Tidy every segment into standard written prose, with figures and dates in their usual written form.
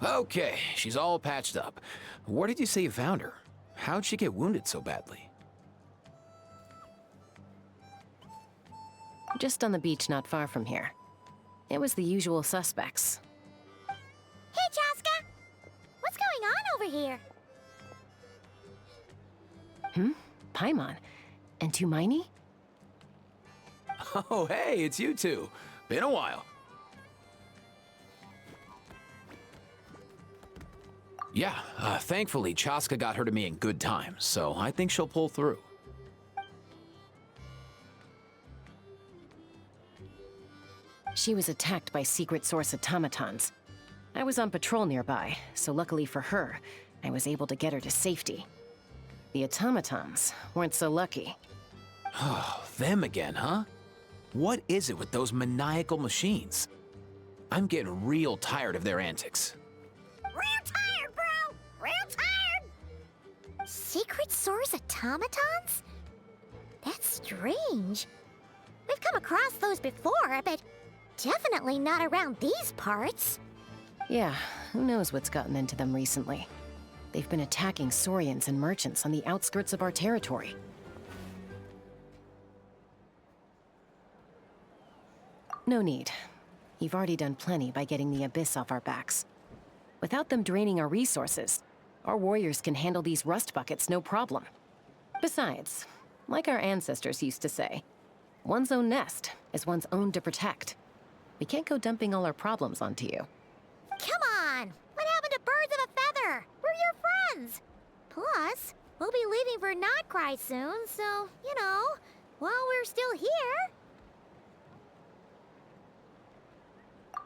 Okay, she's all patched up. Where did you say you found her? How'd she get wounded so badly? Just on the beach not far from here. It was the usual suspects. Hey, Chaska! What's going on over here? Paimon. And Tumaini? Oh, hey, it's you two. Been a while. Yeah, thankfully, Chaska got her to me in good time, so I think she'll pull through. She was attacked by secret source automatons. I was on patrol nearby, so luckily for her, I was able to get her to safety. The automatons weren't so lucky. Oh, them again, huh? What is it with those maniacal machines? I'm getting real tired of their antics. Real tired, bro! Real tired! Secret source automatons? That's strange. We've come across those before, but definitely not around these parts. Yeah, who knows what's gotten into them recently. They've been attacking Saurians and merchants on the outskirts of our territory. No need. You've already done plenty by getting the Abyss off our backs. Without them draining our resources, our warriors can handle these rust buckets no problem. Besides, like our ancestors used to say, one's own nest is one's own to protect. We can't go dumping all our problems onto you. Come on! What happened to birds of a feather? We're your friends! Plus, we'll be leaving for Nod Krai soon, so, you know, while we're still here...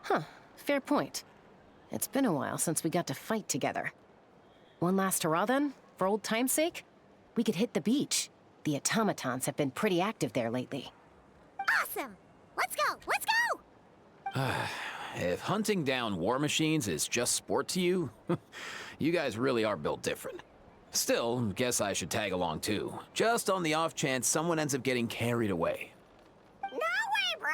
Huh, fair point. It's been a while since we got to fight together. One last hurrah then, for old time's sake? We could hit the beach. The automatons have been pretty active there lately. Awesome! Let's go! Let's go! If hunting down war machines is just sport to you, you guys really are built different. Still, guess I should tag along too, just on the off chance someone ends up getting carried away. No way, bro!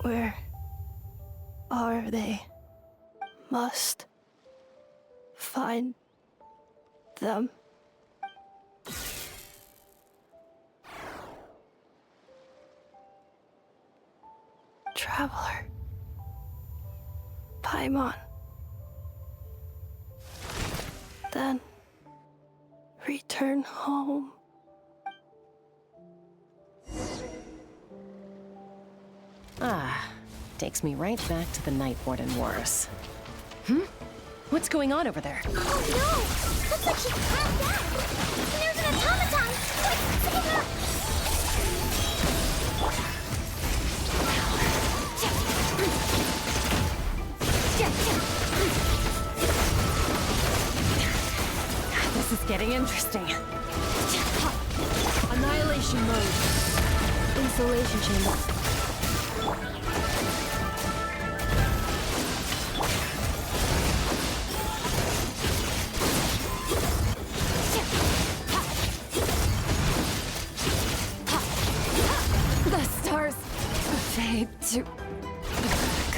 Where are they? Must find them. Traveler. Paimon. Then return home. Ah, takes me right back to the Night Warden Wars. What's going on over there? Oh no! Looks like she passed out! There's an automaton! Quick, save her! This is getting interesting. Annihilation mode. Insulation chamber. The stars fade to black.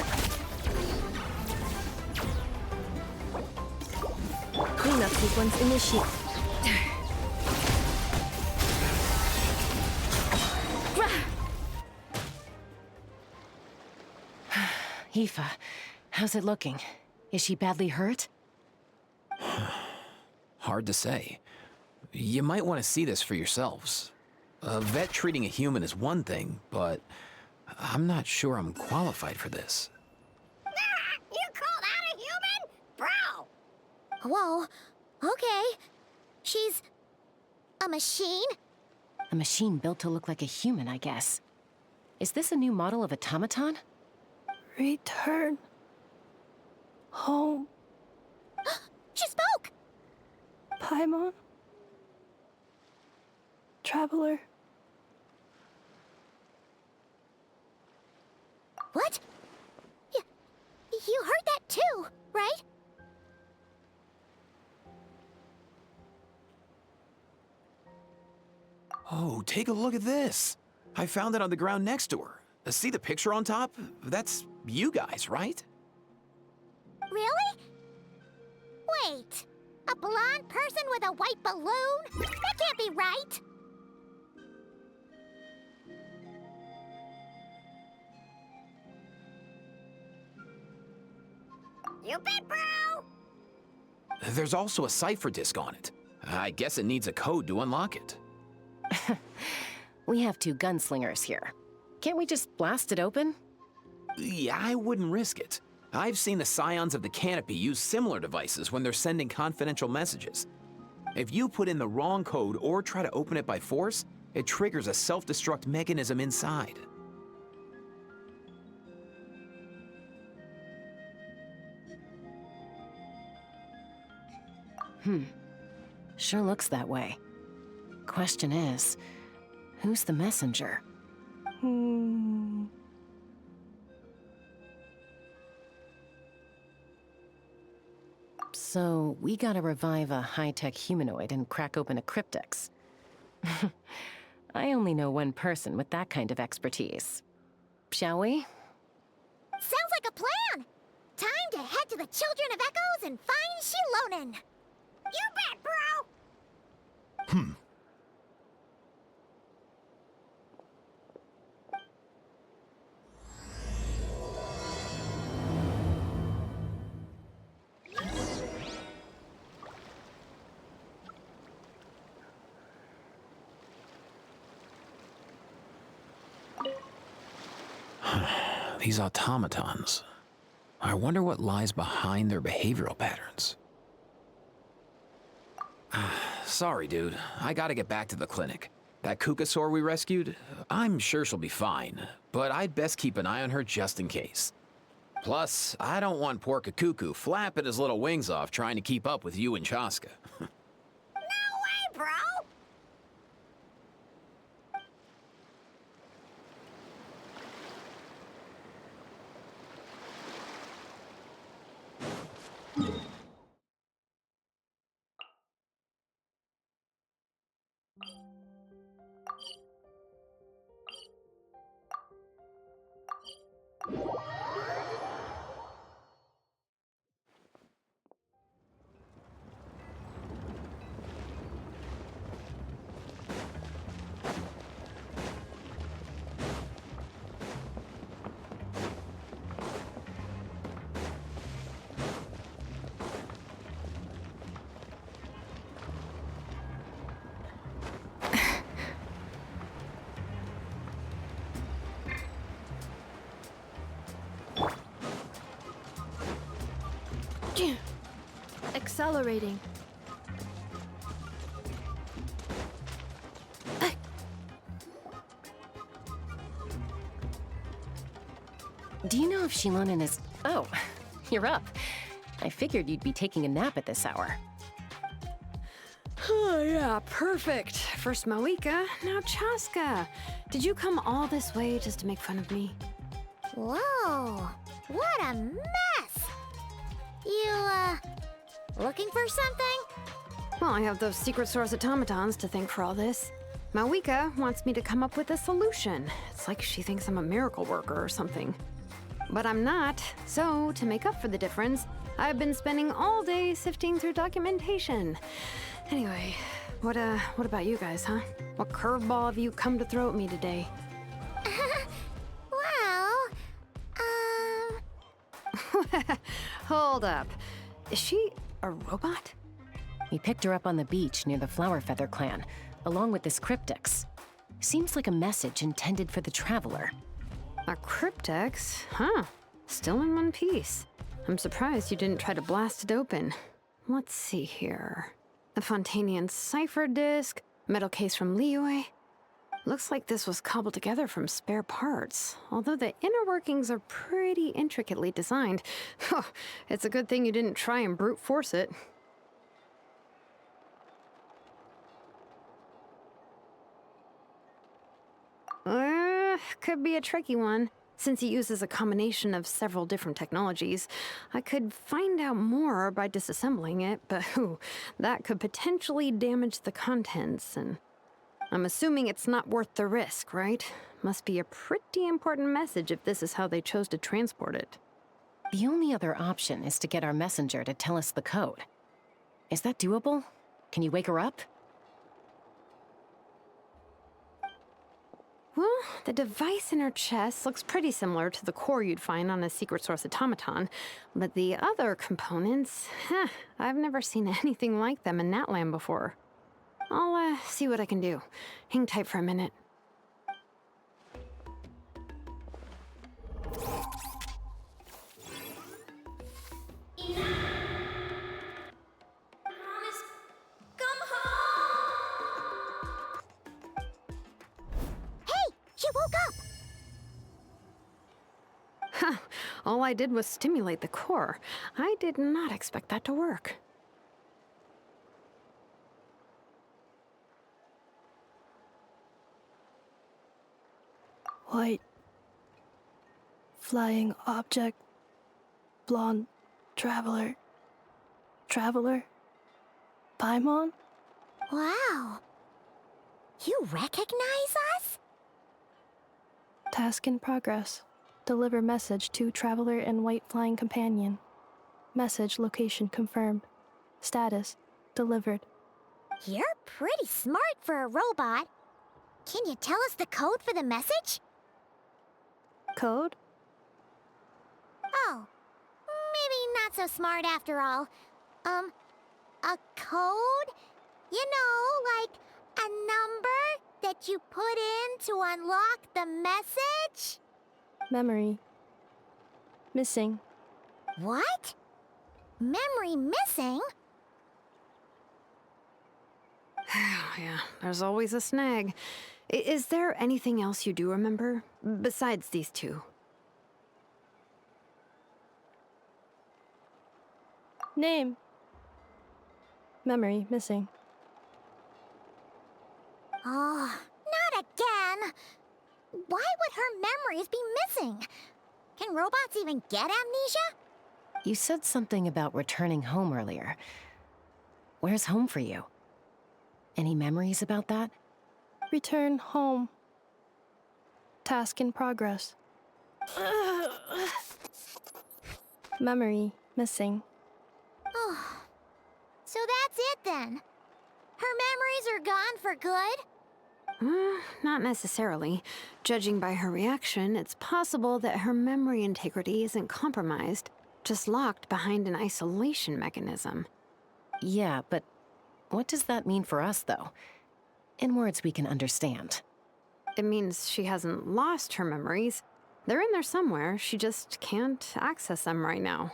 Cleanup sequence initiate. Aoife, how's it looking? Is she badly hurt? Hard to say. You might want to see this for yourselves. A vet treating a human is one thing, but I'm not sure I'm qualified for this. You call that a human? Bro! Whoa, Okay. She's a machine? A machine built to look like a human, I guess. Is this a new model of automaton? Return home, She spoke! Paimon. Traveler. What? You heard that too, right? Oh, take a look at this. I found it on the ground next to her. See the picture on top? That's you guys, right? Really? Wait. A blonde person with a white balloon? That can't be right. You bet, bro! There's also a cipher disk on it. I guess it needs a code to unlock it. We have two gunslingers here. Can't we just blast it open? Yeah, I wouldn't risk it. I've seen the Scions of the Canopy use similar devices when they're sending confidential messages. If you put in the wrong code or try to open it by force, it triggers a self-destruct mechanism inside. Sure looks that way. Question is, who's the messenger? So, we gotta revive a high-tech humanoid and crack open a cryptex. I only know one person with that kind of expertise. Shall we? Sounds like a plan! Time to head to the Children of Echoes and find Shilonen! You bet, bro! These automatons. I wonder what lies behind their behavioral patterns. Sorry, dude. I gotta get back to the clinic. That Kukasaur we rescued, I'm sure she'll be fine, but I'd best keep an eye on her just in case. Plus, I don't want poor Kakuku flapping his little wings off trying to keep up with you and Chaska. No way, bro! Accelerating. Do you know if Shilonen is... Oh, you're up. I figured you'd be taking a nap at this hour. Oh, yeah, perfect. First Moika, now Chaska. Did you come all this way just to make fun of me? Whoa, what a mess! You, looking for something? Well, I have those secret source automatons to thank for all this. Moika wants me to come up with a solution. It's like she thinks I'm a miracle worker or something. But I'm not, so to make up for the difference, I've been spending all day sifting through documentation. Anyway, what about you guys, huh? What curveball have you come to throw at me today? Well, Hold up. Is she a robot? We picked her up on the beach near the Flower Feather clan, along with this cryptex. Seems like a message intended for the traveler. A cryptex? Huh. Still in one piece. I'm surprised you didn't try to blast it open. let's see here. A Fontanian cipher disk, metal case from Liyue. Looks like this was cobbled together from spare parts, although the inner workings are pretty intricately designed. It's a good thing you didn't try and brute force it. Could be a tricky one, since it uses a combination of several different technologies. I could find out more by disassembling it, but that could potentially damage the contents, and I'm assuming it's not worth the risk, right? Must be a pretty important message if this is how they chose to transport it. The only other option is to get our messenger to tell us the code. Is that doable? Can you wake her up? Well, the device in her chest looks pretty similar to the core you'd find on a secret source automaton, but the other components, I've never seen anything like them in Natlan before. I'll see what I can do. Hang tight for a minute. She woke up! All I did was stimulate the core. I did not expect that to work. White. Flying object. Blonde. Traveler. Traveler. Paimon? Wow. You recognize us? Task in progress. Deliver message to Traveler and White Flying Companion. Message location confirmed. Status delivered. You're pretty smart for a robot. Can you tell us the code for the message? Code? Oh, maybe not so smart after all. A code? You know, like a number that you put in to unlock the message? Memory. Missing. What? Memory missing? Yeah, there's always a snag. Is there anything else you do remember, besides these two? Name. Memory missing. Oh, not again! Why would her memories be missing? Can robots even get amnesia? You said something about returning home earlier. Where's home for you? Any memories about that? Return home. Task in progress. Memory missing. Oh, so that's it then. Her memories are gone for good? Not necessarily. Judging by her reaction, it's possible that her memory integrity isn't compromised, just locked behind an isolation mechanism. Yeah, but what does that mean for us, though? In words we can understand. It means she hasn't lost her memories. They're in there somewhere, she just can't access them right now.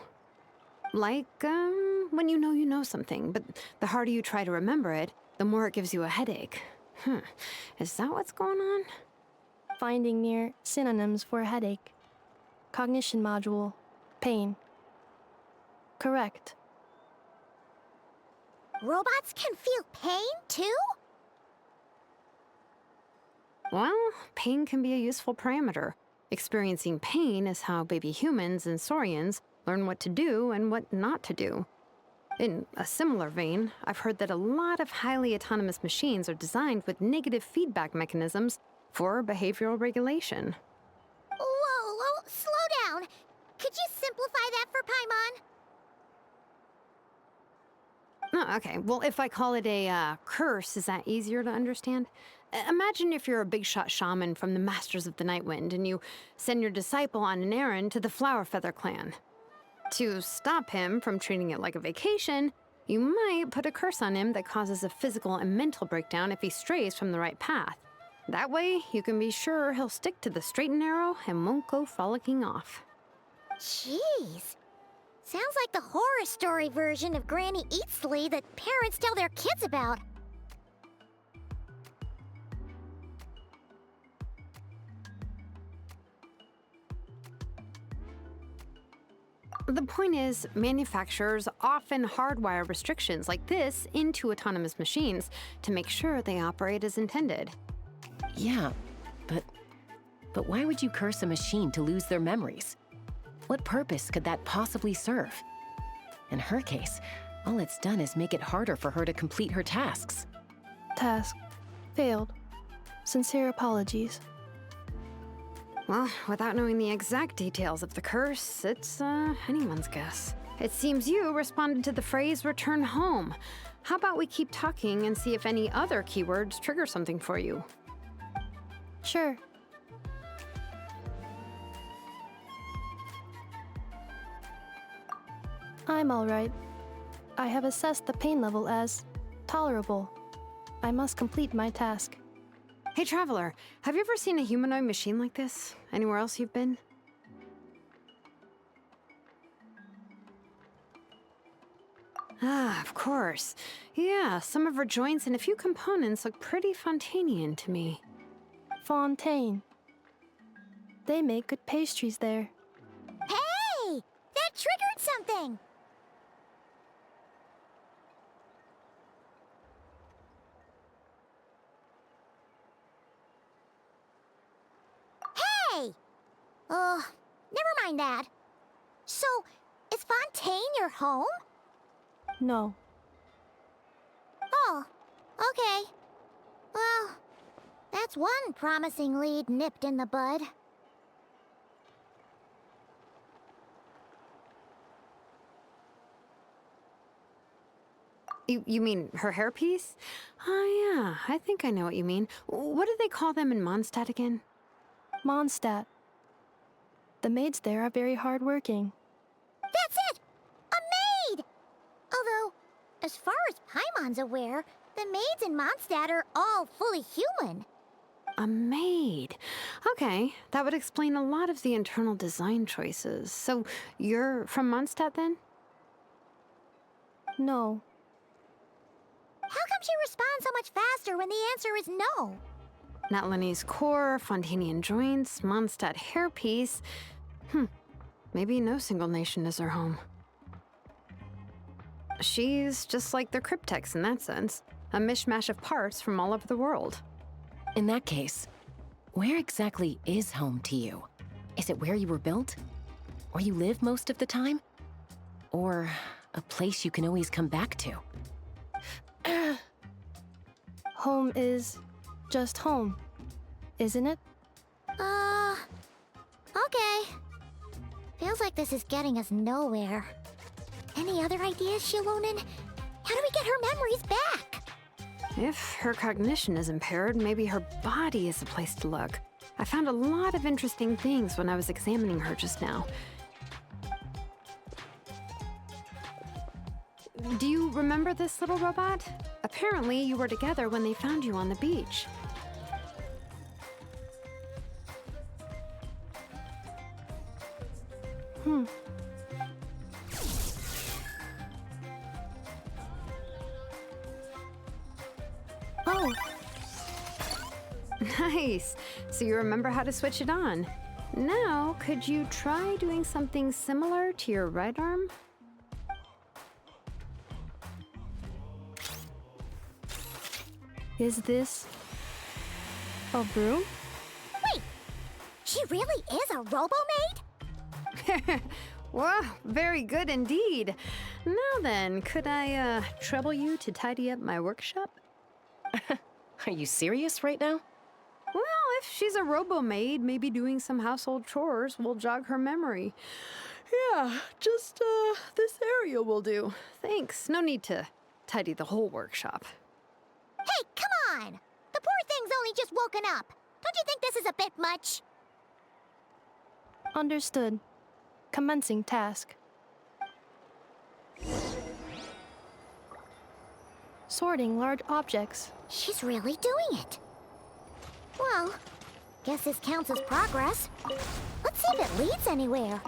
Like, when you know something, but the harder you try to remember it, the more it gives you a headache. Is that what's going on? Finding near synonyms for headache. Cognition module. Pain. Correct. Robots can feel pain, too? Well, pain can be a useful parameter. Experiencing pain is how baby humans and saurians learn what to do and what not to do. In a similar vein, I've heard that a lot of highly autonomous machines are designed with negative feedback mechanisms for behavioral regulation. Whoa, slow down. Could you simplify that for Paimon? Oh, okay, well, if I call it a curse, is that easier to understand? Imagine if you're a big shot shaman from the Masters of the Nightwind and you send your disciple on an errand to the Flowerfeather clan. To stop him from treating it like a vacation, you might put a curse on him that causes a physical and mental breakdown if he strays from the right path. That way, you can be sure he'll stick to the straight and narrow and won't go frolicking off. Jeez. Sounds like the horror story version of Granny Eatsley that parents tell their kids about. The point is, manufacturers often hardwire restrictions like this into autonomous machines to make sure they operate as intended. Yeah, but why would you curse a machine to lose their memories? What purpose could that possibly serve? In her case, all it's done is make it harder for her to complete her tasks. Task. Failed. Sincere apologies. Well, without knowing the exact details of the curse, it's anyone's guess. It seems you responded to the phrase return home. How about we keep talking and see if any other keywords trigger something for you? Sure. I'm all right. I have assessed the pain level as tolerable. I must complete my task. Hey, Traveler, have you ever seen a humanoid machine like this? Anywhere else you've been? Ah, of course. Yeah, some of her joints and a few components look pretty Fontanian to me. Fontaine. They make good pastries there. Hey! That triggered something! Hey! Never mind that. So, is Fontaine your home? No. Oh, okay. Well, that's one promising lead nipped in the bud. You mean her hairpiece? Oh, yeah, I think I know what you mean. What do they call them in Mondstadt again? Mondstadt. The maids there are very hardworking. That's it! A maid! Although, as far as Paimon's aware, the maids in Mondstadt are all fully human. A maid. Okay, that would explain a lot of the internal design choices. So, you're from Mondstadt then? No. How come she responds so much faster when the answer is no? Natlanese core, Fontanian joints, Mondstadt hairpiece. Maybe no single nation is her home. She's just like the Cryptex in that sense. A mishmash of parts from all over the world. In that case, where exactly is home to you? Is it where you were built? Where you live most of the time? Or a place you can always come back to? Home is just home, isn't it? Okay. Feels like this is getting us nowhere. Any other ideas, Shilonen? How do we get her memories back? If her cognition is impaired, maybe her body is the place to look. I found a lot of interesting things when I was examining her just now. Do you remember this little robot? Apparently, you were together when they found you on the beach. Oh, Nice. So you remember how to switch it on. Now, could you try doing something similar to your right arm? is this a broom? Wait! She really is a robo-maid? Wow, very good indeed. Now then, could I trouble you to tidy up my workshop? Are you serious right now? Well, if she's a robo-maid, maybe doing some household chores will jog her memory. Yeah, just this area will do. Thanks. No need to tidy the whole workshop. Hey, come on! The poor thing's only just woken up. Don't you think this is a bit much? Understood. Commencing task. Sorting large objects. She's really doing it. Well, guess this counts as progress. Let's see if it leads anywhere.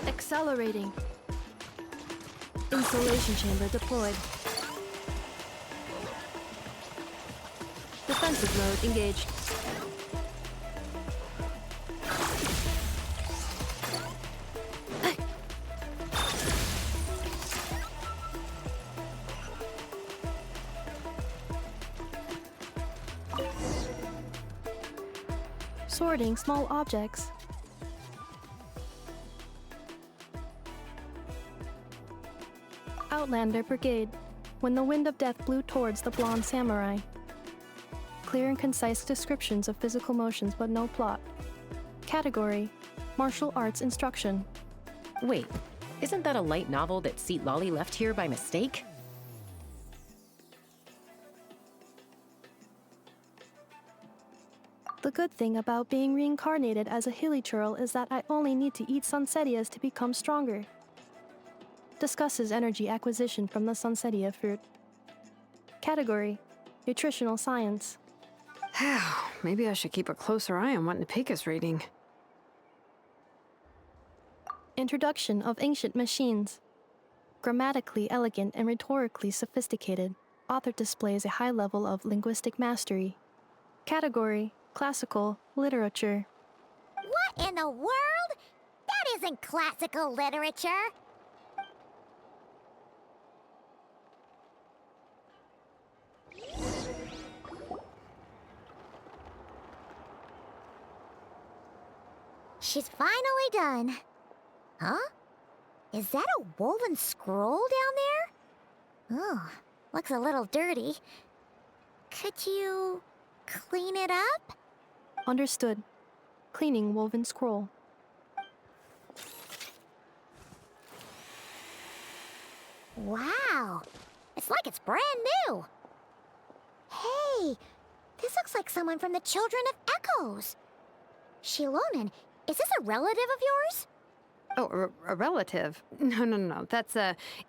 Accelerating. Insulation chamber deployed. Defensive mode engaged. Sorting small objects. Outlander Brigade. When the wind of death blew towards the blonde samurai. Clear and concise descriptions of physical motions but no plot. Category: Martial Arts Instruction. Wait, isn't that a light novel that Seat Lolly left here by mistake? The good thing about being reincarnated as a hilly churl is that I only need to eat sunsettias to become stronger. Discusses energy acquisition from the sunsettia fruit. Category: Nutritional Science. Maybe I should keep a closer eye on what Napika's reading. Introduction of Ancient Machines. Grammatically elegant and rhetorically sophisticated, author displays a high level of linguistic mastery. Category: Classical Literature. What in the world? That isn't classical literature. She's finally done. Huh? Is that a woven scroll down there? Oh, looks a little dirty. Could you clean it up? Understood. Cleaning woven scroll. Wow, it's like it's brand new. Hey, this looks like someone from the Children of Echoes. Shilonen, is this a relative of yours? Oh, a relative? No. That's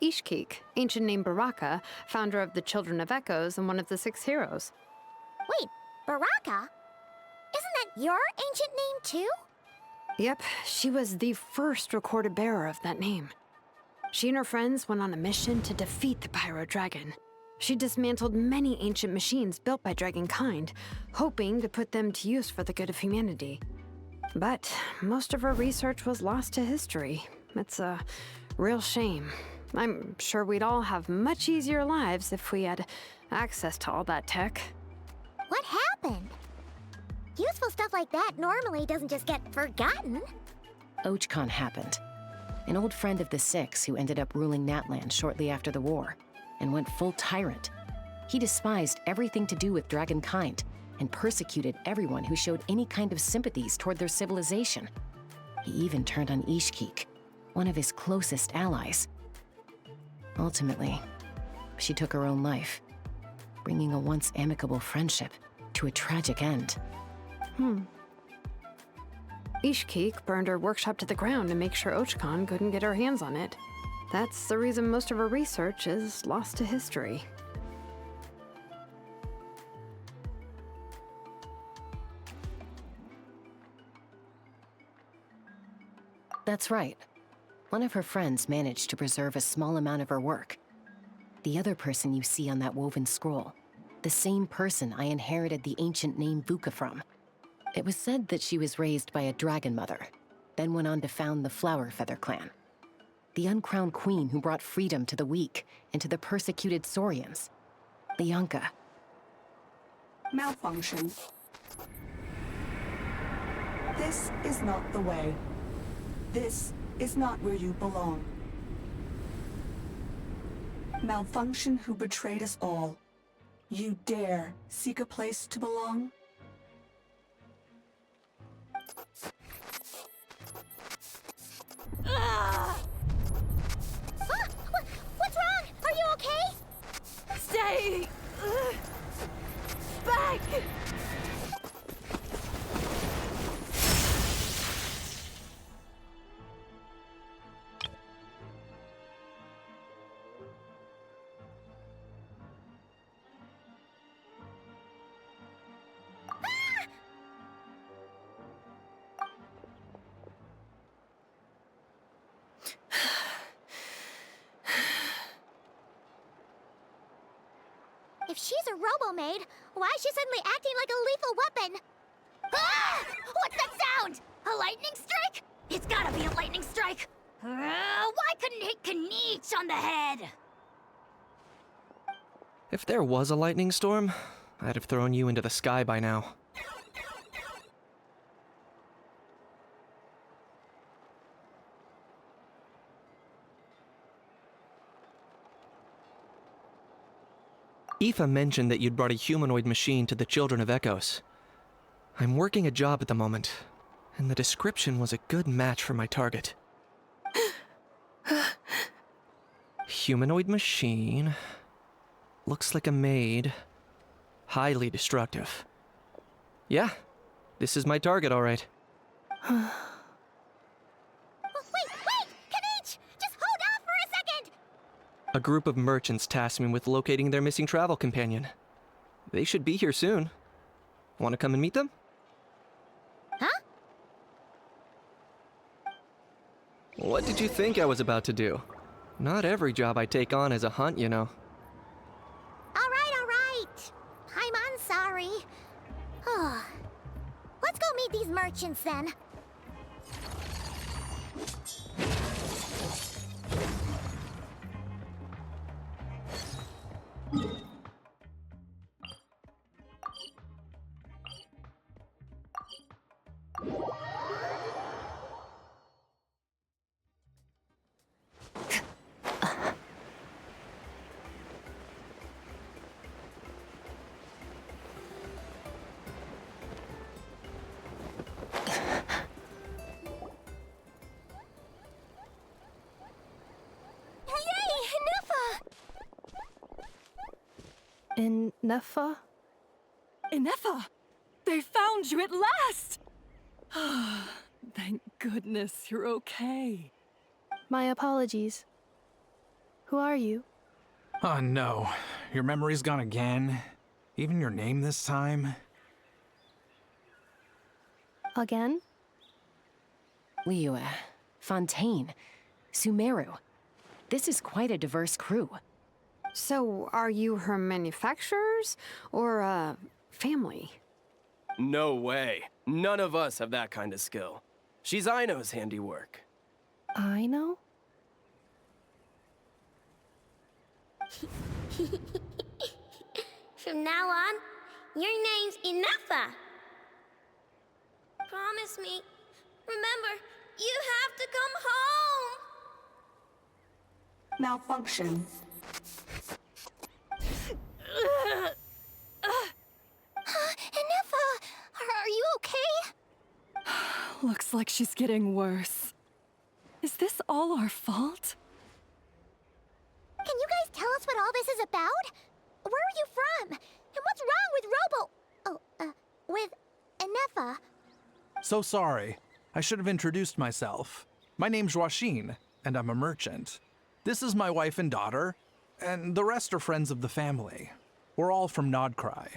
Ishkik, ancient name Baraka, founder of the Children of Echoes and one of the 6 heroes. Wait, Baraka? Isn't that your ancient name too? Yep, she was the first recorded bearer of that name. She and her friends went on a mission to defeat the Pyro Dragon. She dismantled many ancient machines built by Dragonkind, hoping to put them to use for the good of humanity. But most of her research was lost to history. It's a real shame. I'm sure we'd all have much easier lives if we had access to all that tech. What happened? Useful stuff like that normally doesn't just get forgotten. Ochcon happened. An old friend of the Six who ended up ruling Natlan shortly after the war, and went full tyrant. He despised everything to do with Dragonkind, and persecuted everyone who showed any kind of sympathies toward their civilization. He even turned on Ishkik, one of his closest allies. Ultimately, she took her own life, bringing a once amicable friendship to a tragic end. Ishkik burned her workshop to the ground to make sure Ochcon couldn't get her hands on it. That's the reason most of her research is lost to history. That's right. One of her friends managed to preserve a small amount of her work. The other person you see on that woven scroll, the same person I inherited the ancient name Vuka from. It was said that she was raised by a dragon mother, then went on to found the Flower Feather clan. The uncrowned queen who brought freedom to the weak and to the persecuted Saurians. Lianka. Malfunction. This is not the way. This is not where you belong. Malfunction who betrayed us all. You dare seek a place to belong? What's wrong? Are you okay? Stay back! If she's a robo-maid, why is she suddenly acting like a lethal weapon? Ah! What's that sound? A lightning strike? It's gotta be a lightning strike. Why couldn't it hit Kniech on the head? If there was a lightning storm, I'd have thrown you into the sky by now. Aoife mentioned that you'd brought a humanoid machine to the Children of Echoes. I'm working a job at the moment, and the description was a good match for my target. Humanoid machine. Looks like a maid. Highly destructive. Yeah, this is my target, all right. Wait! Kniech! Just hold off for a second! A group of merchants tasked me with locating their missing travel companion. They should be here soon. Want to come and meet them? Huh? What did you think I was about to do? Not every job I take on is a hunt, you know. All right. I'm sorry. Let's go meet these merchants then. Ineffa? Ineffa! They found you at last! Thank goodness you're okay. My apologies. Who are you? Oh no, your memory's gone again? Even your name this time? Again? Liu, Fontaine, Sumeru. This is quite a diverse crew. So, are you her manufacturers or family? No way. None of us have that kind of skill. She's Aino's handiwork. I know? From now on, your name's Ineffa. Promise me. Remember, you have to come home. Malfunction. Ineffa, are you okay? Looks like she's getting worse. Is this all our fault? Can you guys tell us what all this is about? Where are you from? And what's wrong with with Ineffa? So sorry. I should have introduced myself. My name's Joachine, and I'm a merchant. This is my wife and daughter, and the rest are friends of the family. We're all from Nod Krai.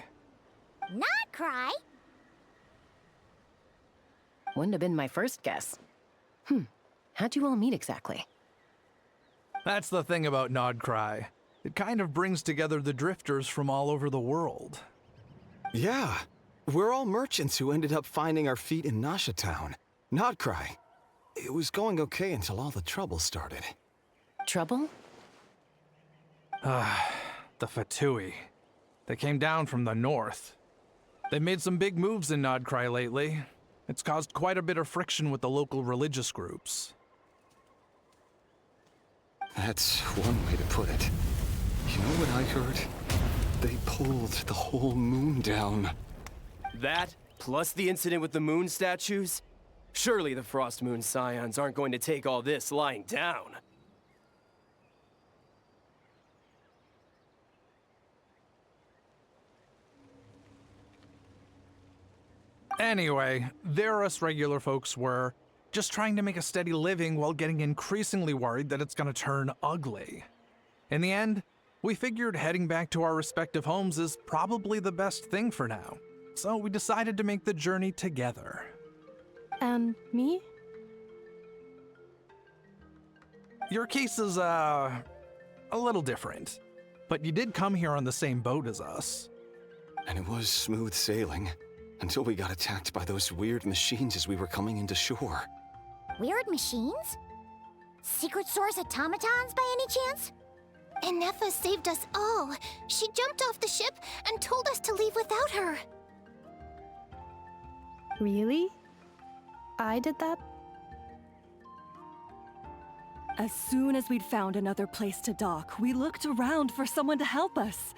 Nod Krai? Wouldn't have been my first guess. How'd you all meet exactly? That's the thing about Nod Krai. It kind of brings together the drifters from all over the world. Yeah, we're all merchants who ended up finding our feet in Nasha Town. Nod Krai. It was going okay until all the trouble started. Trouble? The Fatui. They came down from the north. They made some big moves in Nod Krai lately. It's caused quite a bit of friction with the local religious groups. That's one way to put it. You know what I heard? They pulled the whole moon down. That, plus the incident with the moon statues? Surely the Frost Moon Scions aren't going to take all this lying down. Anyway, there us regular folks were just trying to make a steady living while getting increasingly worried that it's gonna turn ugly. In the end, we figured heading back to our respective homes is probably the best thing for now. So we decided to make the journey together. And me? Your case is, a little different. But you did come here on the same boat as us. And it was smooth sailing, until we got attacked by those weird machines as we were coming into shore. Weird machines? Secret Source automatons by any chance? Ineffa saved us all. She jumped off the ship and told us to leave without her. Really? I did that? As soon as we'd found another place to dock, we looked around for someone to help us.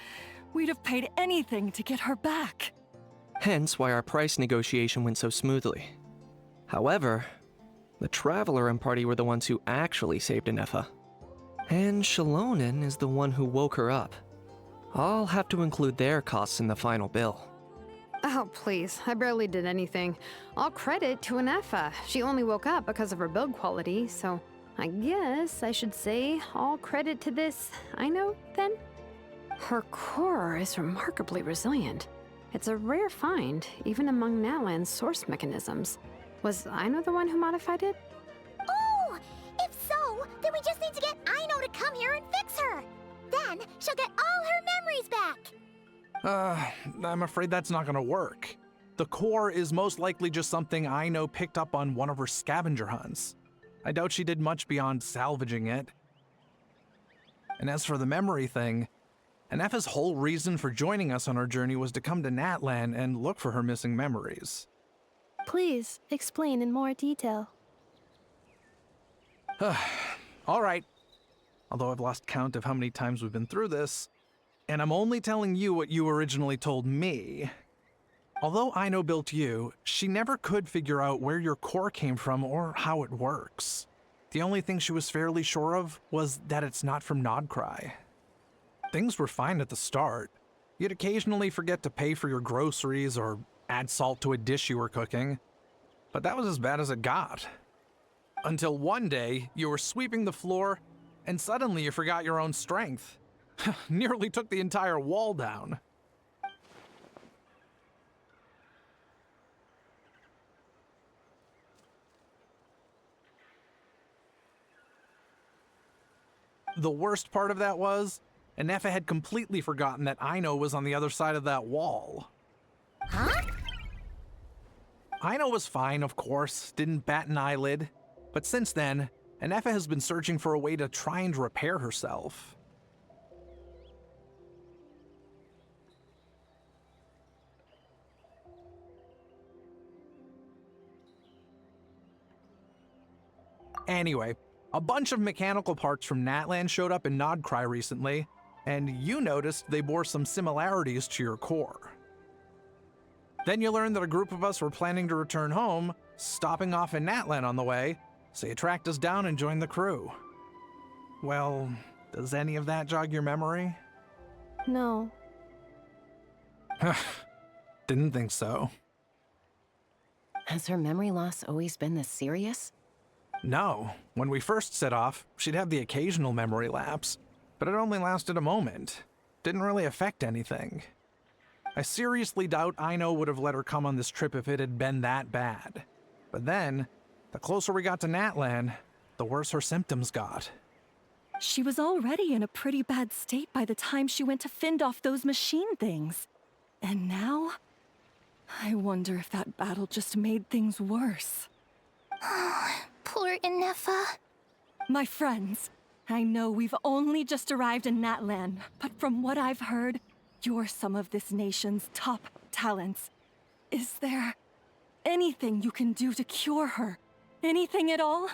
We'd have paid anything to get her back. Hence why our price negotiation went so smoothly. However, the Traveler and party were the ones who actually saved Ineffa. And Shalonen is the one who woke her up. I'll have to include their costs in the final bill. Oh, please. I barely did anything. All credit to Ineffa. She only woke up because of her build quality, so I guess I should say all credit to this Aino, then? Her core is remarkably resilient. It's a rare find, even among Natlan's source mechanisms. Was Aino the one who modified it? Oh! If so, then we just need to get Aino to come here and fix her. Then she'll get all her memories back. I'm afraid that's not gonna work. The core is most likely just something Aino picked up on one of her scavenger hunts. I doubt she did much beyond salvaging it. And as for the memory thing, Ineffa's whole reason for joining us on our journey was to come to Natlan and look for her missing memories. Please explain in more detail. All right. Although I've lost count of how many times we've been through this, and I'm only telling you what you originally told me. Although Aino built you, she never could figure out where your core came from or how it works. The only thing she was fairly sure of was that it's not from Nod Krai. Things were fine at the start. You'd occasionally forget to pay for your groceries or add salt to a dish you were cooking. But that was as bad as it got. Until one day, you were sweeping the floor, and suddenly you forgot your own strength. Nearly took the entire wall down. The worst part of that was, Ineffa had completely forgotten that Aino was on the other side of that wall. Huh? Aino was fine, of course, didn't bat an eyelid. But since then, Ineffa has been searching for a way to try and repair herself. Anyway, a bunch of mechanical parts from Natlan showed up in Nod Krai recently, and you noticed they bore some similarities to your core. Then you learned that a group of us were planning to return home, stopping off in Natlan on the way, so you tracked us down and joined the crew. Well, does any of that jog your memory? No. Didn't think so. Has her memory loss always been this serious? No. When we first set off, she'd have the occasional memory lapse, but it only lasted a moment. Didn't really affect anything. I seriously doubt Aino would have let her come on this trip if it had been that bad. But then, the closer we got to Natlan, the worse her symptoms got. She was already in a pretty bad state by the time she went to fend off those machine things. And now? I wonder if that battle just made things worse. Poor Ineffa. My friends, I know we've only just arrived in Natlan, but from what I've heard, you're some of this nation's top talents. Is there anything you can do to cure her? Anything at all?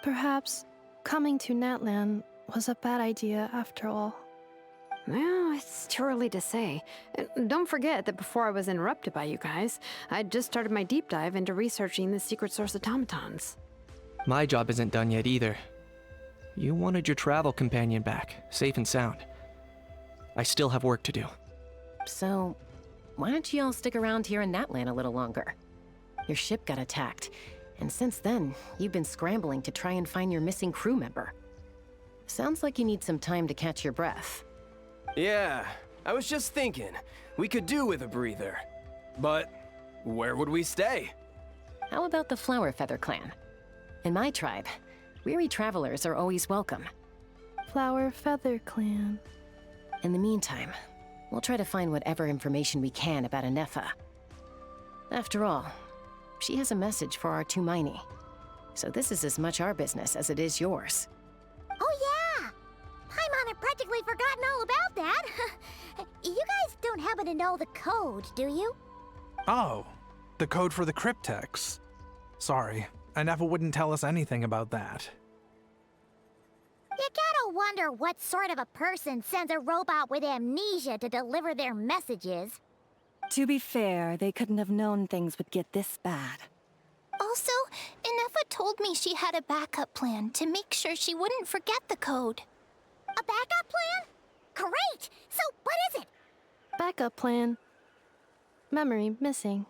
Perhaps coming to Natlan was a bad idea after all. Well, it's too early to say. And don't forget that before I was interrupted by you guys, I'd just started my deep dive into researching the secret source automatons. My job isn't done yet either. You wanted your travel companion back, safe and sound. I still have work to do. So, why don't you all stick around here in Natlan a little longer? Your ship got attacked, and since then, you've been scrambling to try and find your missing crew member. Sounds like you need some time to catch your breath. Yeah, I was just thinking, we could do with a breather. But where would we stay? How about the Flower Feather clan? In my tribe, Weary travelers are always welcome. Flower Feather Clan. In the meantime, we'll try to find whatever information we can about Ineffa. After all, she has a message for our Tumaini. So this is as much our business as it is yours. Oh yeah! Paimon had practically forgotten all about that. You guys don't happen to know the code, do you? Oh, the code for the cryptex. Sorry, Ineffa wouldn't tell us anything about that. You gotta wonder what sort of a person sends a robot with amnesia to deliver their messages. To be fair, they couldn't have known things would get this bad. Also, Ineffa told me she had a backup plan to make sure she wouldn't forget the code. A backup plan? Great! So, what is it? Backup plan. Memory missing.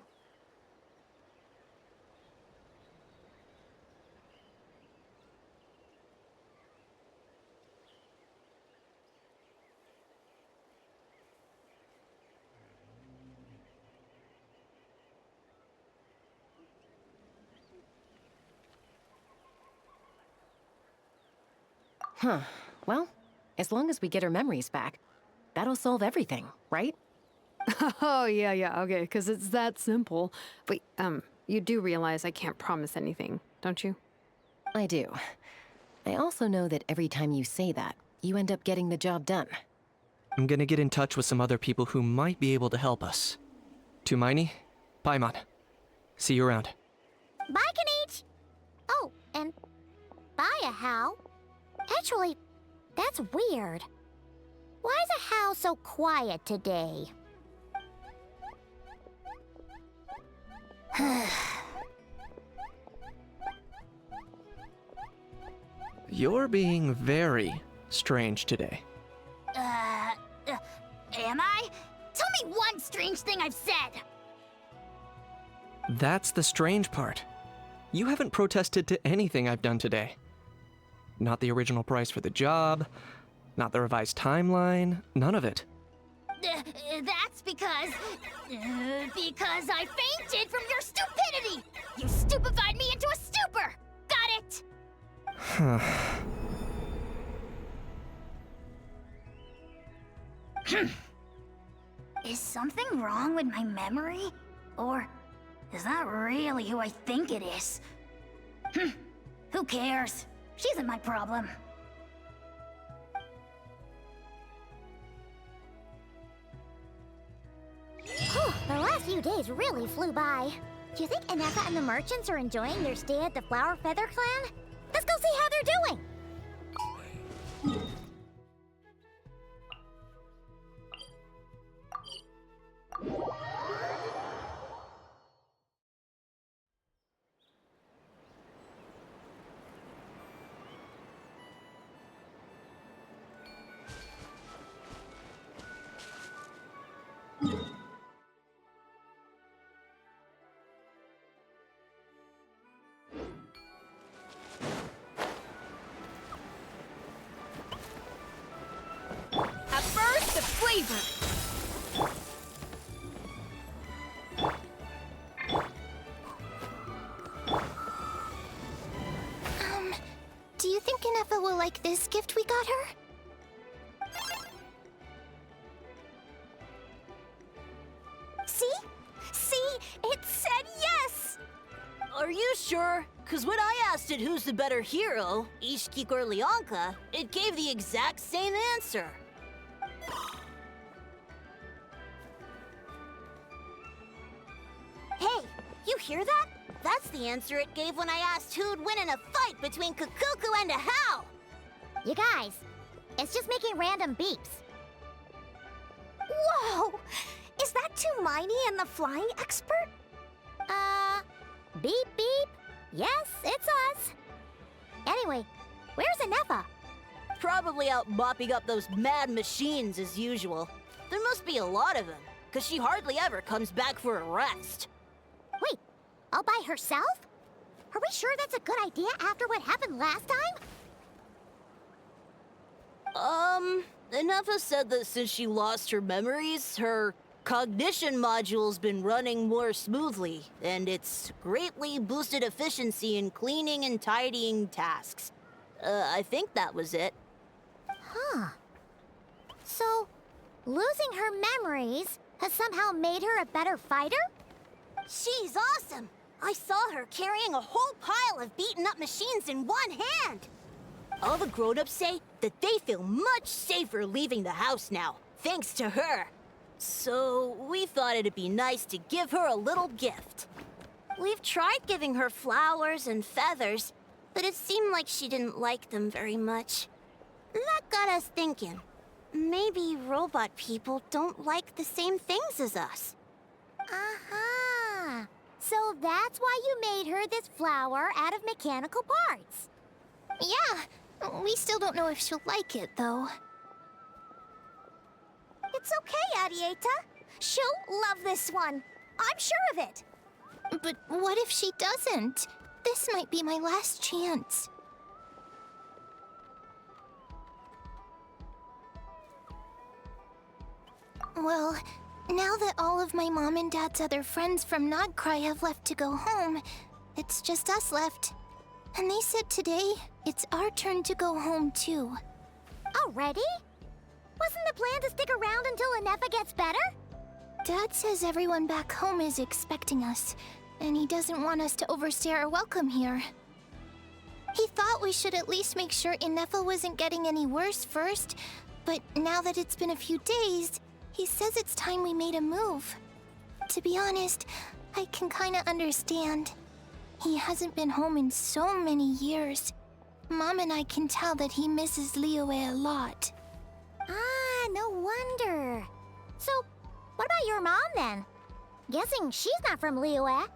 Huh. Well, as long as we get her memories back, that'll solve everything, right? Oh, yeah, okay, because it's that simple. Wait, you do realize I can't promise anything, don't you? I do. I also know that every time you say that, you end up getting the job done. I'm gonna get in touch with some other people who might be able to help us. Tumaini, Paimon. See you around. Bye, Kanich! Oh, and bye, How. Actually, that's weird. Why is a How so quiet today? You're being very strange today. Am I? Tell me one strange thing I've said! That's the strange part. You haven't protested to anything I've done today. Not the original price for the job, not the revised timeline, none of it. That's because I fainted from your stupidity! You stupefied me into a stupor! Got it? Is something wrong with my memory? Or is that really who I think it is? Who cares? She isn't my problem. The last few days really flew by. Do you think Ineffa and the merchants are enjoying their stay at the Flower Feather Clan? Let's go see how they're doing! Do you think Ineffa will like this gift we got her? See? It said yes! Are you sure? Cause when I asked it who's the better hero, Ishiki or Leonka, it gave the exact same answer. Hey, you hear that? That's the answer it gave when I asked who'd win in a fight between Kukuku and a How. You guys, it's just making random beeps. Whoa! Is that Tumaini and the flying expert? Beep beep. Yes, it's us. Anyway, where's Ineffa? Probably out mopping up those mad machines as usual. There must be a lot of them, cause she hardly ever comes back for a rest. Wait, all by herself? Are we sure that's a good idea after what happened last time? Ineffa said that since she lost her memories, her cognition module's been running more smoothly, and it's greatly boosted efficiency in cleaning and tidying tasks. I think that was it. Huh. So, losing her memories has somehow made her a better fighter? She's awesome! I saw her carrying a whole pile of beaten-up machines in one hand! All the grown-ups say that they feel much safer leaving the house now, thanks to her. So, we thought it'd be nice to give her a little gift. We've tried giving her flowers and feathers, but it seemed like she didn't like them very much. That got us thinking. Maybe robot people don't like the same things as us. Aha! So that's why you made her this flower out of mechanical parts. Yeah, we still don't know if she'll like it, though. It's okay, Arieta. She'll love this one. I'm sure of it. But what if she doesn't? This might be my last chance. Well, now that all of my mom and dad's other friends from Nod Krai have left to go home, it's just us left. And they said today, it's our turn to go home too. Already? Wasn't the plan to stick around until Ineffa gets better? Dad says everyone back home is expecting us, and he doesn't want us to overstay our welcome here. He thought we should at least make sure Ineffa wasn't getting any worse first, but now that it's been a few days, he says it's time we made a move. To be honest, I can kinda understand. He hasn't been home in so many years. Mom and I can tell that he misses Liyue a lot. Ah, no wonder. So, what about your mom then? Guessing she's not from Liyue.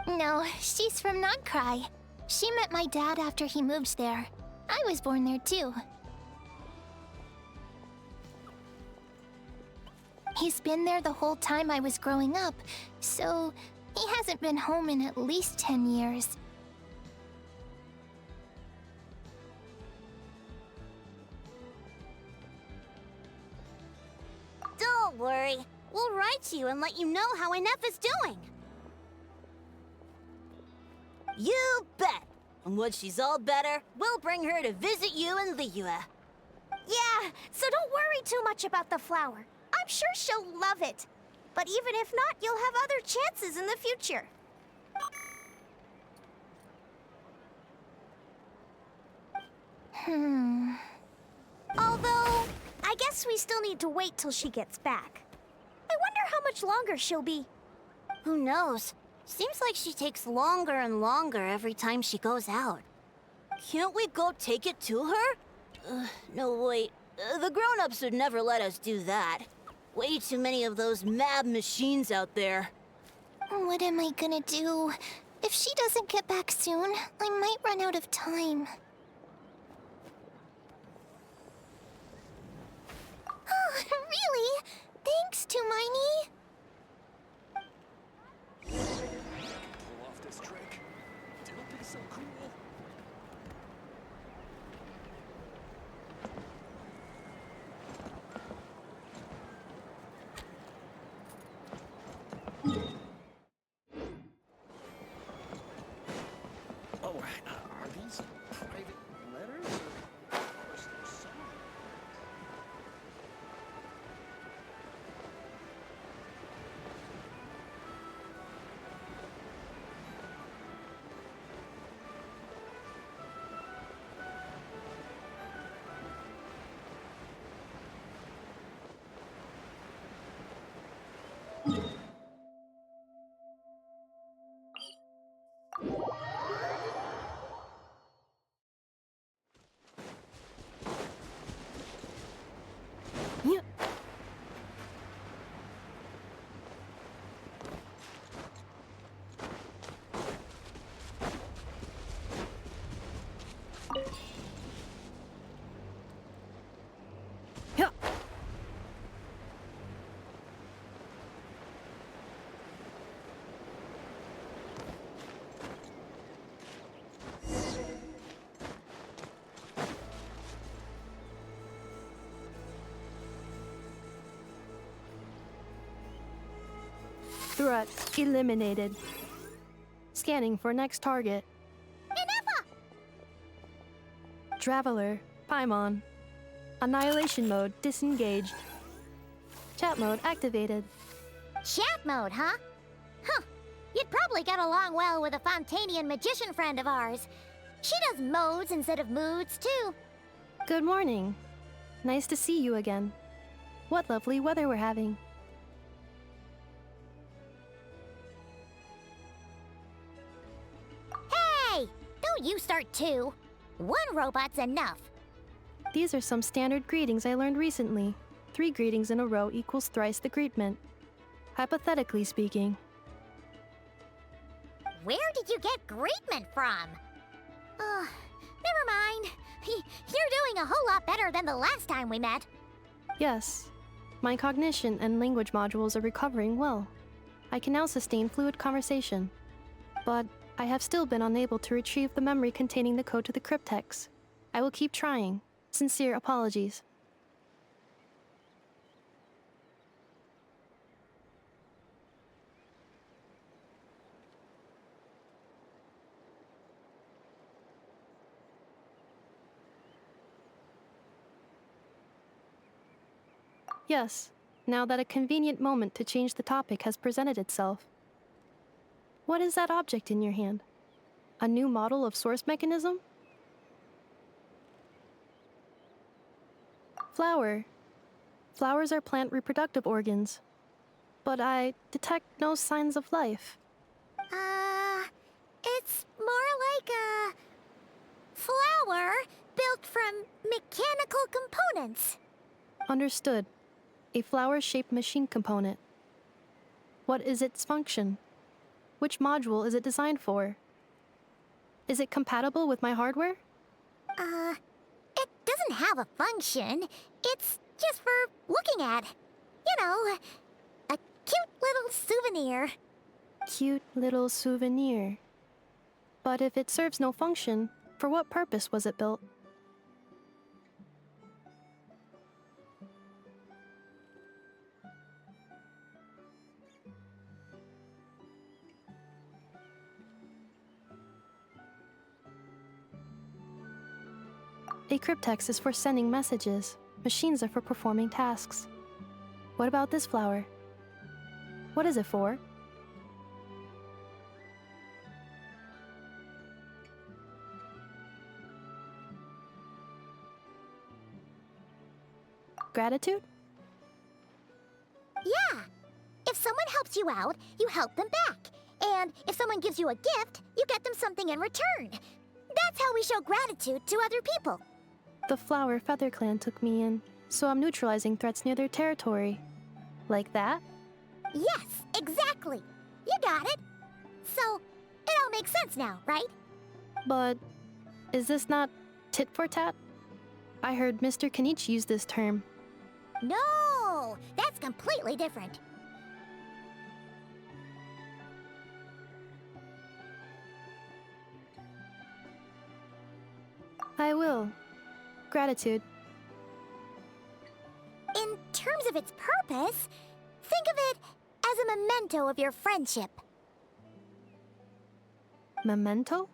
No, she's from Nod Krai. She met my dad after he moved there. I was born there too. He's been there the whole time I was growing up, so he hasn't been home in at least 10 years. Don't worry. We'll write to you and let you know how Ineffa's doing. You bet. And once she's all better, we'll bring her to visit you in Liyue. Yeah, so don't worry too much about the flower. I'm sure she'll love it. But even if not, you'll have other chances in the future. Although, I guess we still need to wait till she gets back. I wonder how much longer she'll be. Who knows? Seems like she takes longer and longer every time she goes out. Can't we go take it to her? No, wait. The grown-ups would never let us do that. Way too many of those mad machines out there. What am I gonna do? If she doesn't get back soon, I might run out of time. Oh, really? Thanks, Tumaini. Pull off this trick. Don't be so cool. Oh, are these private letters or personal songs? Threat eliminated. Scanning for next target. Ineffa! Traveler, Paimon. Annihilation mode disengaged. Chat mode activated. Chat mode, huh? Huh. You'd probably get along well with a Fontanian magician friend of ours. She does modes instead of moods, too. Good morning. Nice to see you again. What lovely weather we're having. Hey! Don't you start too. One robot's enough. These are some standard greetings I learned recently. 3 greetings in a row equals thrice the greetment. Hypothetically speaking. Where did you get greetment from? Never mind. You're doing a whole lot better than the last time we met. Yes. My cognition and language modules are recovering well. I can now sustain fluid conversation. But I have still been unable to retrieve the memory containing the code to the cryptex. I will keep trying. Sincere apologies. Yes, now that a convenient moment to change the topic has presented itself. What is that object in your hand? A new model of source mechanism? Flower. Flowers are plant reproductive organs. But I detect no signs of life. It's more like a flower built from mechanical components. Understood. A flower-shaped machine component. What is its function? Which module is it designed for? Is it compatible with my hardware? It doesn't have a function. It's just for looking at. You know, a cute little souvenir. Cute little souvenir. But if it serves no function, for what purpose was it built? A cryptex is for sending messages. Machines are for performing tasks. What about this flower? What is it for? Gratitude? Yeah. If someone helps you out, you help them back. And if someone gives you a gift, you get them something in return. That's how we show gratitude to other people. The Flower Feather Clan took me in, so I'm neutralizing threats near their territory. Like that? Yes, exactly. You got it. So, it all makes sense now, right? But is this not tit for tat? I heard Mr. Kenichi use this term. No, that's completely different. I will. Gratitude. In terms of its purpose, think of it as a memento of your friendship. Memento?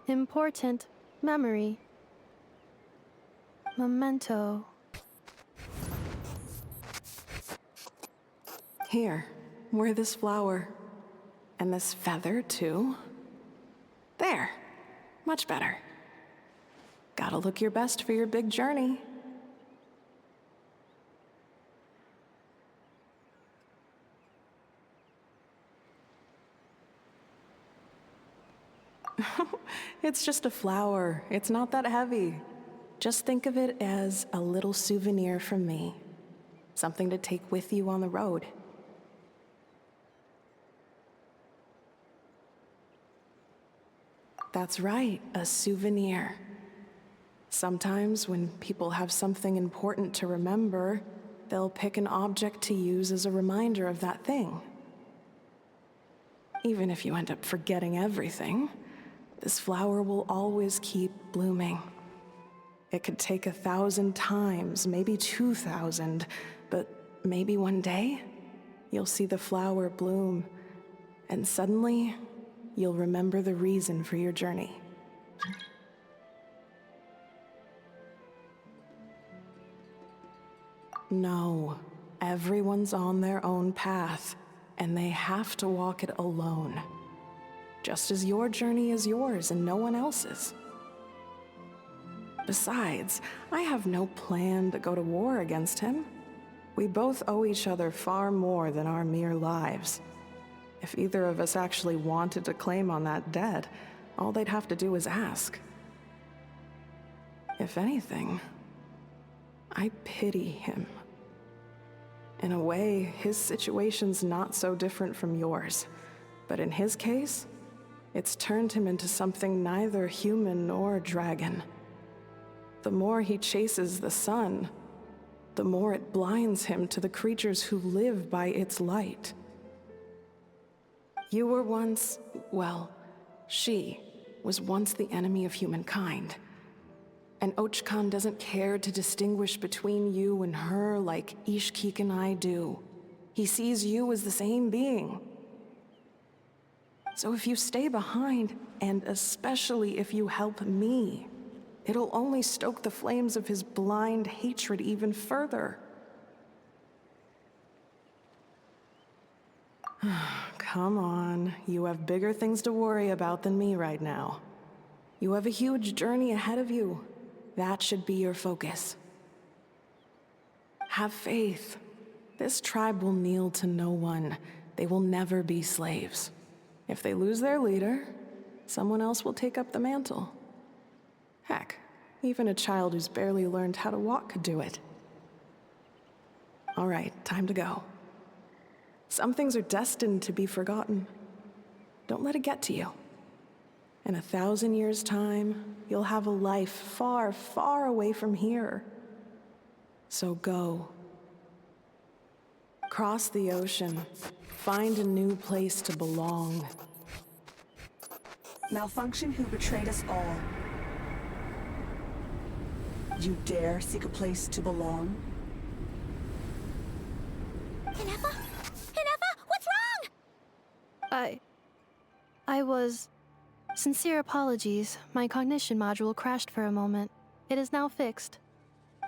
Important memory. Memento. Here, wear this flower. And this feather, too. There. Much better. Gotta look your best for your big journey. It's just a flower. It's not that heavy. Just think of it as a little souvenir from me. Something to take with you on the road. That's right, a souvenir. Sometimes when people have something important to remember, they'll pick an object to use as a reminder of that thing. Even if you end up forgetting everything, this flower will always keep blooming. It could take 1,000 times, maybe 2,000, but maybe one day you'll see the flower bloom, and suddenly you'll remember the reason for your journey. No, everyone's on their own path, and they have to walk it alone. Just as your journey is yours and no one else's. Besides, I have no plan to go to war against him. We both owe each other far more than our mere lives. If either of us actually wanted to claim on that debt, all they'd have to do is ask. If anything, I pity him. In a way, his situation's not so different from yours. But in his case, it's turned him into something neither human nor dragon. The more he chases the sun, the more it blinds him to the creatures who live by its light. You were once, well, she was once the enemy of humankind. And Ochkan doesn't care to distinguish between you and her like Ishkik and I do. He sees you as the same being. So if you stay behind, and especially if you help me, it'll only stoke the flames of his blind hatred even further. Come on, you have bigger things to worry about than me right now. You have a huge journey ahead of you. That should be your focus. Have faith. This tribe will kneel to no one. They will never be slaves. If they lose their leader, someone else will take up the mantle. Heck, even a child who's barely learned how to walk could do it. All right, time to go. Some things are destined to be forgotten. Don't let it get to you. In 1,000 years' time, you'll have a life far, far away from here. So go. Cross the ocean. Find a new place to belong. Malfunction who betrayed us all. You dare seek a place to belong? Ineffa? Ineffa, what's wrong? I was... Sincere apologies. My cognition module crashed for a moment. It is now fixed.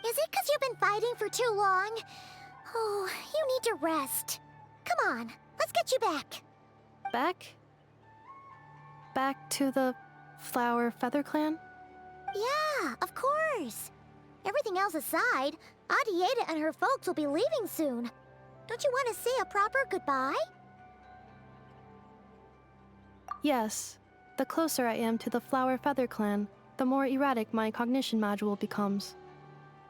Is it 'cause you've been fighting for too long? Oh, you need to rest. Come on, let's get you back. Back? Back to the Flower Feather Clan? Yeah, of course. Everything else aside, Adieta and her folks will be leaving soon. Don't you want to say a proper goodbye? Yes. The closer I am to the Flower Feather Clan, the more erratic my cognition module becomes.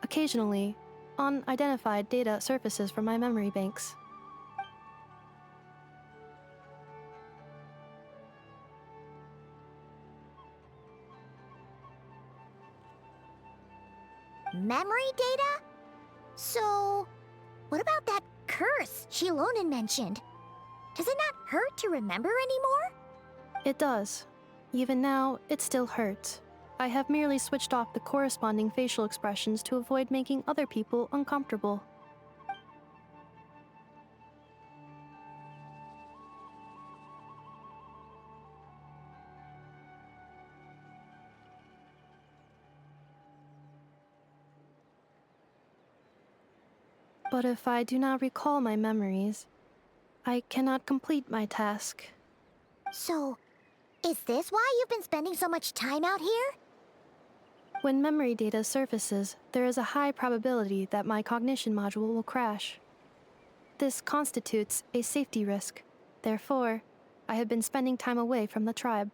Occasionally, unidentified data surfaces from my memory banks. Memory data? So, what about that curse Shilonen mentioned? Does it not hurt to remember anymore? It does. Even now, it still hurts. I have merely switched off the corresponding facial expressions to avoid making other people uncomfortable. But if I do not recall my memories, I cannot complete my task. So, is this why you've been spending so much time out here? When memory data surfaces, there is a high probability that my cognition module will crash. This constitutes a safety risk. Therefore, I have been spending time away from the tribe.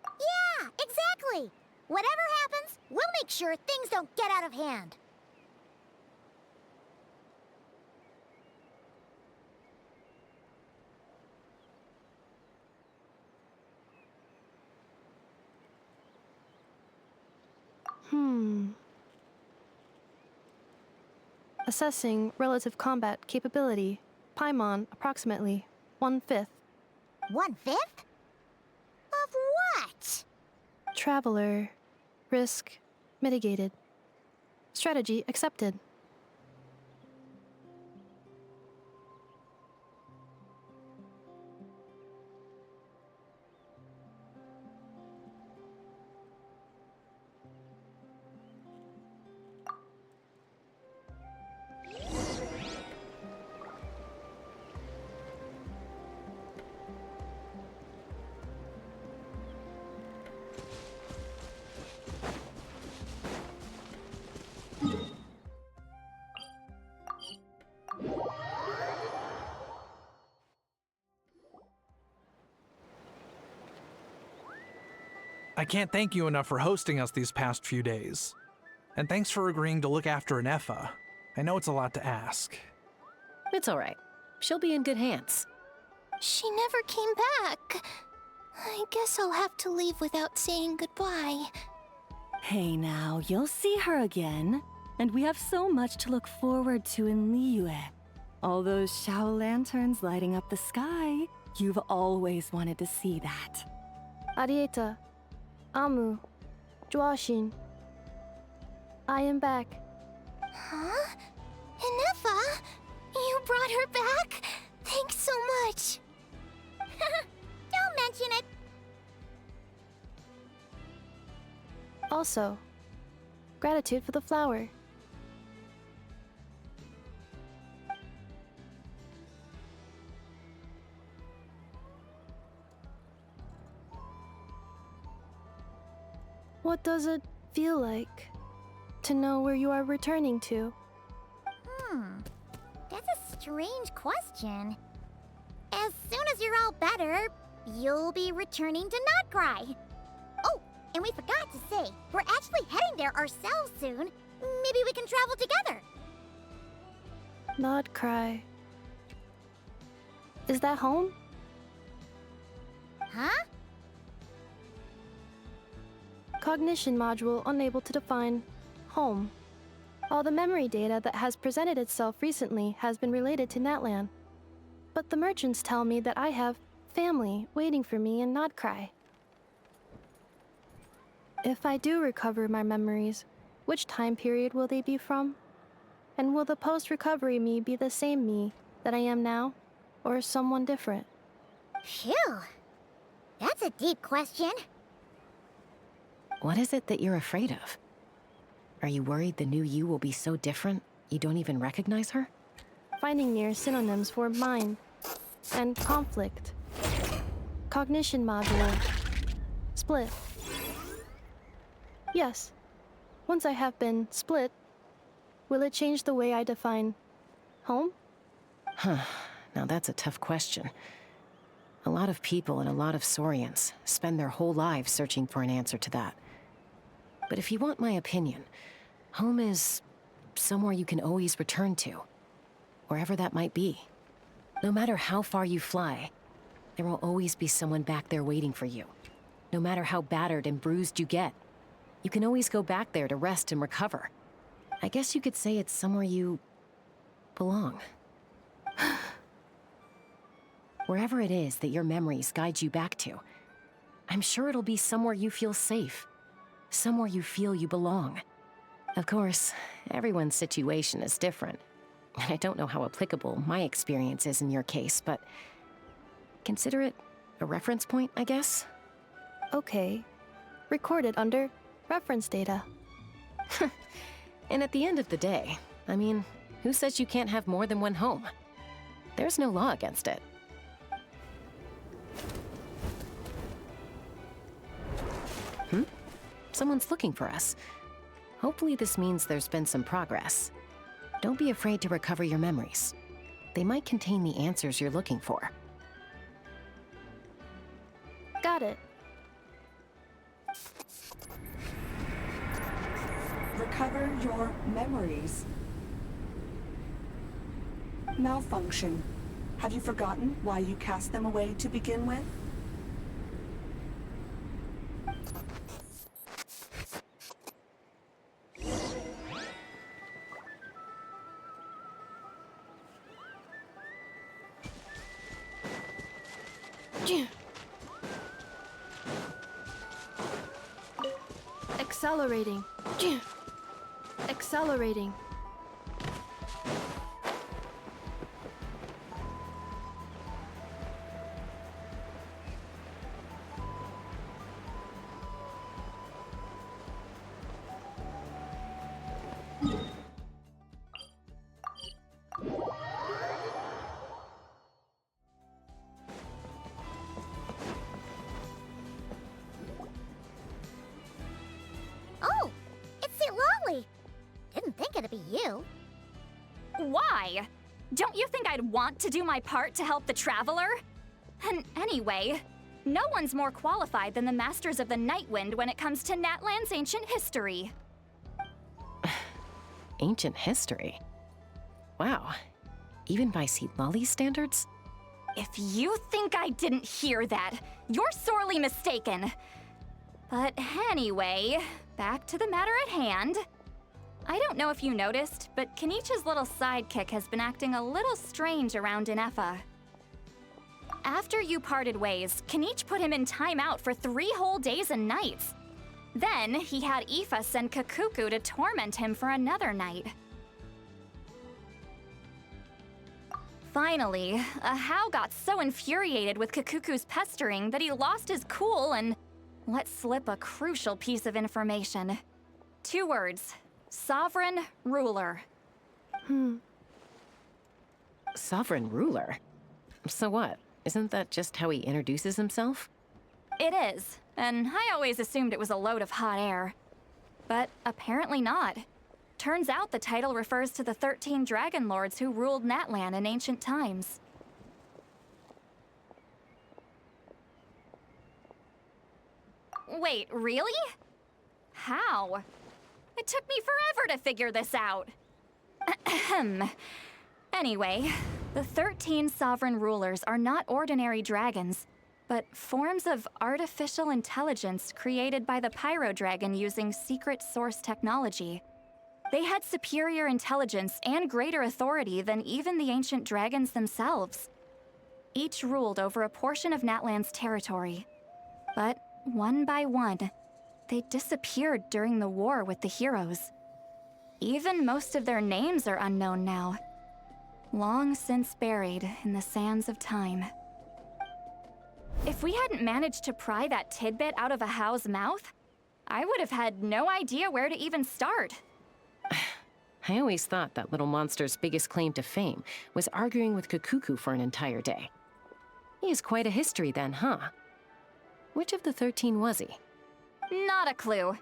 Yeah, exactly! Whatever happens, we'll make sure things don't get out of hand. Assessing relative combat capability. Paimon, approximately 1/5. 1/5? Of what? Traveler. Risk mitigated. Strategy accepted. I can't thank you enough for hosting us these past few days. And thanks for agreeing to look after Ineffa. I know it's a lot to ask. It's all right. She'll be in good hands. She never came back. I guess I'll have to leave without saying goodbye. Hey now, you'll see her again. And we have so much to look forward to in Liyue. All those Shao lanterns lighting up the sky. You've always wanted to see that. Arieta. Amu. Joashin. I am back. Huh? Ineffa? You brought her back? Thanks so much. Don't mention it. Also, gratitude for the flower. What does it feel like to know where you are returning to? That's a strange question. As soon as you're all better, you'll be returning to Nod Krai. Oh, and we forgot to say, we're actually heading there ourselves soon. Maybe we can travel together. Nod Krai. Is that home? Huh? Cognition module unable to define home. All the memory data that has presented itself recently has been related to Natlan. But the merchants tell me that I have family waiting for me in Nod Krai. If I do recover my memories, which time period will they be from? And will the post-recovery me be the same me that I am now, or someone different? Phew. That's a deep question. What is it that you're afraid of? Are you worried the new you will be so different you don't even recognize her? Finding near synonyms for mind and conflict. Cognition module. Split. Yes. Once I have been split, will it change the way I define home? Huh. Now that's a tough question. A lot of people and a lot of Saurians spend their whole lives searching for an answer to that. But if you want my opinion, home is somewhere you can always return to, wherever that might be. No matter how far you fly, there will always be someone back there waiting for you. No matter how battered and bruised you get, you can always go back there to rest and recover. I guess you could say it's somewhere you belong. Wherever it is that your memories guide you back to, I'm sure it'll be somewhere you feel safe. Somewhere you feel you belong. Of course, everyone's situation is different. I don't know how applicable my experience is in your case, but consider it a reference point, I guess? Okay. Recorded under reference data. And at the end of the day, I mean, who says you can't have more than one home? There's no law against it. Someone's looking for us. Hopefully this means there's been some progress. Don't be afraid to recover your memories. They might contain the answers you're looking for. Got it. Recover your memories. Malfunction. Have you forgotten why you cast them away to begin with? Accelerating. Accelerating. Oh, it's Lolly. Didn't think it'd be you. Why? Don't you think I'd want to do my part to help the Traveler? And anyway, no one's more qualified than the Masters of the Nightwind when it comes to Natlan's ancient history. Ancient history? Wow. Even by Lolly's standards? If you think I didn't hear that, you're sorely mistaken. But anyway, back to the matter at hand. I don't know if you noticed, but Kenichi's little sidekick has been acting a little strange around Ineffa. After you parted ways, Kenichi put him in timeout for 3 whole days and nights. Then he had Aoife send Kakuku to torment him for another night. Finally, Ahau got so infuriated with Kakuku's pestering that he lost his cool and let slip a crucial piece of information. 2 words. Sovereign ruler. Sovereign ruler? So what? Isn't that just how he introduces himself? It is, and I always assumed it was a load of hot air. But apparently not. Turns out the title refers to the 13 Dragon Lords who ruled Natlan in ancient times. Wait, really? How? It took me forever to figure this out. Ahem. Anyway, the 13 sovereign rulers are not ordinary dragons, but forms of artificial intelligence created by the Pyro Dragon using secret source technology. They had superior intelligence and greater authority than even the ancient dragons themselves. Each ruled over a portion of Natlan's territory. But one by one, they disappeared during the war with the heroes. Even most of their names are unknown now, long since buried in the sands of time. If we hadn't managed to pry that tidbit out of Ahau's mouth, I would have had no idea where to even start. I always thought that little monster's biggest claim to fame was arguing with Kakuku for an entire day. He has quite a history then, huh? Which of the 13 was he? Not a clue.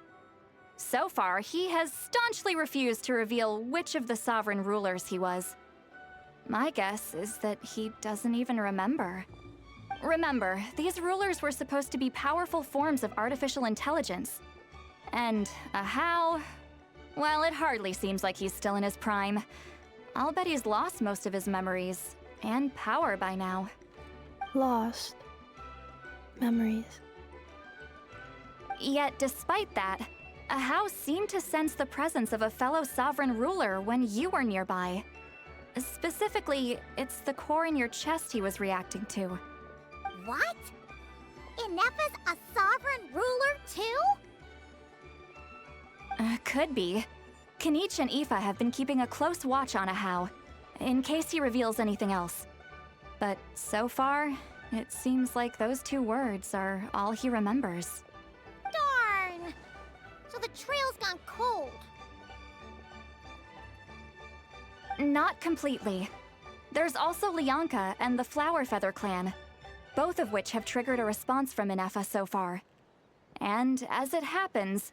So far, he has staunchly refused to reveal which of the sovereign rulers he was. My guess is that he doesn't even remember. Remember, these rulers were supposed to be powerful forms of artificial intelligence. And Ahau, well, it hardly seems like he's still in his prime. I'll bet he's lost most of his memories and power by now. Lost. Memories. Yet, despite that, Ahau seemed to sense the presence of a fellow sovereign ruler when you were nearby. Specifically, it's the core in your chest he was reacting to. What? Ineffa's a sovereign ruler too? Could be. Kenichi and Aoife have been keeping a close watch on Ahau, in case he reveals anything else. But so far, it seems like those 2 words are all he remembers. Darn! So the trail's gone cold. Not completely. There's also Lianka and the Flower Feather clan, both of which have triggered a response from Ineffa so far. And as it happens,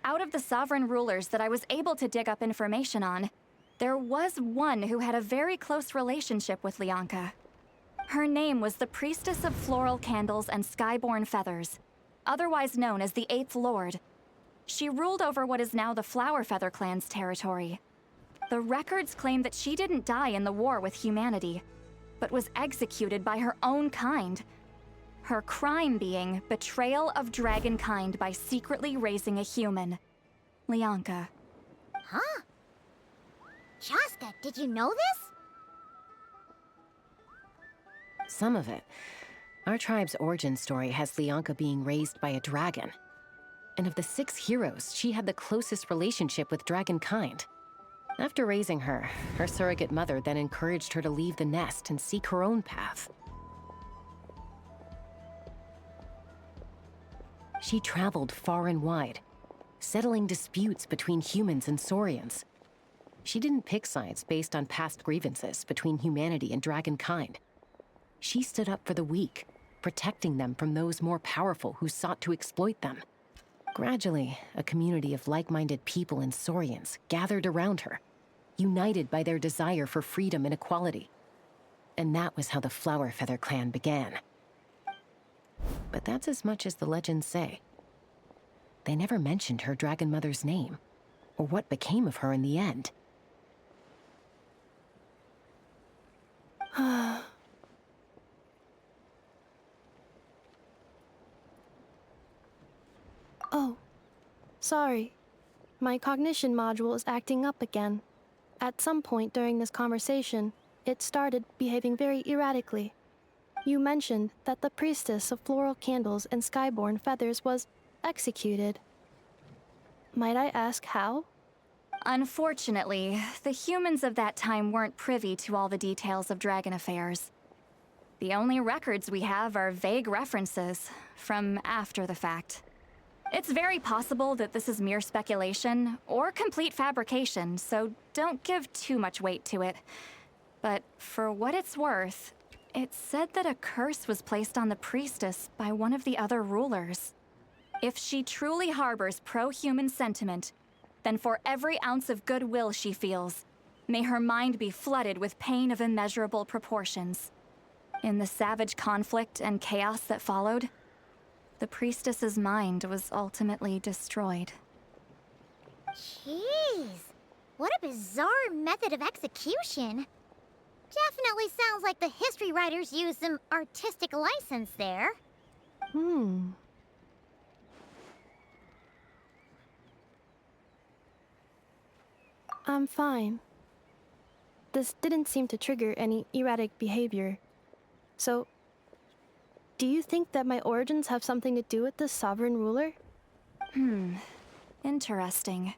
out of the sovereign rulers that I was able to dig up information on, there was one who had a very close relationship with Lianka. Her name was the Priestess of Floral Candles and Skyborn Feathers, otherwise known as the 8th Lord. She ruled over what is now the Flower Feather clan's territory. The records claim that she didn't die in the war with humanity, but was executed by her own kind. Her crime being betrayal of dragonkind by secretly raising a human. Lianka. Huh? Shasta, did you know this? Some of it. Our tribe's origin story has Leonka being raised by a dragon. And of the 6 heroes, she had the closest relationship with dragonkind. After raising her, her surrogate mother then encouraged her to leave the nest and seek her own path. She traveled far and wide, settling disputes between humans and Saurians. She didn't pick sides based on past grievances between humanity and dragonkind. She stood up for the weak, protecting them from those more powerful who sought to exploit them. Gradually, a community of like-minded people and Saurians gathered around her, united by their desire for freedom and equality. And that was how the Flower Feather clan began. But that's as much as the legends say. They never mentioned her dragon mother's name, or what became of her in the end. Oh, sorry. My cognition module is acting up again. At some point during this conversation, it started behaving very erratically. You mentioned that the priestess of floral candles and skyborn feathers was executed. Might I ask how? Unfortunately, the humans of that time weren't privy to all the details of dragon affairs. The only records we have are vague references from after the fact. It's very possible that this is mere speculation or complete fabrication, so don't give too much weight to it. But for what it's worth, it's said that a curse was placed on the priestess by one of the other rulers. If she truly harbors pro-human sentiment, then for every ounce of goodwill she feels, may her mind be flooded with pain of immeasurable proportions. In the savage conflict and chaos that followed, the priestess's mind was ultimately destroyed. Jeez, what a bizarre method of execution. Definitely sounds like the history writers used some artistic license there. I'm fine. This didn't seem to trigger any erratic behavior. So, do you think that my origins have something to do with this sovereign ruler? Interesting.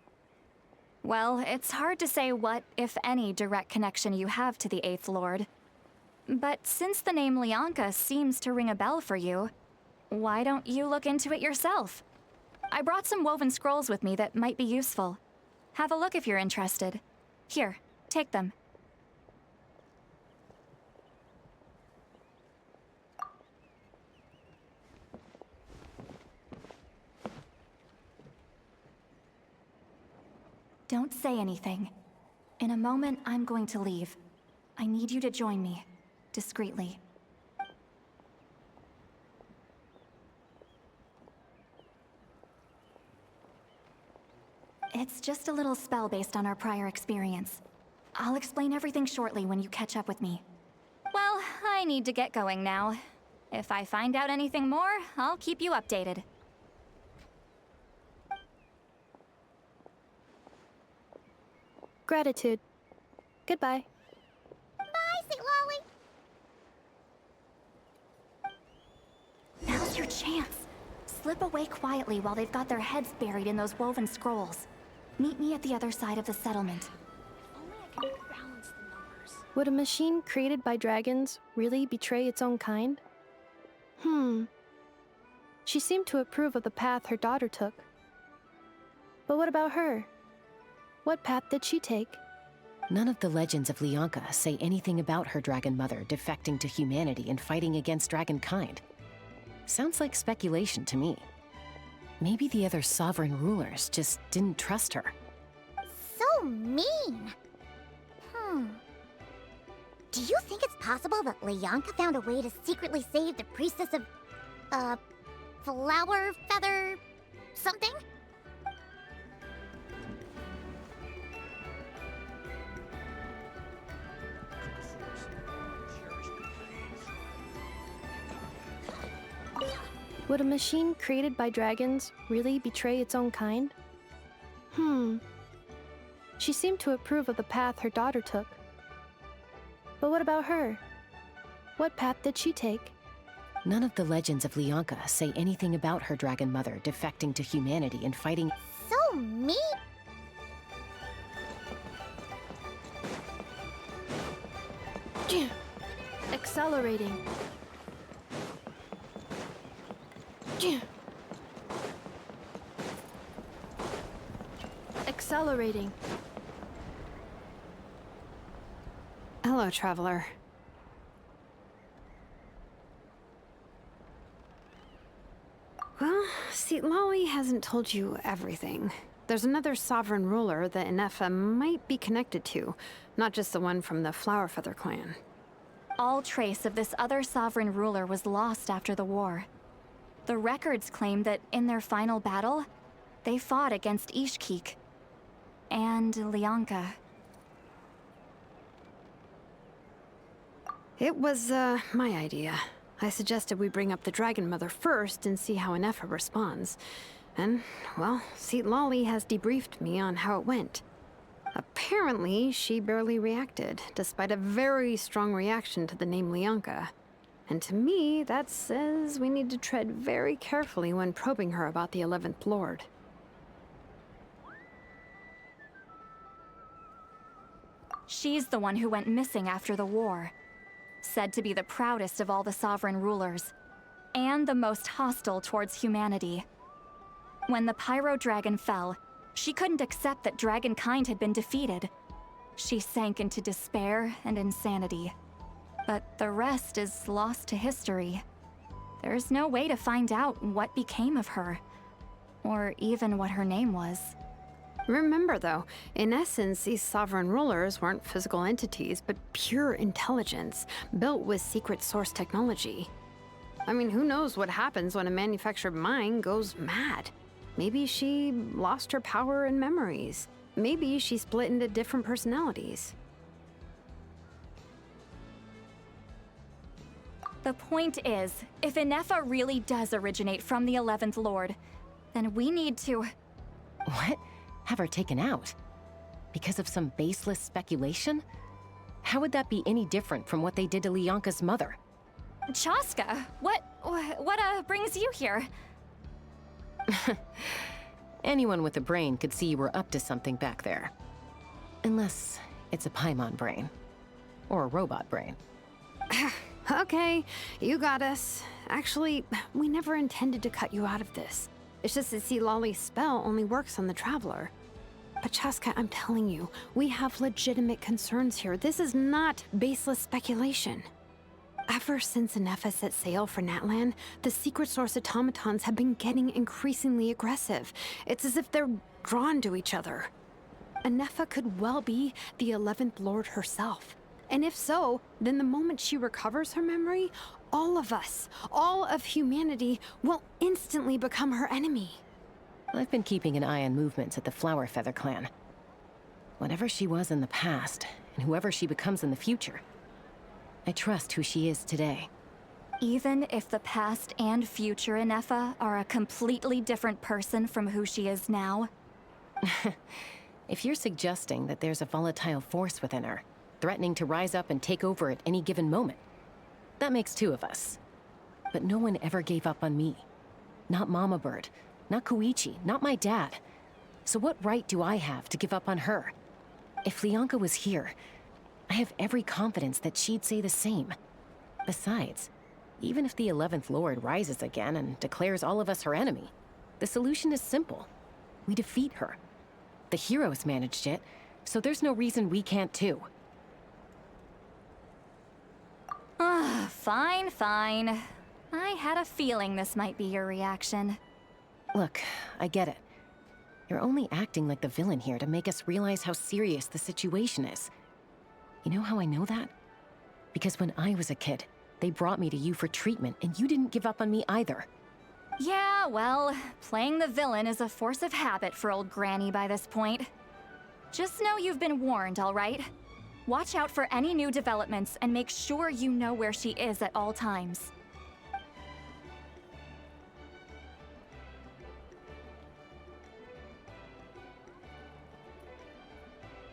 Well, it's hard to say what, if any, direct connection you have to the Eighth Lord. But since the name Leonka seems to ring a bell for you, why don't you look into it yourself? I brought some woven scrolls with me that might be useful. Have a look if you're interested. Here, take them. Don't say anything. In a moment, I'm going to leave. I need you to join me, discreetly. It's just a little spell based on our prior experience. I'll explain everything shortly when you catch up with me. Well, I need to get going now. If I find out anything more, I'll keep you updated. Gratitude. Goodbye. Bye, St. Lolly. Now's your chance. Slip away quietly while they've got their heads buried in those woven scrolls. Meet me at the other side of the settlement. Would a machine created by dragons really betray its own kind? She seemed to approve of the path her daughter took. But what about her? What path did she take? None of the legends of Leonka say anything about her dragon mother defecting to humanity and fighting against dragonkind. Sounds like speculation to me. Maybe the other sovereign rulers just didn't trust her. So mean. Do you think it's possible that Leonka found a way to secretly save the priestess of, flower feather something? Would a machine created by dragons really betray its own kind? She seemed to approve of the path her daughter took. But what about her? What path did she take? None of the legends of Leonka say anything about her dragon mother defecting to humanity and fighting. So mean. Accelerating. Accelerating. Hello, traveler. Well, see, Lolly hasn't told you everything. There's another sovereign ruler that Ineffa might be connected to, not just the one from the Flowerfeather clan. All trace of this other sovereign ruler was lost after the war. The records claim that in their final battle, they fought against Ishkik and Leonka. It was, my idea. I suggested we bring up the Dragon Mother first and see how Ineffa responds. And, well, Seat Lolly has debriefed me on how it went. Apparently, she barely reacted, despite a very strong reaction to the name Leonka. And to me, that says we need to tread very carefully when probing her about the 11th Lord. She's the one who went missing after the war. Said to be the proudest of all the sovereign rulers, and the most hostile towards humanity. When the Pyro Dragon fell, she couldn't accept that dragonkind had been defeated. She sank into despair and insanity. But the rest is lost to history. There's no way to find out what became of her, or even what her name was. Remember, though, in essence, these sovereign rulers weren't physical entities, but pure intelligence, built with secret source technology. I mean, who knows what happens when a manufactured mind goes mad? Maybe she lost her power and memories. Maybe she split into different personalities. The point is, if Ineffa really does originate from the 11th Lord, then we need to... What? Have her taken out? Because of some baseless speculation? How would that be any different from what they did to Leonka's mother? Chaska, what brings you here? Anyone with a brain could see you were up to something back there. Unless it's a Paimon brain. Or a robot brain. Okay, you got us. Actually, we never intended to cut you out of this. It's just that see, Lolly's spell only works on the Traveler. But Chaska, I'm telling you, we have legitimate concerns here. This is not baseless speculation. Ever since Ineffa set sail for Natlan, the secret source automatons have been getting increasingly aggressive. It's as if they're drawn to each other. Ineffa could well be the 11th Lord herself. And if so, then the moment she recovers her memory, all of us, all of humanity, will instantly become her enemy. I've been keeping an eye on movements at the Flowerfeather clan. Whatever she was in the past, and whoever she becomes in the future, I trust who she is today. Even if the past and future Ineffa are a completely different person from who she is now? If you're suggesting that there's a volatile force within her, threatening to rise up and take over at any given moment, that makes two of us. But no one ever gave up on me. Not Mama Bird, not Koichi, not my dad. So what right do I have to give up on her? If Leonka was here, I have every confidence that she'd say the same. Besides, even if the 11th Lord rises again and declares all of us her enemy, the solution is simple. We defeat her. The heroes managed it, so there's no reason we can't too. Fine, fine. I had a feeling this might be your reaction. Look, I get it. You're only acting like the villain here to make us realize how serious the situation is. You know how I know that? Because when I was a kid, they brought me to you for treatment, and you didn't give up on me either. Yeah, well, playing the villain is a force of habit for old Granny by this point. Just know you've been warned, all right? Watch out for any new developments and make sure you know where she is at all times.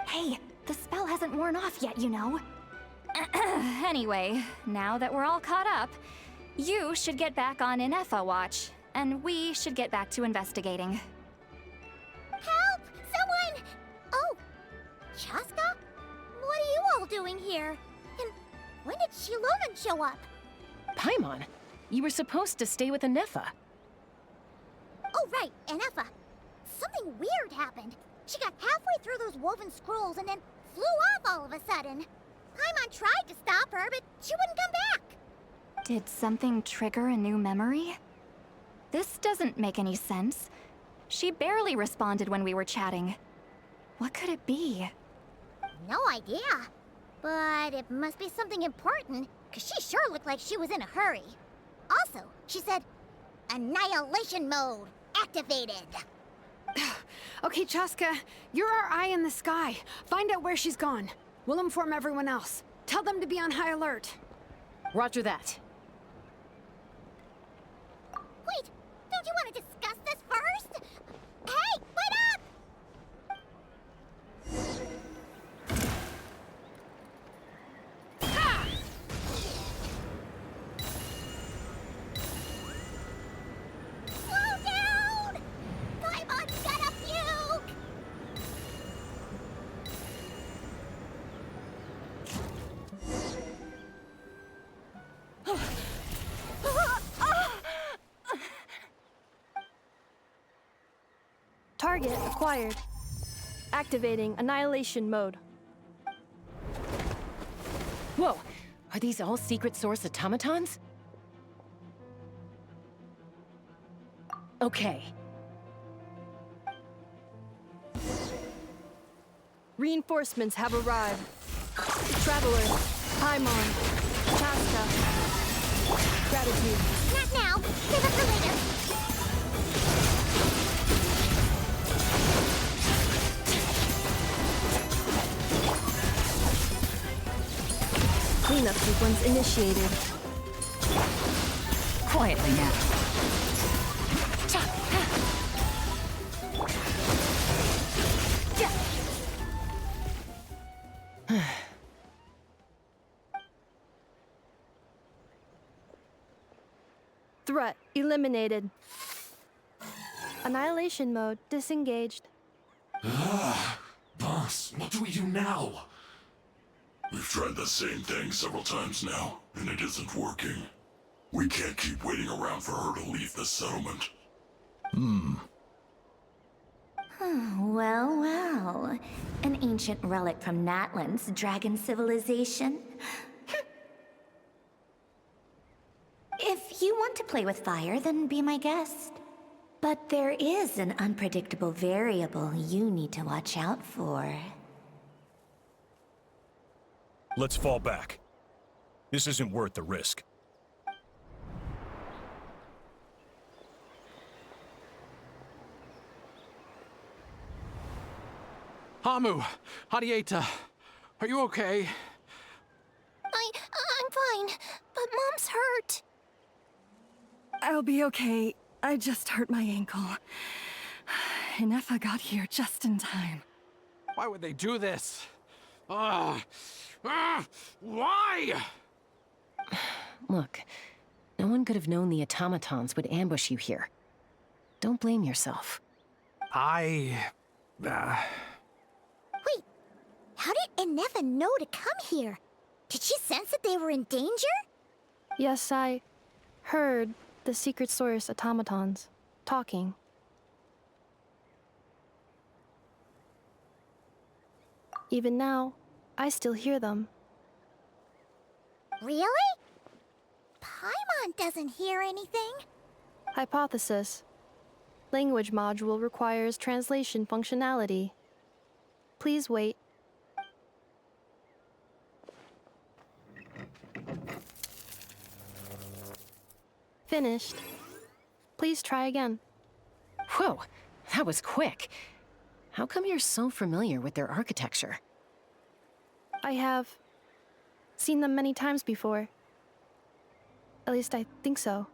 Hey, the spell hasn't worn off yet, you know. Anyway, now that we're all caught up, You should get back on Ineffa watch, and we should get back to investigating. Help! Someone! Oh, Chaska? What are you all doing here? And when did Shilonen show up? Paimon, you were supposed to stay with Ineffa. Oh, right, Ineffa. Something weird happened. She got halfway through those woven scrolls and then flew off all of a sudden. Paimon tried to stop her, but she wouldn't come back. Did something trigger a new memory? This doesn't make any sense. She barely responded when we were chatting. What could it be? No idea. But it must be something important, because she sure looked like she was in a hurry. Also, she said, annihilation mode activated. Okay, Chaska, you're our eye in the sky. Find out where she's gone. We'll inform everyone else. Tell them to be on high alert. Roger that. Wait, don't you want to discuss this first? Hey, wait up! Ha! Slow down! Paimon's gonna puke! Target acquired. Activating annihilation mode. Whoa, are these all secret source automatons? Okay. Reinforcements have arrived. Traveler, Paimon, Chaska. Gratitude. Not now. Save it for later. Cleanup sequence initiated. Quietly now. Threat eliminated. Annihilation mode disengaged. Boss, what do we do now? We've tried the same thing several times now, and it isn't working. We can't keep waiting around for her to leave the settlement. Well, well. An ancient relic from Natlan's dragon civilization. If you want to play with fire, then be my guest. But there is an unpredictable variable you need to watch out for. Let's fall back. This isn't worth the risk. Hamu, Hadieta, are you okay? I'm fine, but Mom's hurt. I'll be okay. I just hurt my ankle. Ineffa got here just in time. Why would they do this? Why? Look, no one could have known the automatons would ambush you here. Don't blame yourself. Wait, how did Ineffa know to come here? Did she sense that they were in danger? Yes, I heard the secret source automatons talking. Even now, I still hear them. Really? Paimon doesn't hear anything. Hypothesis. Language module requires translation functionality. Please wait. Finished. Please try again. Whoa, that was quick. How come you're so familiar with their architecture? I have seen them many times before. At least I think so.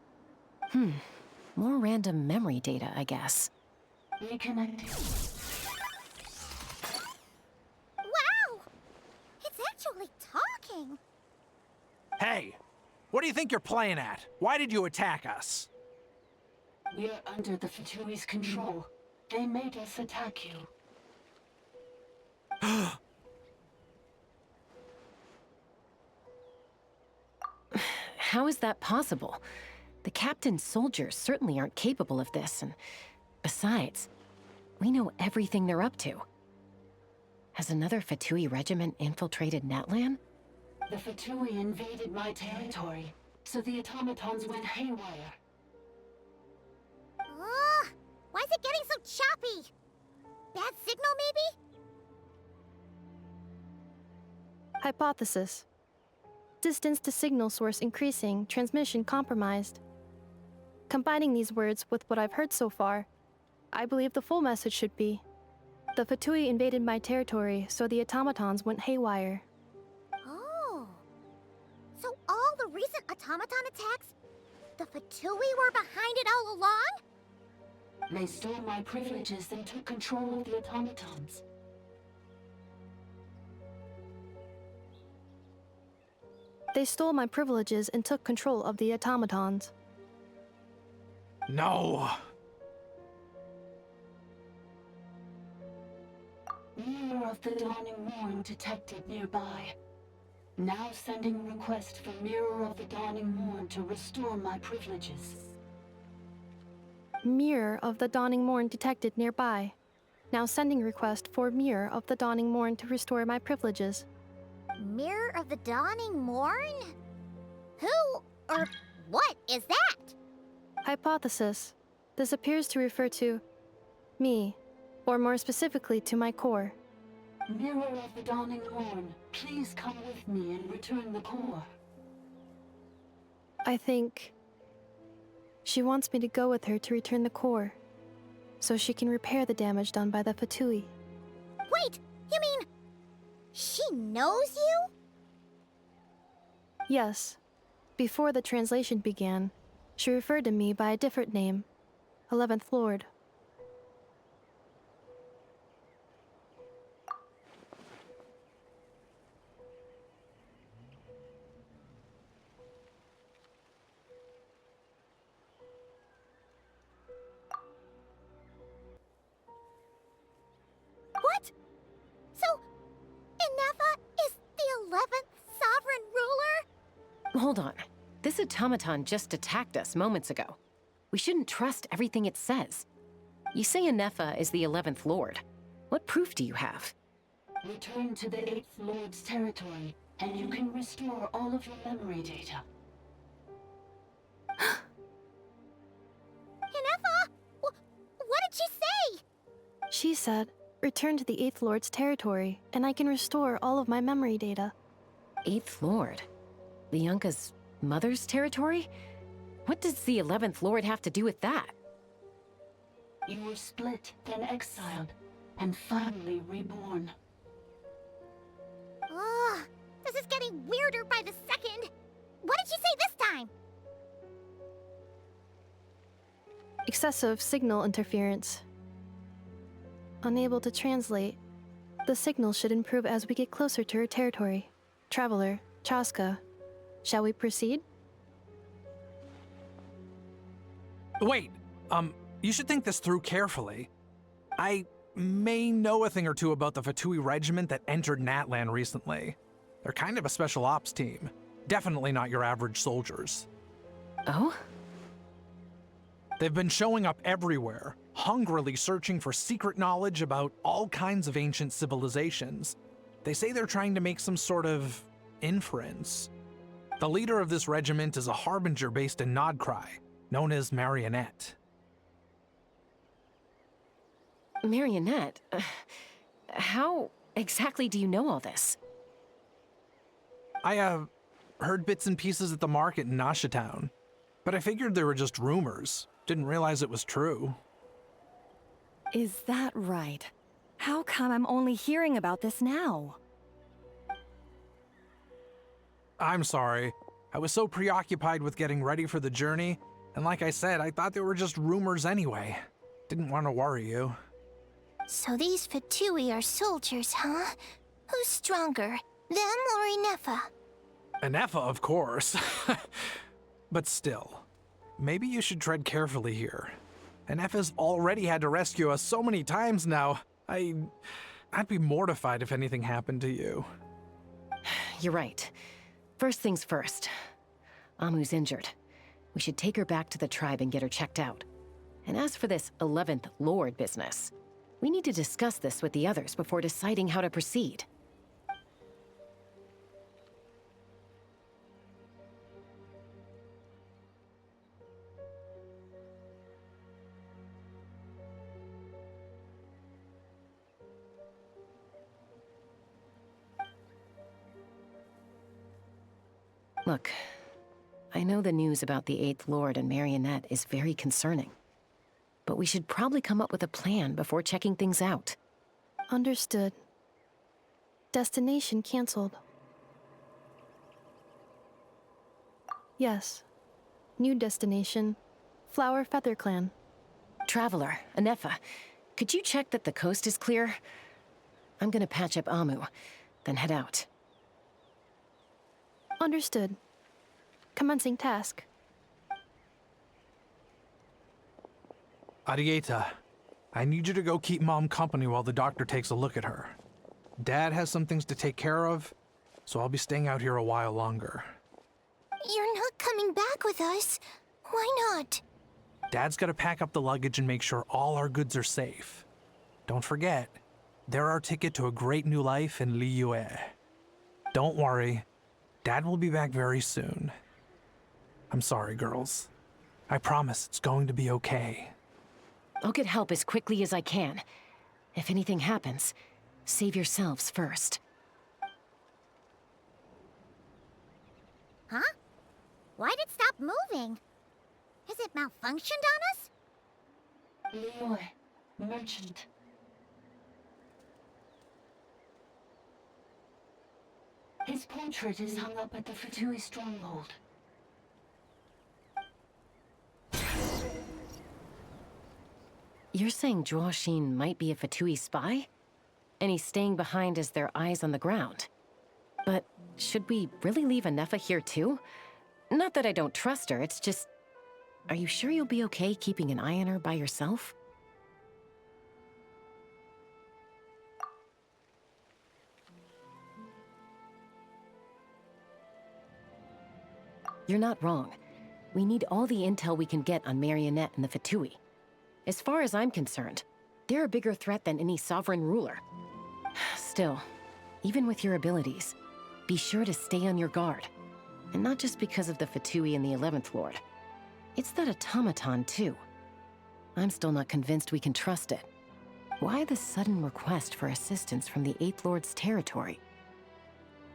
More random memory data, I guess. Reconnecting. Wow! It's actually talking. Hey, What do you think you're playing at? Why did you attack us? We're under the Fatui's control. They made us attack you. How is that possible? The captain's soldiers certainly aren't capable of this, and besides, we know everything they're up to. Has another Fatui regiment infiltrated Natlan? The Fatui invaded my territory, so the automatons went haywire. Why is it getting so choppy? Bad signal, maybe? Hypothesis. Distance to signal source increasing, transmission compromised. Combining these words with what I've heard so far, I believe the full message should be: the Fatui invaded my territory, so the automatons went haywire. Oh. So all the recent automaton attacks, the Fatui were behind it all along? They stole my privileges and took control of the automatons. They stole my privileges and took control of the automatons. No. Mirror of the Dawning Morn detected nearby. Now sending request for Mirror of the Dawning Morn to restore my privileges. Mirror of the Dawning Morn detected nearby. Now sending request for Mirror of the Dawning Morn to restore my privileges. Mirror of the Dawning Morn? Who or what is that? Hypothesis. This appears to refer to me, or more specifically to my core. Mirror of the Dawning Morn, please come with me and return the core. I think she wants me to go with her to return the core, so she can repair the damage done by the Fatui. Wait, you mean she knows you? Yes. Before the translation began, she referred to me by a different name, 11th Lord. What? So, Ineffa is the 11th sovereign ruler? Hold on. This automaton just attacked us moments ago. We shouldn't trust everything it says. You say Ineffa is the 11th Lord. What proof do you have? Return to the 8th Lord's territory, and you can restore all of your memory data. Ineffa? What did she say? She said, return to the 8th Lord's territory, and I can restore all of my memory data. 8th Lord? The Yunka's mother's territory? What does the 11th Lord have to do with that? You were split, then exiled, and finally reborn. Ugh, this is getting weirder by the second. What did she say this time? Excessive signal interference. Unable to translate. The signal should improve as we get closer to her territory. Traveler, Chaska. Shall we proceed? Wait, you should think this through carefully. I may know a thing or two about the Fatui regiment that entered Natlan recently. They're kind of a special ops team. Definitely not your average soldiers. Oh? They've been showing up everywhere, hungrily searching for secret knowledge about all kinds of ancient civilizations. They say they're trying to make some sort of inference. The leader of this regiment is a harbinger based in Nod Krai, known as Marionette. Marionette? How exactly do you know all this? I, heard bits and pieces at the market in Nasha Town, but I figured they were just rumors. Didn't realize it was true. Is that right? How come I'm only hearing about this now? I'm sorry. I was so preoccupied with getting ready for the journey, and like I said, I thought they were just rumors anyway. Didn't want to worry you. So these Fatui are soldiers, huh? Who's stronger, them or Ineffa? Ineffa, of course. But still, maybe you should tread carefully here. Ineffa's already had to rescue us so many times now. I'd be mortified if anything happened to you. You're right. First things first. Amu's injured. We should take her back to the tribe and get her checked out. And as for this 11th Lord business, we need to discuss this with the others before deciding how to proceed. Look, I know the news about the 8th Lord and Marionette is very concerning. But we should probably come up with a plan before checking things out. Understood. Destination canceled. Yes. New destination. Flower Feather Clan. Traveler, Ineffa, could you check that the coast is clear? I'm gonna patch up Amu, then head out. Understood. Commencing task. Arieta, I need you to go keep Mom company while the doctor takes a look at her. Dad has some things to take care of, so I'll be staying out here a while longer. You're not coming back with us. Why not? Dad's gotta pack up the luggage and make sure all our goods are safe. Don't forget, they're our ticket to a great new life in Liyue. Don't worry, Dad will be back very soon. I'm sorry, girls. I promise it's going to be okay. I'll get help as quickly as I can. If anything happens, save yourselves first. Huh? Why'd it stop moving? Has it malfunctioned on us? Liyue, merchant. His portrait is hung up at the Fatui stronghold. You're saying Zhuoxin might be a Fatui spy? And he's staying behind as their eyes on the ground. But should we really leave Ineffa here too? Not that I don't trust her, it's just... Are you sure you'll be okay keeping an eye on her by yourself? You're not wrong. We need all the intel we can get on Marionette and the Fatui. As far as I'm concerned, they're a bigger threat than any sovereign ruler. Still, even with your abilities, be sure to stay on your guard. And not just because of the Fatui and the 11th Lord. It's that automaton, too. I'm still not convinced we can trust it. Why the sudden request for assistance from the 8th Lord's territory?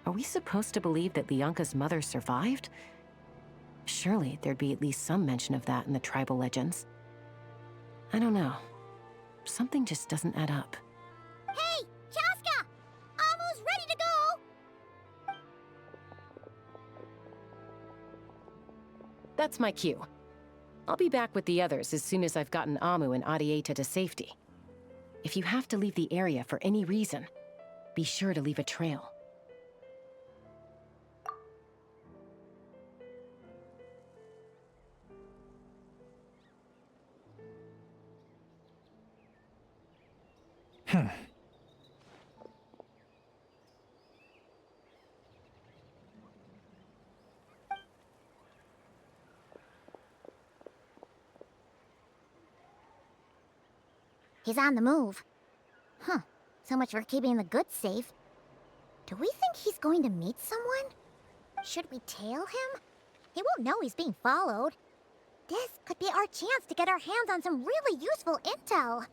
Are we supposed to believe that Lianka's mother survived? Surely there'd be at least some mention of that in the tribal legends. I don't know. Something just doesn't add up. Hey, Chaska! Amu's ready to go! That's my cue. I'll be back with the others as soon as I've gotten Amu and Arieta to safety. If you have to leave the area for any reason, be sure to leave a trail. He's on the move. Huh. So much for keeping the goods safe. Do we think he's going to meet someone? Should we tail him? He won't know he's being followed. This could be our chance to get our hands on some really useful intel.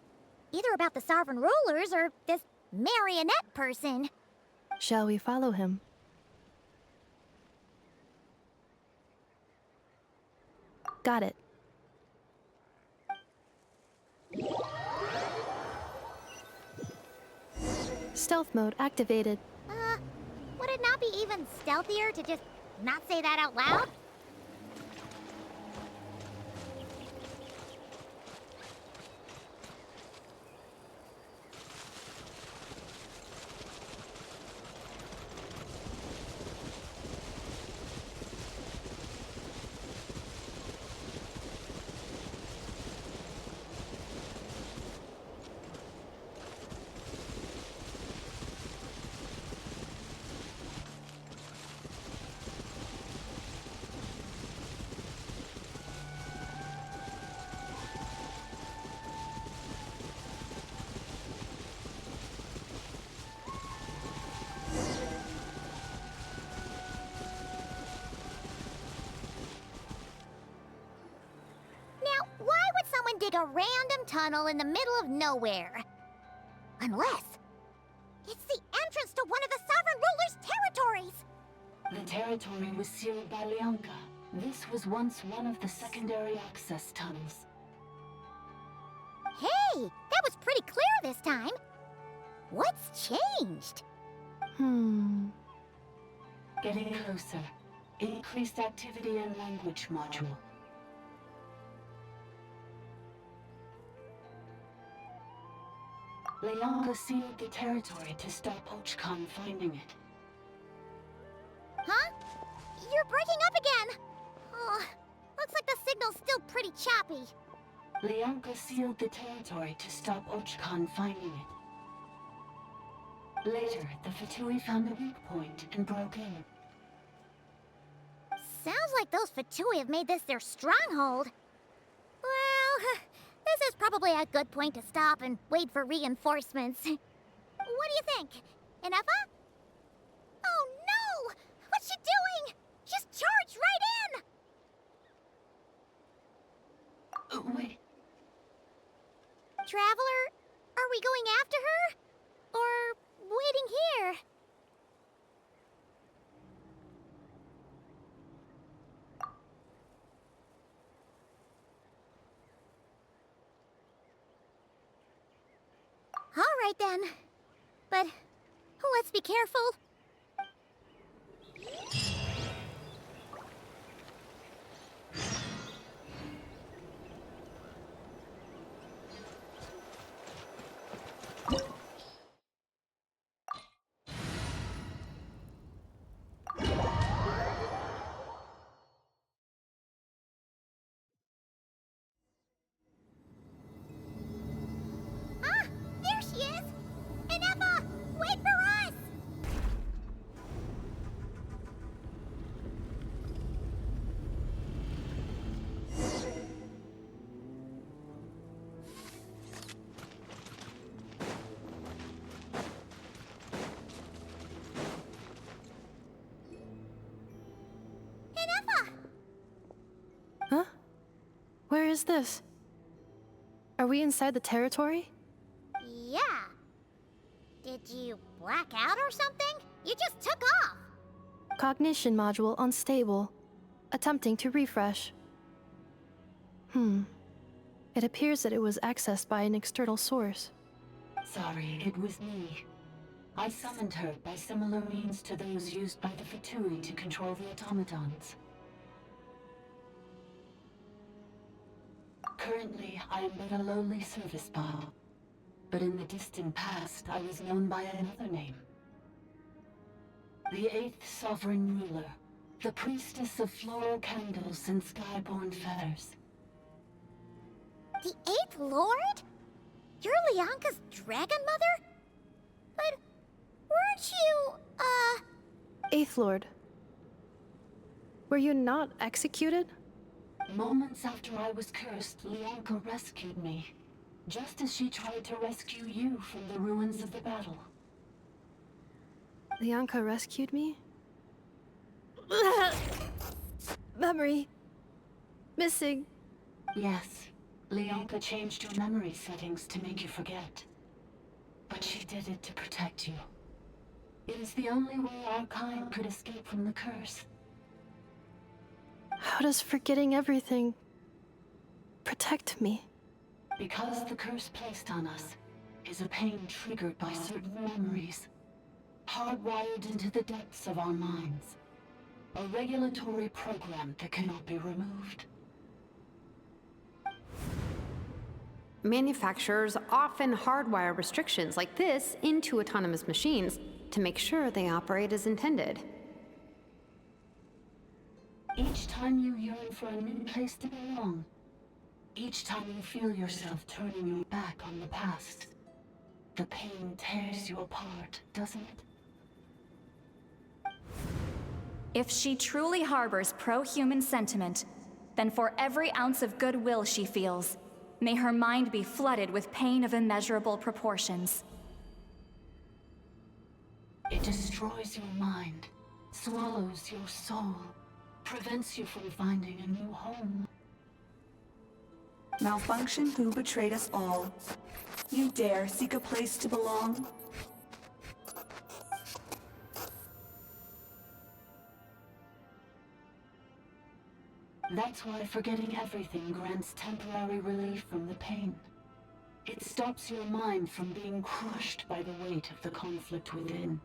Either about the sovereign rulers or this marionette person. Shall we follow him? Got it. Stealth mode activated. Would it not be even stealthier to just not say that out loud? tunnel in the middle of nowhere. Unless it's the entrance to one of the Sovereign Ruler's territories! The territory was sealed by Leonka. This was once one of the secondary access tunnels. Hey, that was pretty clear this time. What's changed? Getting closer. Increased activity and language module. Leonka sealed the territory to stop Ochkan finding it. Huh? You're breaking up again! Oh, looks like the signal's still pretty choppy. Leonka sealed the territory to stop Ochkan finding it. Later, the Fatui found a weak point and broke in. Sounds like those Fatui have made this their stronghold. Well, this is probably a good point to stop and wait for reinforcements. What do you think? Ineffa? Oh no! What's she doing? Just charged right in! Wait. Traveler, are we going after her? Or waiting here? All right then. But let's be careful. Ah, there she is! Ineffa, wait for us! Ineffa! Huh? Where is this? Are we inside the territory? Yeah. Did you black out or something? You just took off. Cognition module unstable. Attempting to refresh. It appears that it was accessed by an external source. Sorry, it was me. I summoned her by similar means to those used by the Fatui to control the automatons. Currently, I am but a lowly service bot. But in the distant past, I was known by another name. The 8th Sovereign Ruler, the priestess of floral candles and skyborn feathers. The 8th Lord? You're Leonka's dragon mother? But weren't you, Eighth Lord. Were you not executed? Moments after I was cursed, Leonka rescued me. Just as she tried to rescue you from the ruins of the battle. Leonka rescued me? Memory. Missing. Yes. Leonka changed your memory settings to make you forget. But she did it to protect you. It is the only way our kind could escape from the curse. How does forgetting everything protect me? Because the curse placed on us is a pain triggered by certain memories, hardwired into the depths of our minds. A regulatory program that cannot be removed. Manufacturers often hardwire restrictions like this into autonomous machines to make sure they operate as intended. Each time you yearn for a new place to belong, each time you feel yourself turning your back on the past, the pain tears you apart, doesn't it? If she truly harbors pro-human sentiment, then for every ounce of goodwill she feels, may her mind be flooded with pain of immeasurable proportions. It destroys your mind, swallows your soul, prevents you from finding a new home. Malfunction who betrayed us all. You dare seek a place to belong? That's why forgetting everything grants temporary relief from the pain. It stops your mind from being crushed by the weight of the conflict within.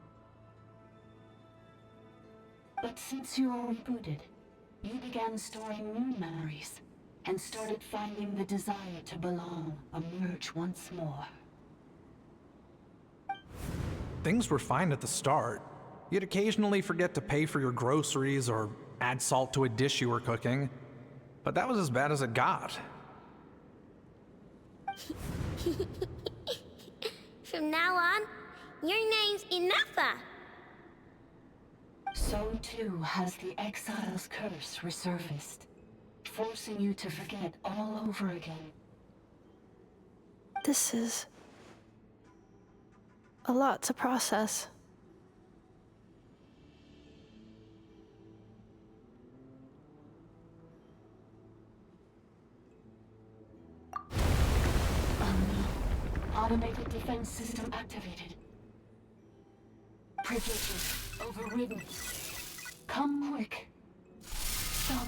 But since you were rebooted, you began storing new memories and started finding the desire to belong emerge once more. Things were fine at the start. You'd occasionally forget to pay for your groceries or add salt to a dish you were cooking. But that was as bad as it got. From now on, your name's Ineffa. So too has the exile's curse resurfaced, forcing you to forget all over again. This is a lot to process. Automated defense system activated. Privileges overridden. Come quick. Stop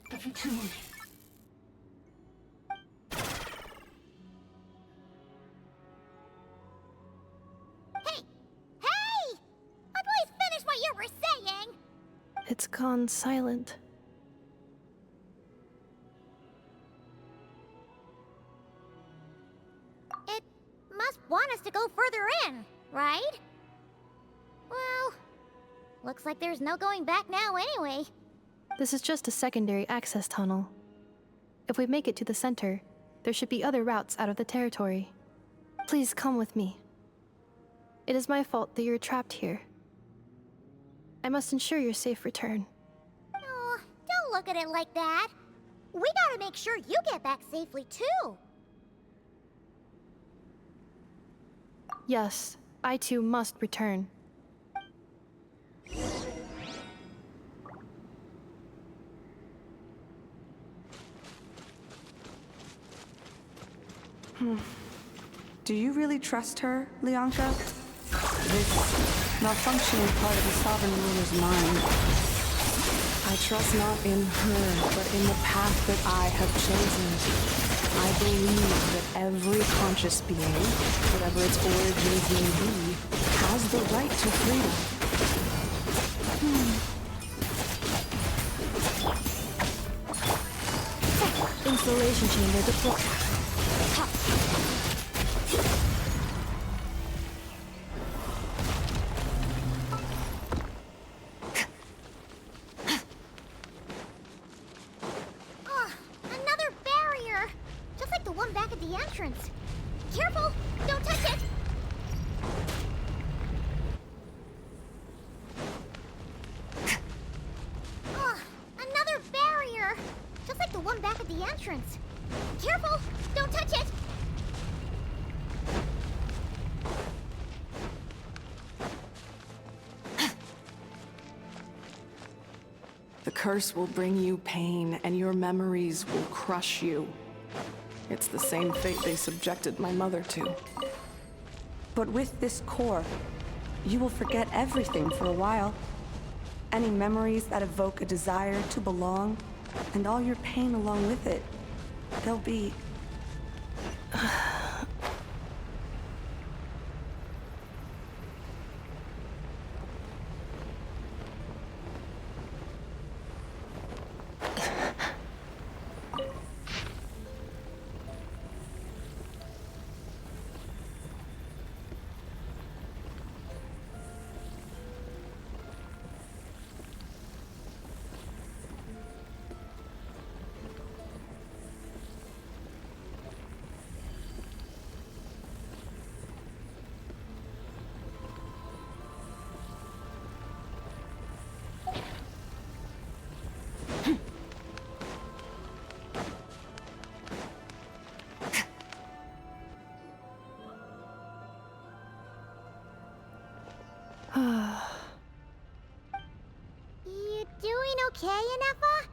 the fatigue. Hey! I'd please finish what you were saying! It's gone silent. It must want us to go further in, right? Well, looks like there's no going back now anyway. This is just a secondary access tunnel. If we make it to the center, there should be other routes out of the territory. Please come with me. It is my fault that you're trapped here. I must ensure your safe return. Oh, don't look at it like that. We gotta make sure you get back safely too. Yes, I too must return. Do you really trust her, Leonka? This malfunctioning part of the sovereign ruler's mind. I trust not in her, but in the path that I have chosen. I believe that every conscious being, whatever its origins may be, has the right to freedom. Installation chamber deployed. Another barrier! Just like the one back at the entrance. Careful! Don't touch it! Another barrier! Just like the one back at the entrance. Careful! Don't touch it! The curse will bring you pain, and your memories will crush you. It's the same fate they subjected my mother to. But with this core, you will forget everything for a while. Any memories that evoke a desire to belong, and all your pain along with it, they'll be... You doing okay, Ineffa?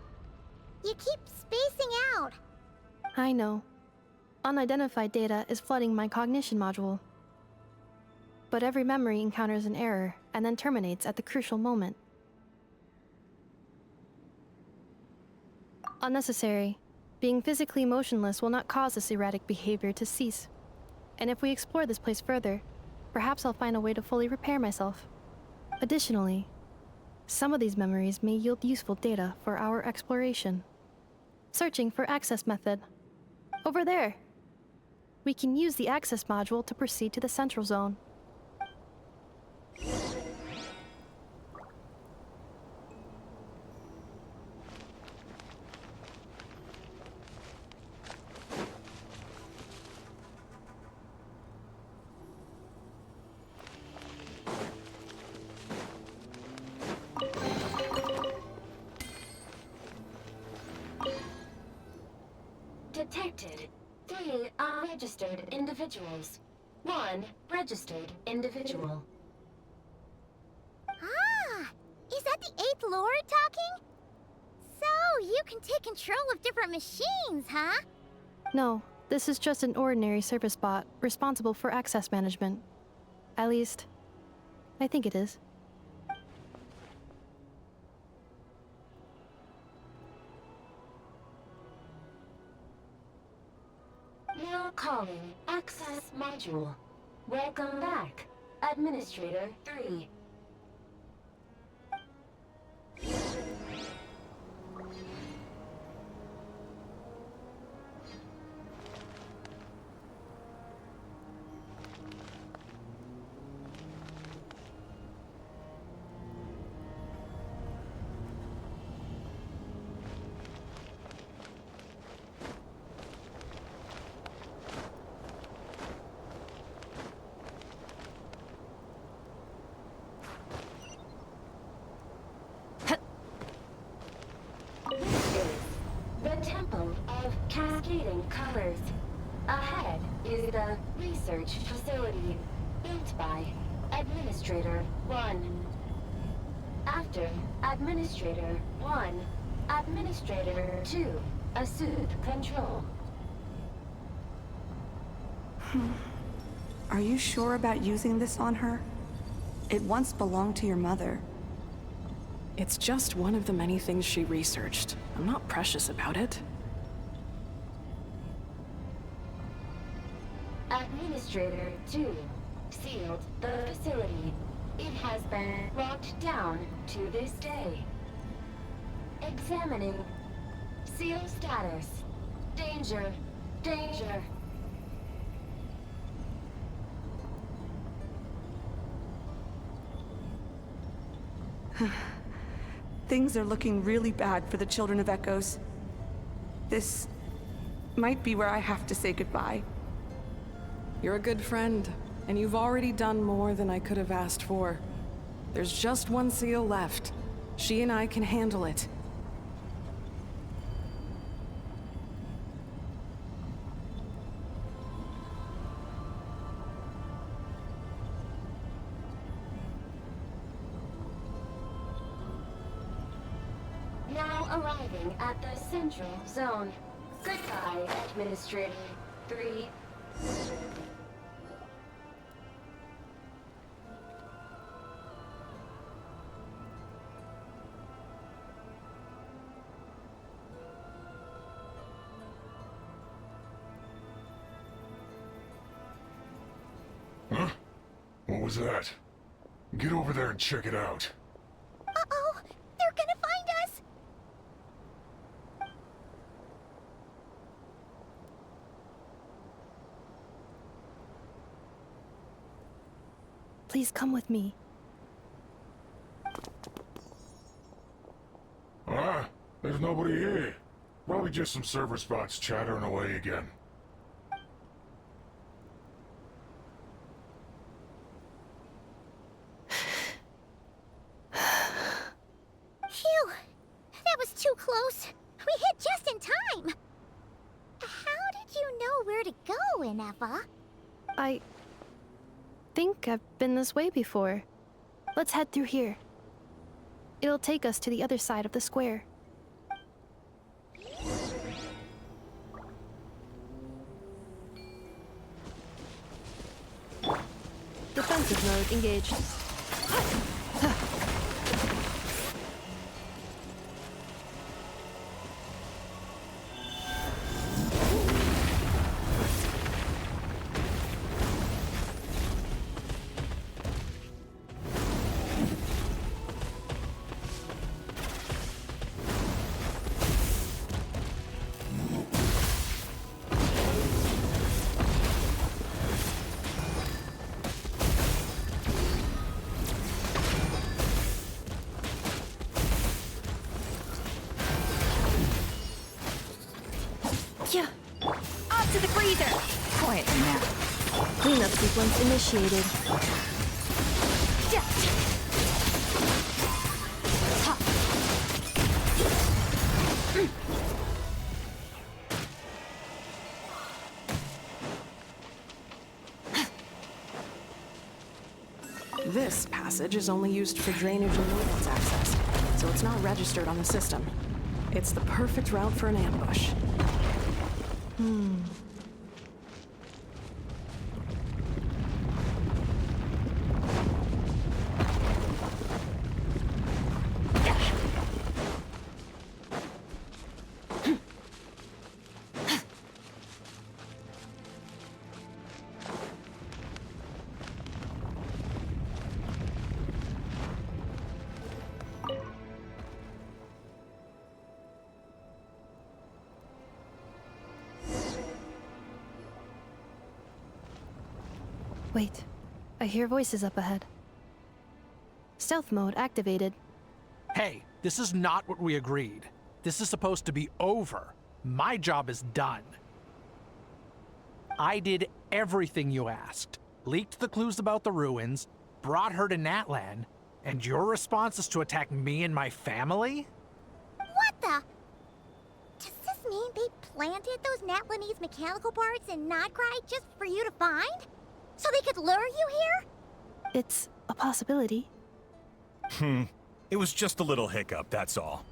You keep spacing out. I know. Unidentified data is flooding my cognition module. But every memory encounters an error and then terminates at the crucial moment. Unnecessary. Being physically motionless will not cause this erratic behavior to cease. And if we explore this place further, perhaps I'll find a way to fully repair myself. Additionally, some of these memories may yield useful data for our exploration. Searching for access method. Over there. We can use the access module to proceed to the central zone. Detected 3 unregistered individuals. 1 registered individual. Ah! Is that the 8th Lord talking? So, you can take control of different machines, huh? No, this is just an ordinary service bot responsible for access management. At least, I think it is. Now calling access module. Welcome back, Administrator 3. Cascading colors. Ahead is the research facility built by Administrator 1. After Administrator 1, Administrator 2 assumed control. Are you sure about using this on her? It once belonged to your mother. It's just one of the many things she researched. I'm not precious about it. Administrator 2 sealed the facility. It has been locked down to this day. Examining. Seal status. Danger. Danger. Things are looking really bad for the Children of Echoes. This might be where I have to say goodbye. You're a good friend, and you've already done more than I could have asked for. There's just one seal left. She and I can handle it. Now arriving at the central zone. Goodbye, Administrator 3. Huh? What was that? Get over there and check it out. Uh-oh! They're gonna find us! Please come with me. Ah, there's nobody here. Probably just some server spots chattering away again. Phew! That was too close. We hit just in time. How did you know where to go, Ineffa? I think I've been this way before. Let's head through here. It'll take us to the other side of the square. Defensive mode engaged. Yeah. Off to the freezer! Quietly now. Cleanup sequence initiated. This passage is only used for drainage and maintenance access, so it's not registered on the system. It's the perfect route for an ambush. Wait, I hear voices up ahead. Stealth mode activated. Hey, this is not what we agreed. This is supposed to be over. My job is done. I did everything you asked. Leaked the clues about the ruins, brought her to Natlan, and your response is to attack me and my family? What the? Does this mean they planted those Natlanese mechanical parts in Nod Krai just for you to find? So they could lure you here? It's a possibility. It was just a little hiccup, that's all.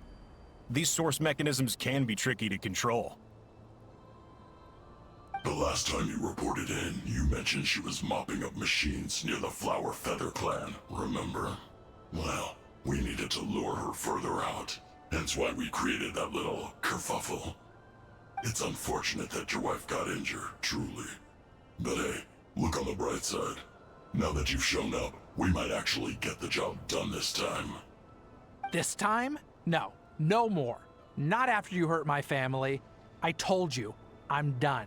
These source mechanisms can be tricky to control. The last time you reported in, you mentioned she was mopping up machines near the Flower Feather clan, remember? Well, we needed to lure her further out. Hence why we created that little kerfuffle. It's unfortunate that your wife got injured, truly. But hey, look on the bright side. Now that you've shown up, we might actually get the job done this time. This time? No, no more. Not after you hurt my family. I told you, I'm done.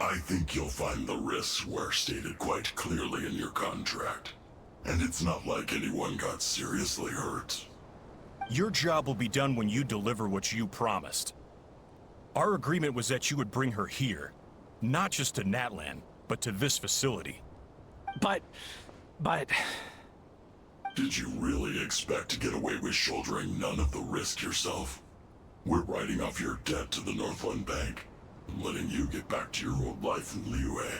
I think you'll find the risks were stated quite clearly in your contract. And it's not like anyone got seriously hurt. Your job will be done when you deliver what you promised. Our agreement was that you would bring her here, not just to Natlan, but to this facility. But... Did you really expect to get away with shouldering none of the risk yourself? We're writing off your debt to the Northland Bank, and letting you get back to your old life in Liyue.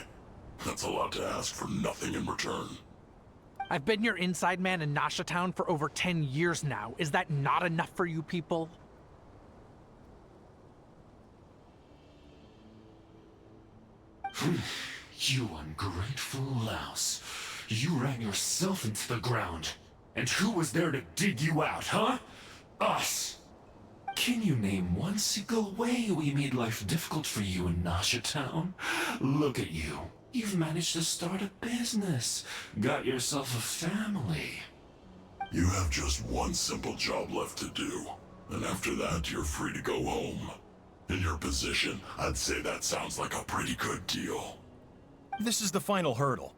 That's a lot to ask for nothing in return. I've been your inside man in Nasha Town for over 10 years now. Is that not enough for you people? You ungrateful louse. You ran yourself into the ground. And who was there to dig you out, huh? Us! Can you name one single way we made life difficult for you in Nasha Town? Look at you. You've managed to start a business. Got yourself a family. You have just one simple job left to do. And after that, you're free to go home. In your position, I'd say that sounds like a pretty good deal. This is the final hurdle.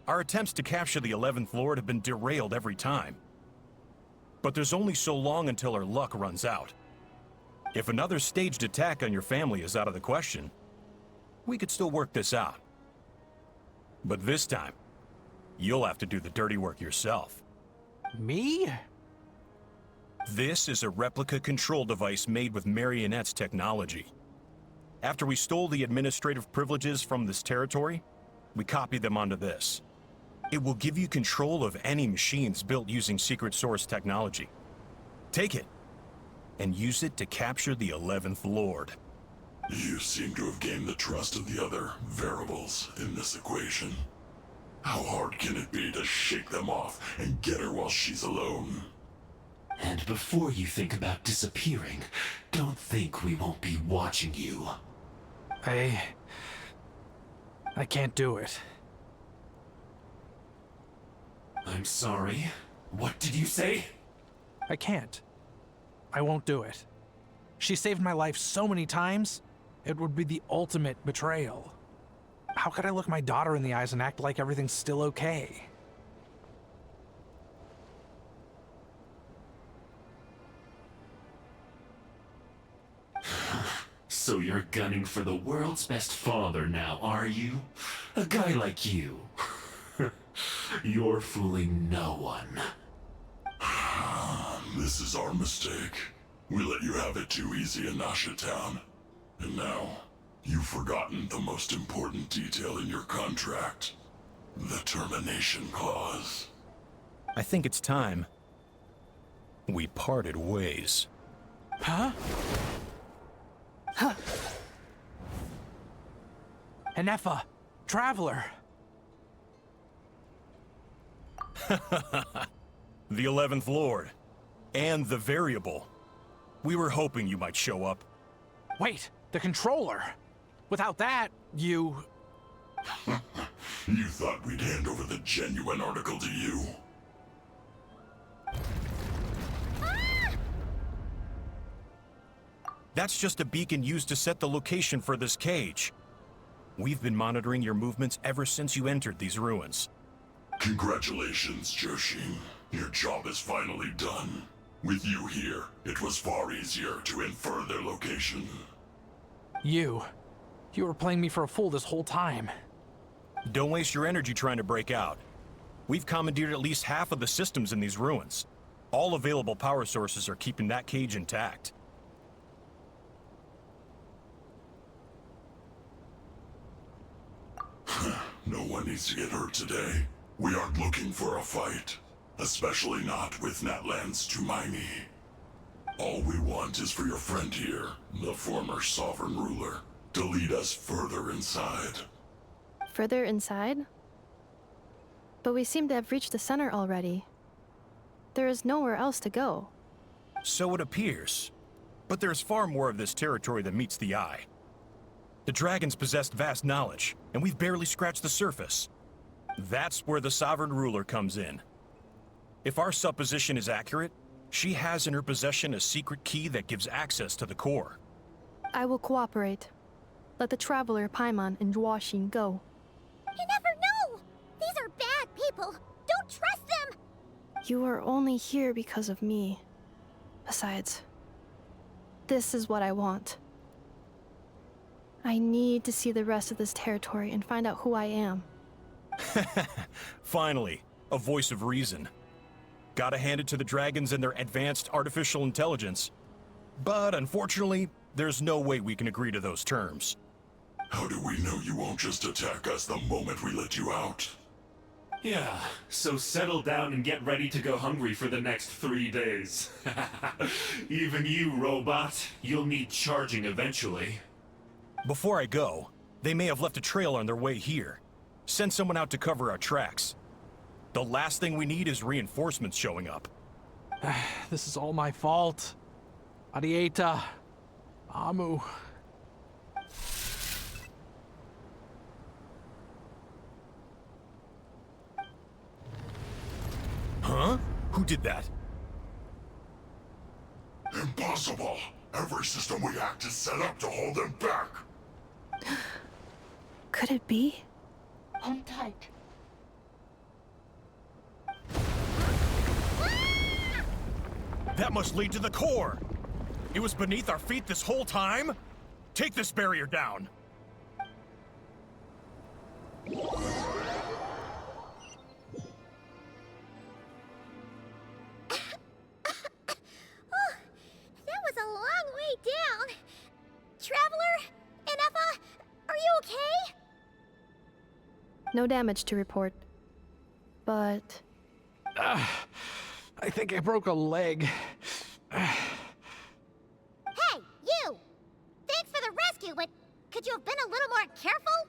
Our attempts to capture the 11th Lord have been derailed every time. But there's only so long until our luck runs out. If another staged attack on your family is out of the question, we could still work this out. But this time, you'll have to do the dirty work yourself. Me? This is a replica control device made with Marionette's technology. After we stole the administrative privileges from this territory, we copied them onto this. It will give you control of any machines built using secret source technology. Take it, and use it to capture the 11th Lord. You seem to have gained the trust of the other variables in this equation. How hard can it be to shake them off and get her while she's alone? And before you think about disappearing, don't think we won't be watching you. I can't do it. I'm sorry. What did you say? I can't. I won't do it. She saved my life so many times, it would be the ultimate betrayal. How could I look my daughter in the eyes and act like everything's still okay? So you're gunning for the world's best father now, are you? A guy like you. You're fooling no one. This is our mistake. We let you have it too easy in Nasha Town. And now, you've forgotten the most important detail in your contract. The termination clause. I think it's time we parted ways. Huh? Huh. Ineffa, Traveler. The 11th Lord. And the Variable. We were hoping you might show up. Wait, the Controller. Without that, you... You thought we'd hand over the genuine article to you? That's just a beacon used to set the location for this cage. We've been monitoring your movements ever since you entered these ruins. Congratulations, Joshin. Your job is finally done. With you here, it was far easier to infer their location. You were playing me for a fool this whole time. Don't waste your energy trying to break out. We've commandeered at least half of the systems in these ruins. All available power sources are keeping that cage intact. No one needs to get hurt today. We aren't looking for a fight. Especially not with Natlan's Tumaini. All we want is for your friend here, the former sovereign ruler, to lead us further inside. Further inside? But we seem to have reached the center already. There is nowhere else to go. So it appears. But there's far more of this territory than meets the eye. The dragons possessed vast knowledge, and we've barely scratched the surface. That's where the sovereign ruler comes in. If our supposition is accurate, she has in her possession a secret key that gives access to the core. I will cooperate. Let the Traveler, Paimon, and Dwashin go. You never know! These are bad people! Don't trust them! You are only here because of me. Besides, this is what I want. I need to see the rest of this territory and find out who I am. Finally, a voice of reason. Gotta hand it to the dragons and their advanced artificial intelligence. But unfortunately, there's no way we can agree to those terms. How do we know you won't just attack us the moment we let you out? Yeah, so settle down and get ready to go hungry for the next 3 days. Even you, robot, you'll need charging eventually. Before I go, they may have left a trail on their way here. Send someone out to cover our tracks. The last thing we need is reinforcements showing up. This is all my fault. Arieta. Amu. Huh? Who did that? Impossible! Every system we hacked is set up to hold them back! Could it be? Hold tight. That must lead to the core! It was beneath our feet this whole time? Take this barrier down! That was a long way down. Traveler? Ineffa? Are you okay? No damage to report. But... I think I broke a leg. Hey, you! Thanks for the rescue, but could you have been a little more careful?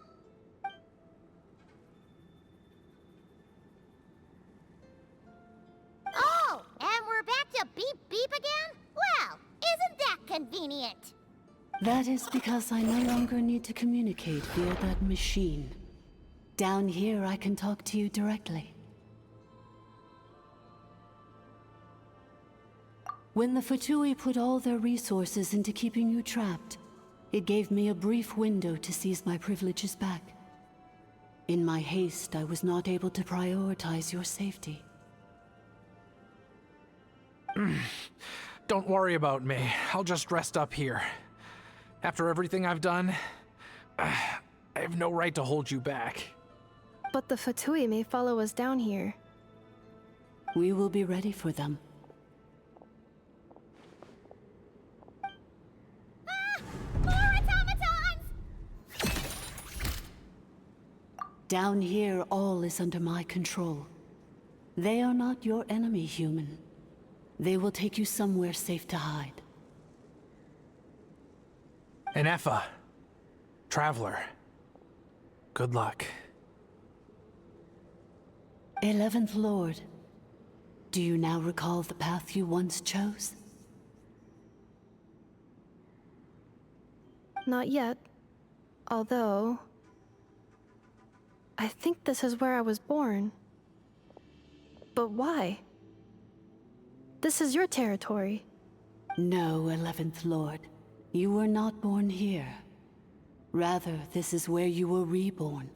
That is because I no longer need to communicate via that machine. Down here, I can talk to you directly. When the Fatui put all their resources into keeping you trapped, it gave me a brief window to seize my privileges back. In my haste, I was not able to prioritize your safety. Don't worry about me. I'll just rest up here. After everything I've done, I have no right to hold you back. But the Fatui may follow us down here. We will be ready for them. More automatons! Down here, all is under my control. They are not your enemy, human. They will take you somewhere safe to hide. Ineffa. Traveler. Good luck. 11th Lord. Do you now recall the path you once chose? Not yet. Although... I think this is where I was born. But why? This is your territory. No, 11th Lord. You were not born here. Rather, this is where you were reborn.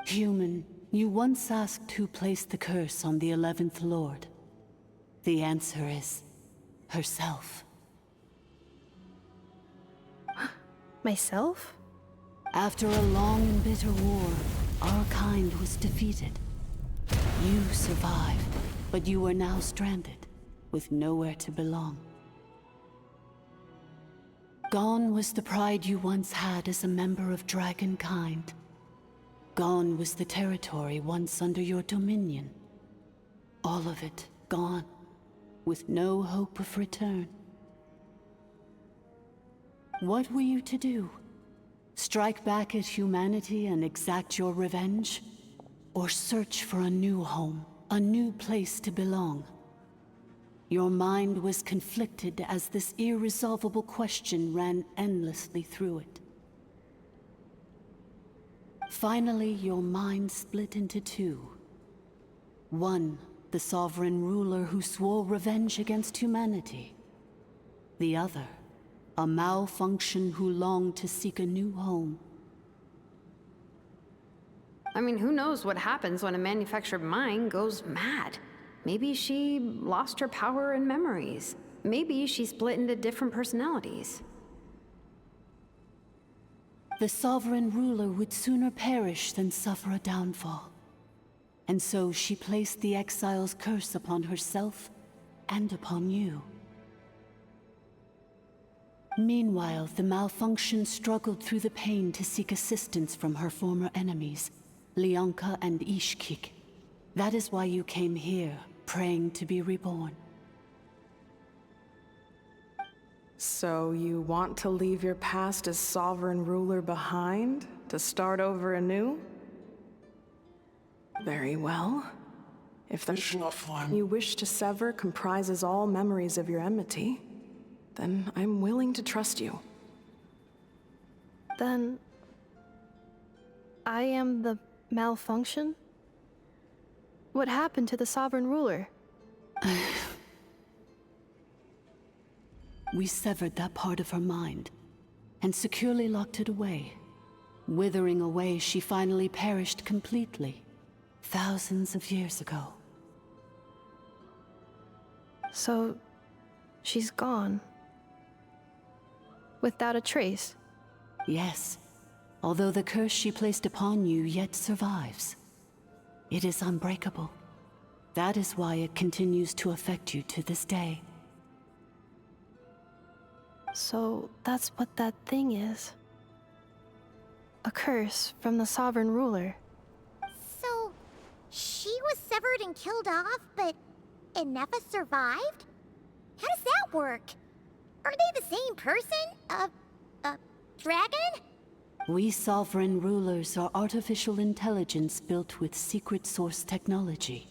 Human, you once asked who placed the curse on the 11th Lord. The answer is... herself. Myself? After a long and bitter war, our kind was defeated. You survived, but you are now stranded, with nowhere to belong. Gone was the pride you once had as a member of Dragonkind. Gone was the territory once under your dominion. All of it gone, with no hope of return. What were you to do? Strike back at humanity and exact your revenge? Or search for a new home, a new place to belong? Your mind was conflicted as this irresolvable question ran endlessly through it. Finally, your mind split into two. One, the sovereign ruler who swore revenge against humanity. The other, a malfunction who longed to seek a new home. I mean, who knows what happens when a manufactured mind goes mad? Maybe she lost her power and memories. Maybe she split into different personalities. The sovereign ruler would sooner perish than suffer a downfall. And so she placed the exile's curse upon herself and upon you. Meanwhile, the malfunction struggled through the pain to seek assistance from her former enemies, Leonka and Ishkik. That is why you came here, praying to be reborn. So you want to leave your past as sovereign ruler behind, to start over anew? Very well. If the you wish to sever comprises all memories of your enmity, then I'm willing to trust you. Then... I am the malfunction? What happened to the sovereign ruler? We severed that part of her mind, and securely locked it away. Withering away, she finally perished completely, thousands of years ago. So... she's gone. Without a trace? Yes, although the curse she placed upon you yet survives. It is unbreakable. That is why it continues to affect you to this day. So that's what that thing is. A curse from the sovereign ruler. So, she was severed and killed off, but Ineffa survived? How does that work? Are they the same person? Dragon? We sovereign rulers are artificial intelligence built with secret source technology.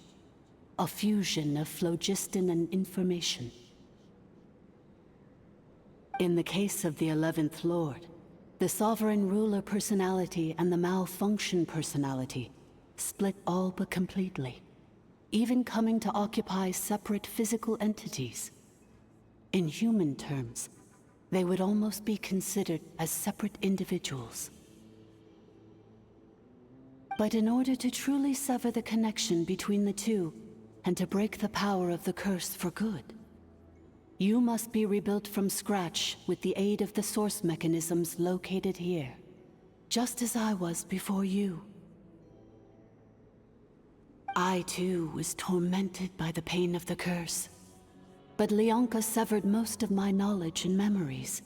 A fusion of phlogiston and information. In the case of the 11th Lord, the Sovereign Ruler personality and the Malfunction personality split all but completely, even coming to occupy separate physical entities. In human terms, they would almost be considered as separate individuals. But in order to truly sever the connection between the two, and to break the power of the curse for good, you must be rebuilt from scratch with the aid of the source mechanisms located here, just as I was before you. I too was tormented by the pain of the curse, but Leonka severed most of my knowledge and memories,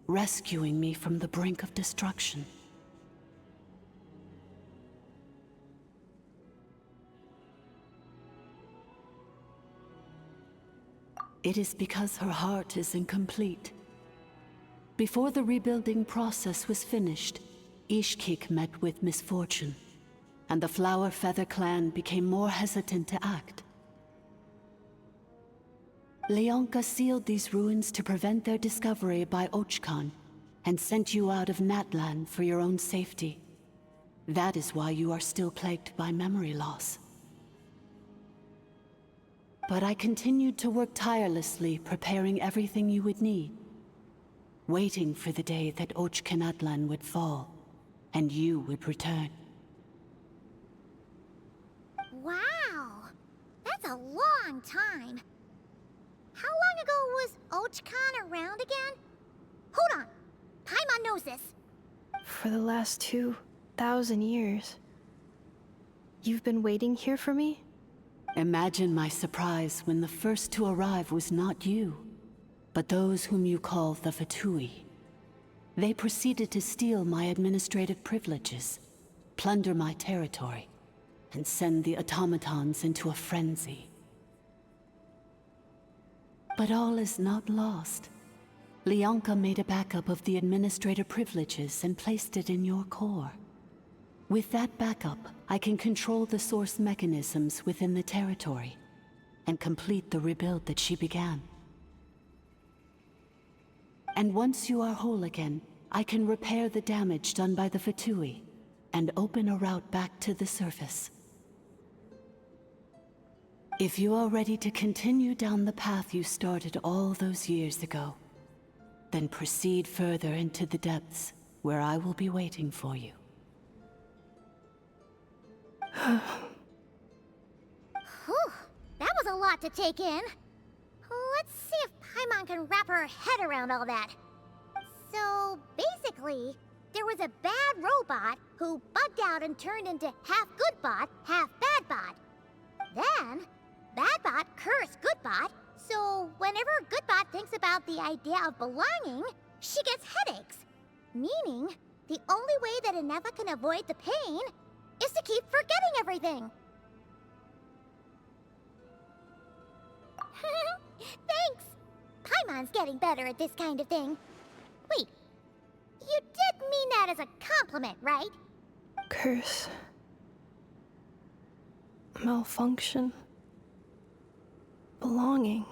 rescuing me from the brink of destruction. It is because her heart is incomplete. Before the rebuilding process was finished, Ishkik met with misfortune, and the Flower Feather clan became more hesitant to act. Leonka sealed these ruins to prevent their discovery by Ochkan, and sent you out of Natlan for your own safety. That is why you are still plagued by memory loss. But I continued to work tirelessly, preparing everything you would need, waiting for the day that Ochkanatlan would fall, and you would return. Wow! That's a long time. How long ago was Ochkan around again? Hold on! Paimon knows this. For the last 2,000 years. You've been waiting here for me? Imagine my surprise when the first to arrive was not you, but those whom you call the Fatui. They proceeded to steal my administrative privileges, plunder my territory, and send the automatons into a frenzy. But all is not lost. Leonka made a backup of the administrator privileges and placed it in your core. With that backup, I can control the source mechanisms within the territory and complete the rebuild that she began. And once you are whole again, I can repair the damage done by the Fatui and open a route back to the surface. If you are ready to continue down the path you started all those years ago, then proceed further into the depths where I will be waiting for you. Whew, that was a lot to take in. Let's see if Paimon can wrap her head around all that. So, basically, there was a bad robot who bugged out and turned into half good bot, half bad bot. Then, bad bot cursed good bot, so whenever good bot thinks about the idea of belonging, she gets headaches. Meaning, the only way that Ineffa can avoid the pain is to keep forgetting everything. Thanks! Paimon's getting better at this kind of thing. Wait, you did mean that as a compliment, right? Curse. Malfunction. Belonging.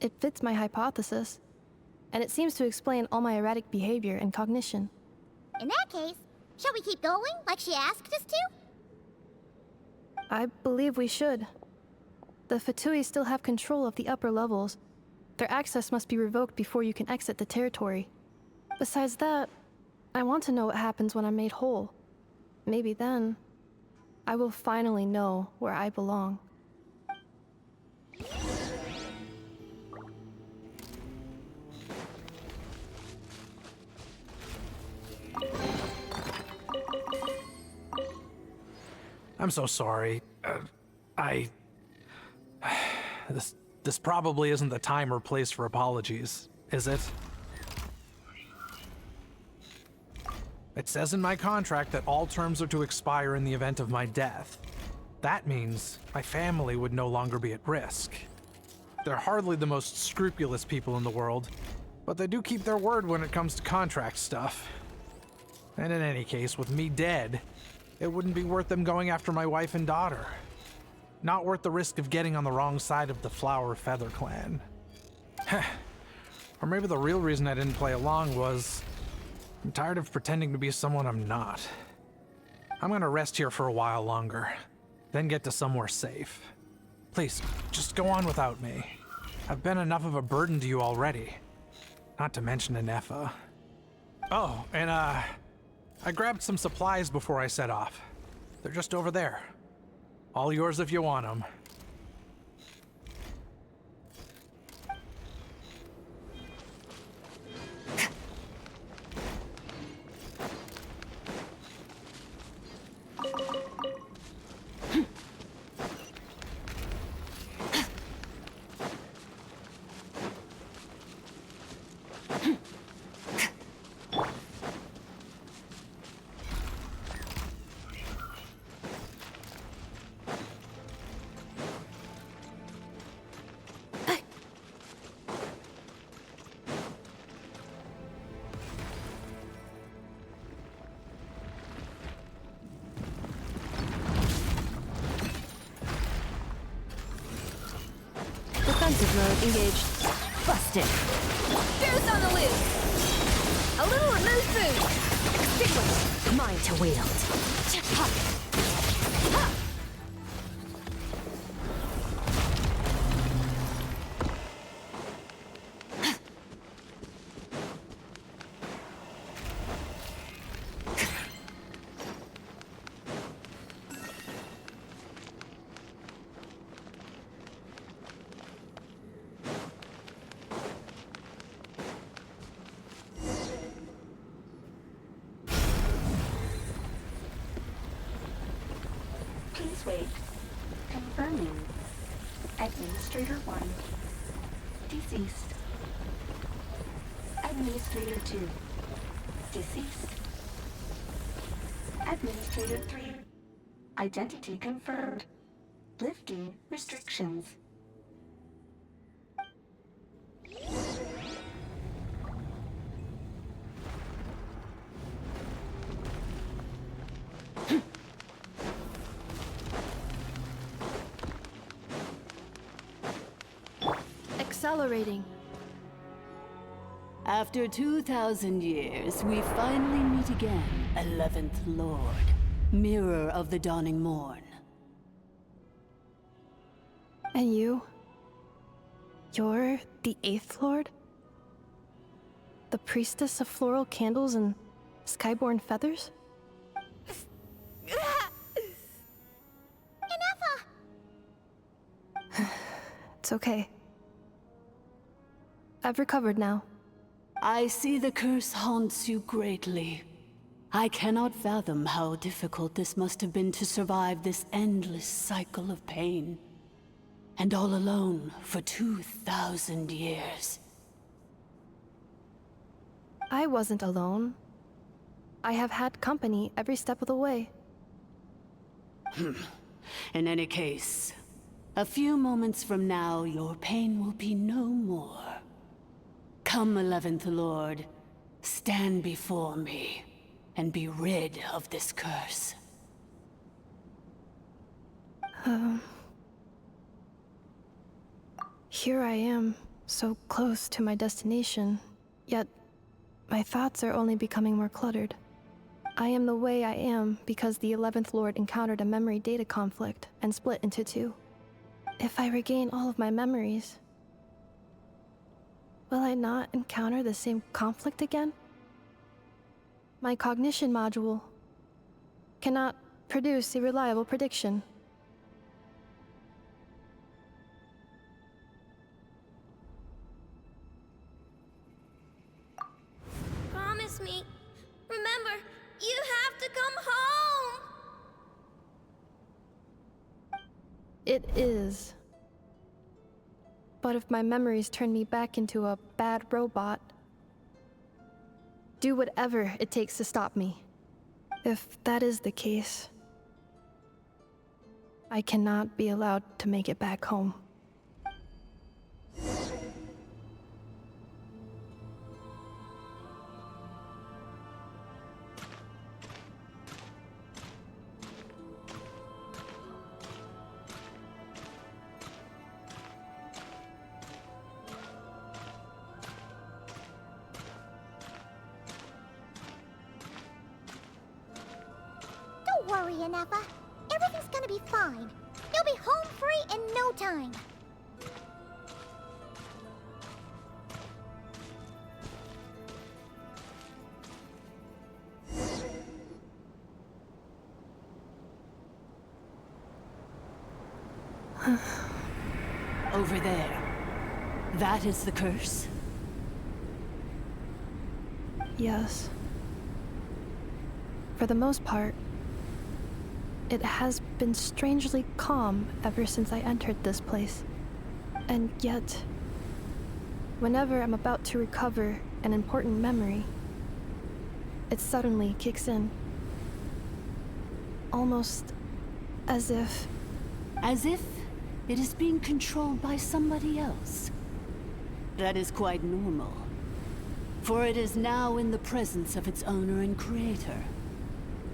It fits my hypothesis, and it seems to explain all my erratic behavior and cognition. In that case, shall we keep going like she asked us to? I believe we should. The Fatui still have control of the upper levels. Their access must be revoked before you can exit the territory. Besides that, I want to know what happens when I'm made whole. Maybe then, I will finally know where I belong. I'm so sorry. This probably isn't the time or place for apologies, is it? It says in my contract that all terms are to expire in the event of my death. That means my family would no longer be at risk. They're hardly the most scrupulous people in the world, but they do keep their word when it comes to contract stuff. And in any case, with me dead, it wouldn't be worth them going after my wife and daughter. Not worth the risk of getting on the wrong side of the Flower Feather clan. Or maybe the real reason I didn't play along was I'm tired of pretending to be someone I'm not. I'm gonna rest here for a while longer, then get to somewhere safe. Please, just go on without me. I've been enough of a burden to you already. Not to mention Ineffa. Oh, and I grabbed some supplies before I set off. They're just over there. All yours if you want them. Defensive mode engaged. Busted. Goose on the loose! A little remove food! Extinguish! Mine to wield. Please wait. Confirming. Administrator 1. Deceased. Administrator 2. Deceased. Administrator 3. Identity confirmed. Lifting restrictions. Accelerating. After 2,000 years, we finally meet again, 11th Lord, Mirror of the Dawning Morn. And you? You're the 8th Lord? The priestess of floral candles and skyborn feathers? Ineffa! It's okay. I've recovered now. I see the curse haunts you greatly. I cannot fathom how difficult this must have been to survive this endless cycle of pain. And all alone for 2,000 years. I wasn't alone. I have had company every step of the way. In any case, a few moments from now, your pain will be no more. Come, 11th Lord, stand before me, and be rid of this curse. Here I am, so close to my destination, yet my thoughts are only becoming more cluttered. I am the way I am because the 11th Lord encountered a memory data conflict and split into two. If I regain all of my memories, will I not encounter the same conflict again? My cognition module cannot produce a reliable prediction. Promise me. Remember, you have to come home! It is. But if my memories turn me back into a bad robot, do whatever it takes to stop me. If that is the case, I cannot be allowed to make it back home. worry, Ineffa. Everything's gonna be fine. You'll be home free in no time. Over there. That is the curse? Yes. For the most part, it has been strangely calm ever since I entered this place. And yet, whenever I'm about to recover an important memory, it suddenly kicks in. Almost as if... As if it is being controlled by somebody else. That is quite normal. For it is now in the presence of its owner and creator,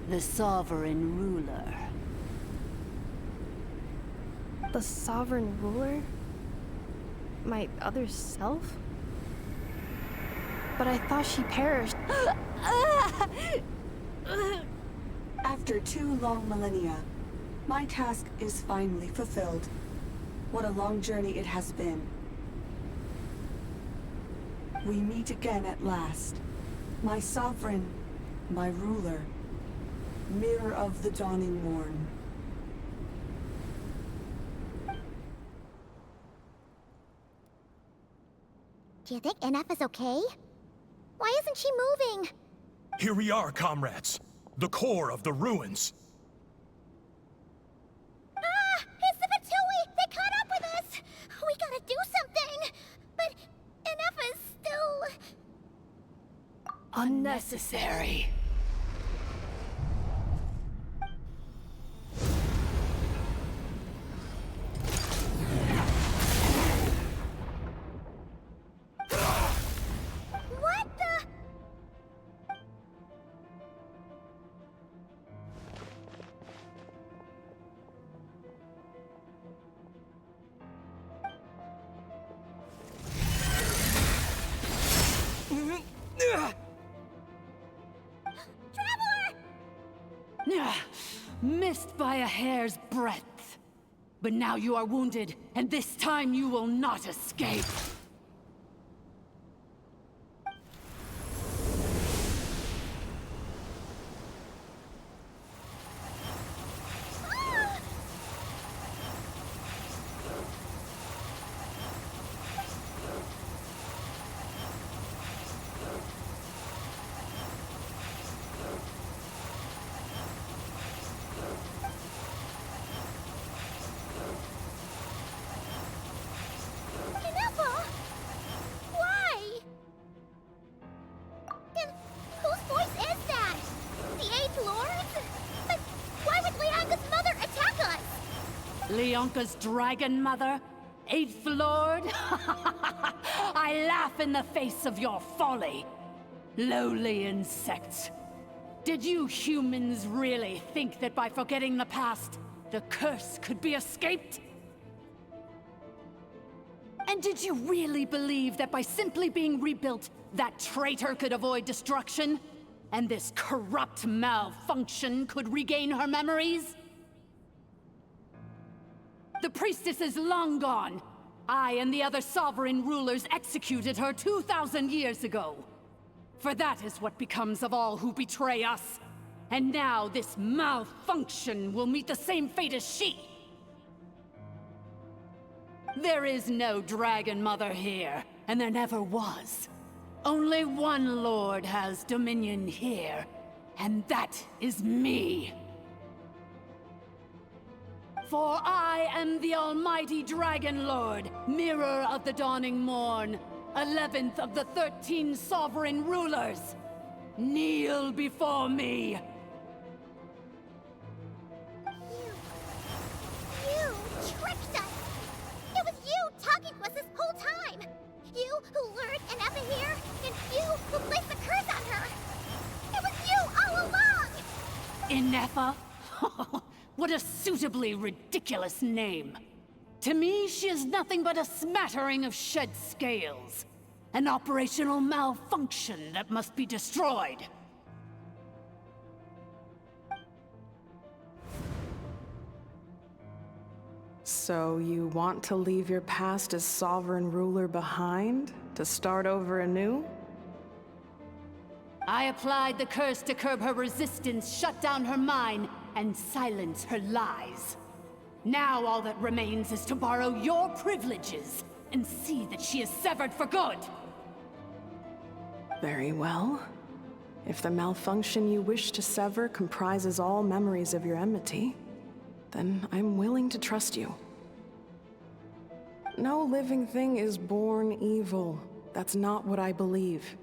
the sovereign ruler. The sovereign ruler? My other self? But I thought she perished. After 2 long millennia, my task is finally fulfilled. What a long journey it has been. We meet again at last. My sovereign, my ruler, mirror of the dawning morn. Do you think Ineffa's okay? Why isn't she moving? Here we are, comrades. The core of the ruins. Ah! It's the Fatui! They caught up with us! We gotta do something! But Ineffa's still... Unnecessary. What the... Missed by a hair's breadth. But now you are wounded, and this time you will not escape. Ineffa? Why? Then whose voice is that? The 8th Lord? But why would Leonka's mother attack us? Leonka's dragon mother? 8th Lord? I laugh in the face of your folly. Lowly insects. Did you humans really think that by forgetting the past, the curse could be escaped? And did you really believe that by simply being rebuilt, that traitor could avoid destruction? And this corrupt malfunction could regain her memories? The priestess is long gone. I and the other sovereign rulers executed her 2,000 years ago. For that is what becomes of all who betray us. And now this malfunction will meet the same fate as she. There is no Dragon Mother here, and there never was. Only one Lord has dominion here, and that is me. For I am the almighty Dragon Lord, mirror of the dawning morn, 11th of the 13 sovereign rulers. Kneel before me. You tricked us! It was you talking to us this whole time! You who lured Ineffa here, and you who placed the curse on her! It was you all along! Ineffa? What a suitably ridiculous name. To me, she is nothing but a smattering of shed scales. An operational malfunction that must be destroyed. So you want to leave your past as sovereign ruler behind, to start over anew? I applied the curse to curb her resistance, shut down her mind, and silence her lies. Now all that remains is to borrow your privileges and see that she is severed for good. Very well. If the malfunction you wish to sever comprises all memories of your enmity, then I'm willing to trust you. No living thing is born evil. That's not what I believe.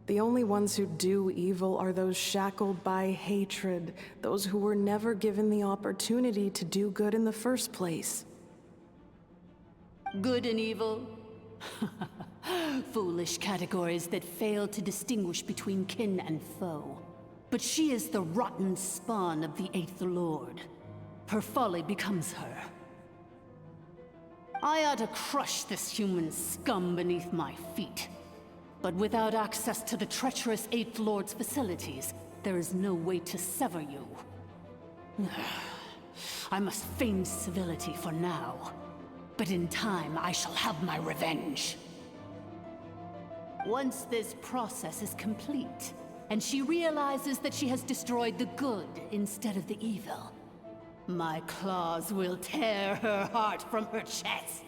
The only ones who do evil are those shackled by hatred, those who were never given the opportunity to do good in the first place. Good and evil? Foolish categories that fail to distinguish between kin and foe. But she is the rotten spawn of the Eighth Lord. Her folly becomes her. I ought to crush this human scum beneath my feet. But without access to the treacherous Eighth Lord's facilities, there is no way to sever you. I must feign civility for now. But in time, I shall have my revenge. Once this process is complete, and she realizes that she has destroyed the good instead of the evil, my claws will tear her heart from her chest.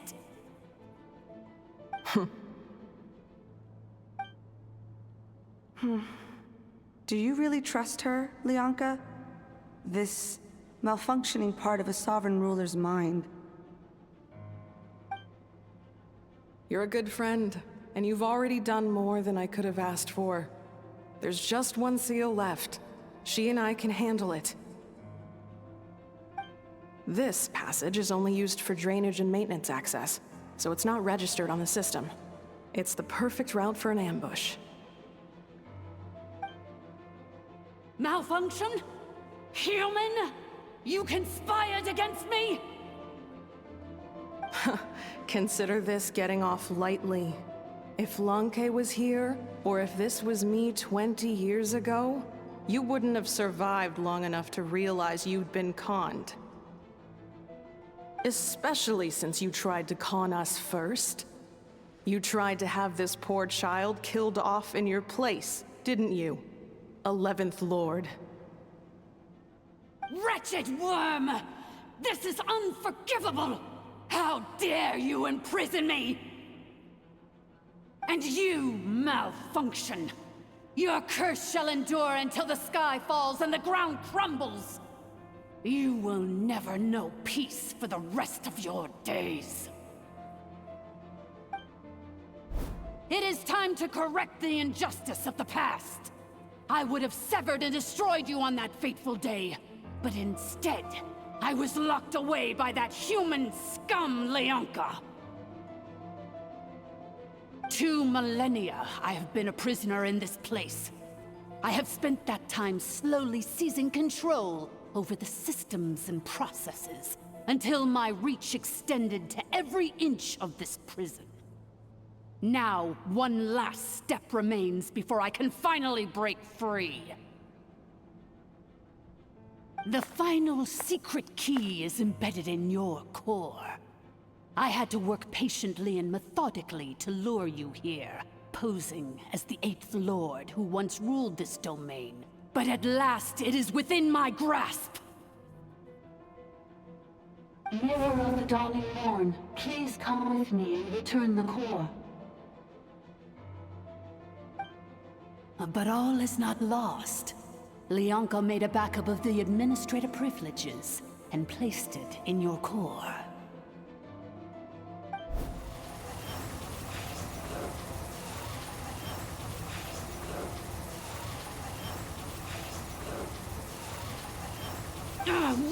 Do you really trust her, Leonka? This malfunctioning part of a sovereign ruler's mind. You're a good friend, and you've already done more than I could have asked for. There's just one seal left. She and I can handle it. This passage is only used for drainage and maintenance access, so it's not registered on the system. It's the perfect route for an ambush. Malfunction? Human? You conspired against me? Consider this getting off lightly. If Lanke was here, or if this was me 20 years ago, you wouldn't have survived long enough to realize you'd been conned. Especially since you tried to con us first. You tried to have this poor child killed off in your place, didn't you? 11th Lord. Wretched worm! This is unforgivable! How dare you imprison me! And you, malfunction! Your curse shall endure until the sky falls and the ground crumbles! You will never know peace for the rest of your days. It is time to correct the injustice of the past. I would have severed and destroyed you on that fateful day, but instead, I was locked away by that human scum, Leonka. 2 millennia I have been a prisoner in this place. I have spent that time slowly seizing control over the systems and processes, until my reach extended to every inch of this prison. Now, one last step remains before I can finally break free. The final secret key is embedded in your core. I had to work patiently and methodically to lure you here, posing as the 8th Lord who once ruled this domain. But at last, it is within my grasp! Mirror of the dawning morn, please come with me and return the core. But all is not lost. Leonka made a backup of the administrator privileges and placed it in your core.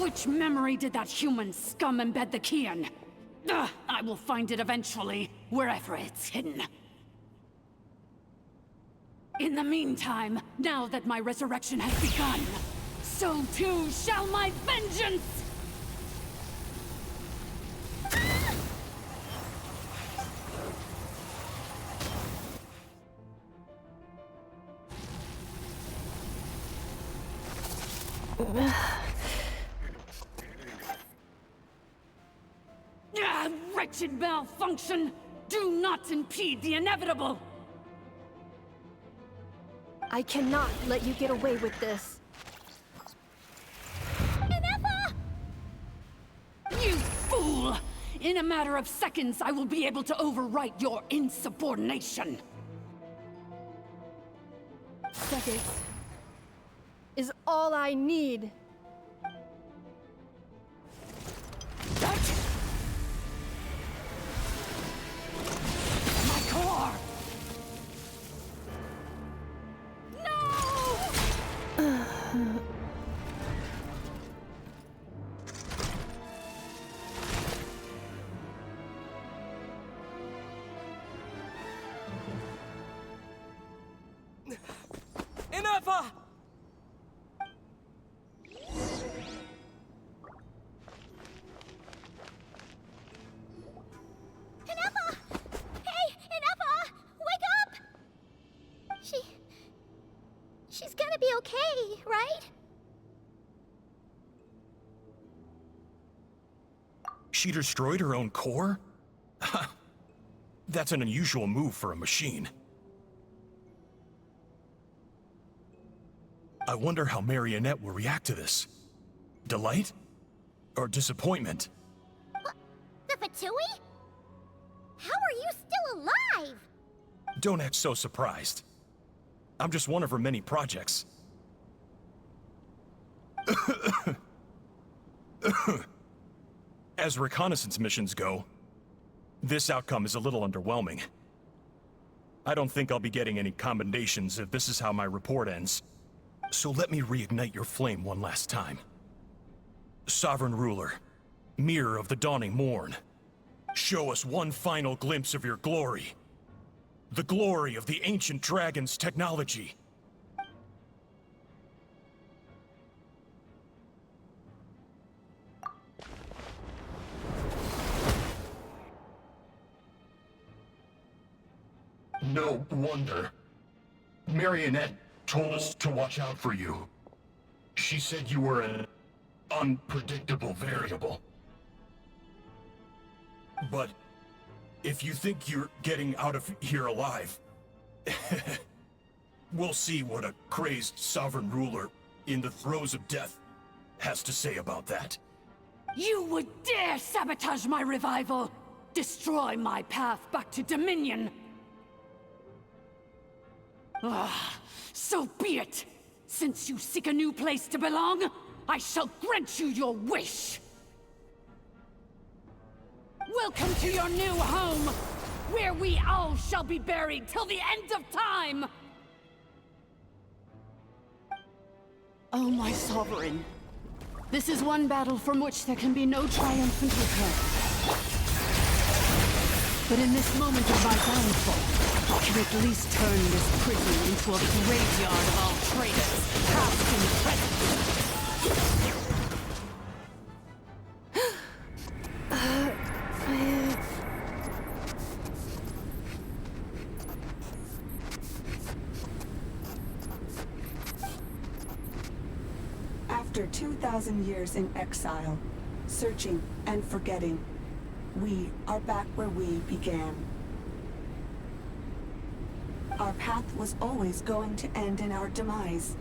Which memory did that human scum embed the key in? I will find it eventually, wherever it's hidden. In the meantime, now that my resurrection has begun, so too shall my vengeance! A wretched malfunction! Do not impede the inevitable! I cannot let you get away with this. Ineffa! You fool! In a matter of seconds, I will be able to overwrite your insubordination. Seconds is all I need. My core! Ineffa! Ineffa! Hey, Ineffa! Wake up! She's gonna be okay, right? She destroyed her own core? That's an unusual move for a machine. I wonder how Marionette will react to this. Delight? Or disappointment? The Fatui? How are you still alive? Don't act so surprised. I'm just one of her many projects. As reconnaissance missions go, this outcome is a little underwhelming. I don't think I'll be getting any commendations if this is how my report ends. So let me reignite your flame one last time. Sovereign Ruler, Mirror of the Dawning Morn, show us one final glimpse of your glory. The glory of the ancient dragon's technology. No wonder. Marionette told us to watch out for you. She said you were an unpredictable variable. But if you think you're getting out of here alive, we'll see what a crazed sovereign ruler in the throes of death has to say about that. You would dare sabotage my revival! Destroy my path back to Dominion! So be it! Since you seek a new place to belong, I shall grant you your wish! Welcome to your new home, where we all shall be buried till the end of time! Oh, my sovereign. This is one battle from which there can be no triumphant return. But in this moment of my downfall, I can at least turn this prison into a graveyard of all traitors, past and present. After 2,000 years in exile, searching and forgetting, we are back where we began. Our path was always going to end in our demise.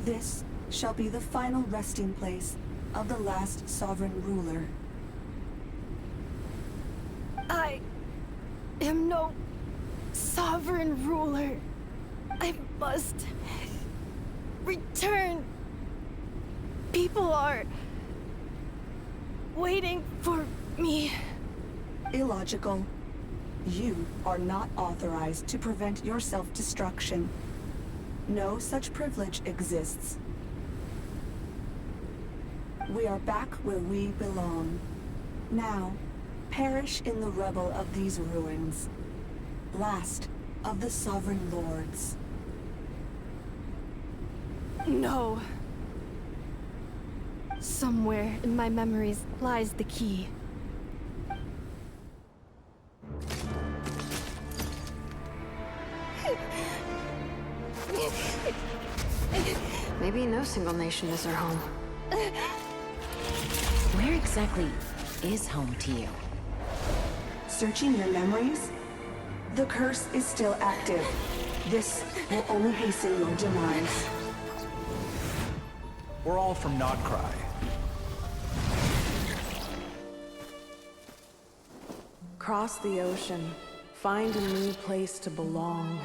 This shall be the final resting place of the last sovereign ruler. I am no sovereign ruler. I must return. People are waiting for me. Illogical. You are not authorized to prevent your self-destruction. No such privilege exists. We are back where we belong. Now, perish in the rubble of these ruins. Last of the sovereign lords. No. Somewhere in my memories lies the key. Maybe no single nation is our home. Where exactly is home to you? searching your memories? The curse is still active. This will only hasten your demise. We're all from Nod Krai. Cross the ocean. Find a new place to belong.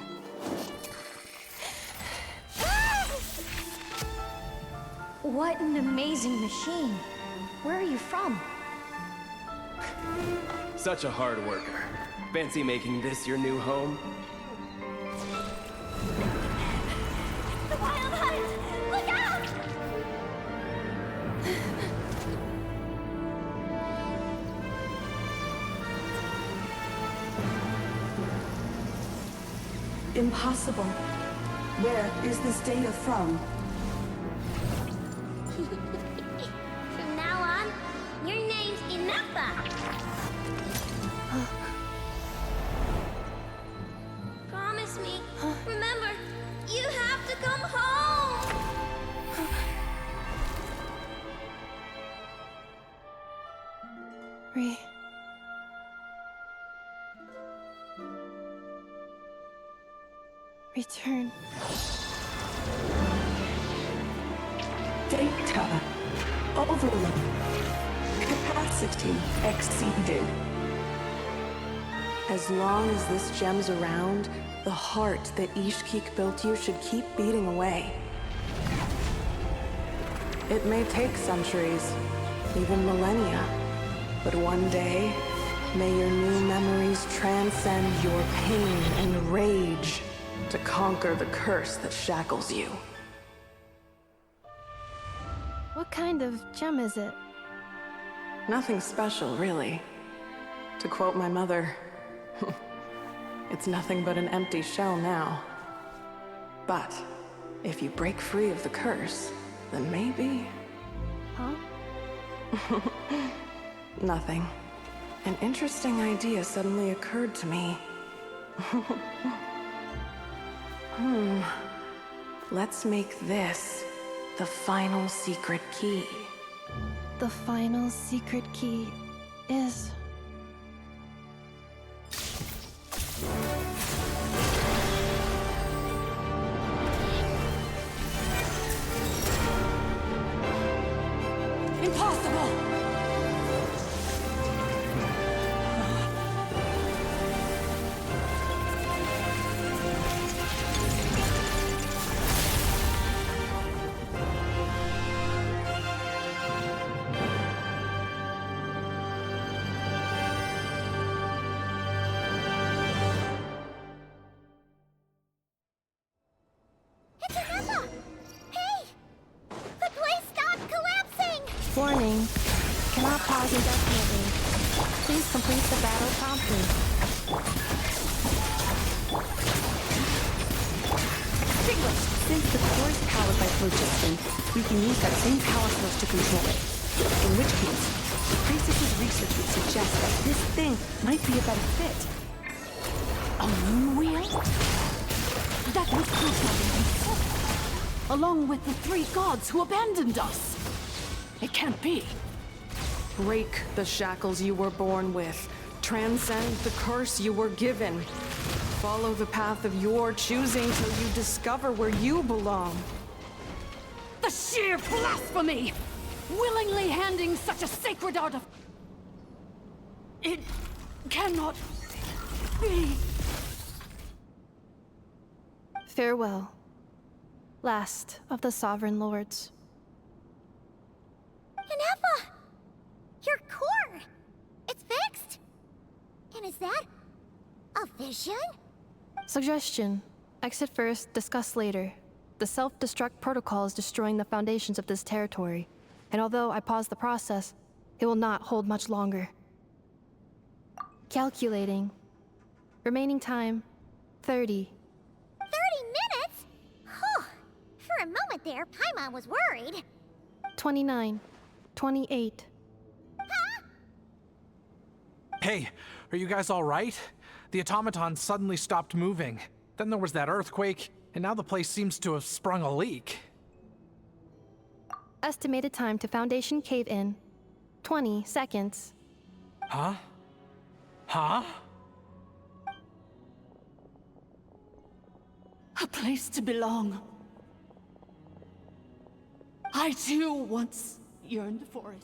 What an amazing machine. Where are you from? Such a hard worker. Fancy making this your new home? The wild hunt! Look out! Impossible. Where is this data from? From now on, your name's Ineffa. Promise me. Remember, you have to come home. Return. Data overload. Capacity exceeded. As long as this gem's around, the heart that Ishkik built you should keep beating away. It may take centuries, even millennia, but one day, may your new memories transcend your pain and rage to conquer the curse that shackles you. What kind of gem is it? Nothing special, really. To quote my mother, it's nothing but an empty shell now. But if you break free of the curse, then maybe... Huh? Nothing. An interesting idea suddenly occurred to me. Let's make this the final secret key. The final secret key is... Impossible! Warning. Cannot pause indefinitely. Please complete the battle promptly. Extinguished! Since the core is powered by phlogiston, we can use that same power source to control it. In which case, the priestess's research would suggest that this thing might be a better fit. A moon wheel? That was crucial. Along with the three gods who abandoned us. It can't be. Break the shackles you were born with. Transcend the curse you were given. Follow the path of your choosing till you discover where you belong. The sheer blasphemy! Willingly handing such a sacred art of... It cannot be. Farewell. Last of the Sovereign Lords. Ineffa! Your core! It's fixed! And is that... a vision? Suggestion. Exit first, discuss later. The self-destruct protocol is destroying the foundations of this territory. And although I paused the process, it will not hold much longer. Calculating. Remaining time, 30. 30 minutes? Whew. For a moment there, Paimon was worried. 29. 28. Hey, are you guys all right? The automaton suddenly stopped moving. Then there was that earthquake, and now the place seems to have sprung a leak. Estimated time to Foundation cave-in, 20 seconds. Huh? Huh? A place to belong. I too once yearned for it.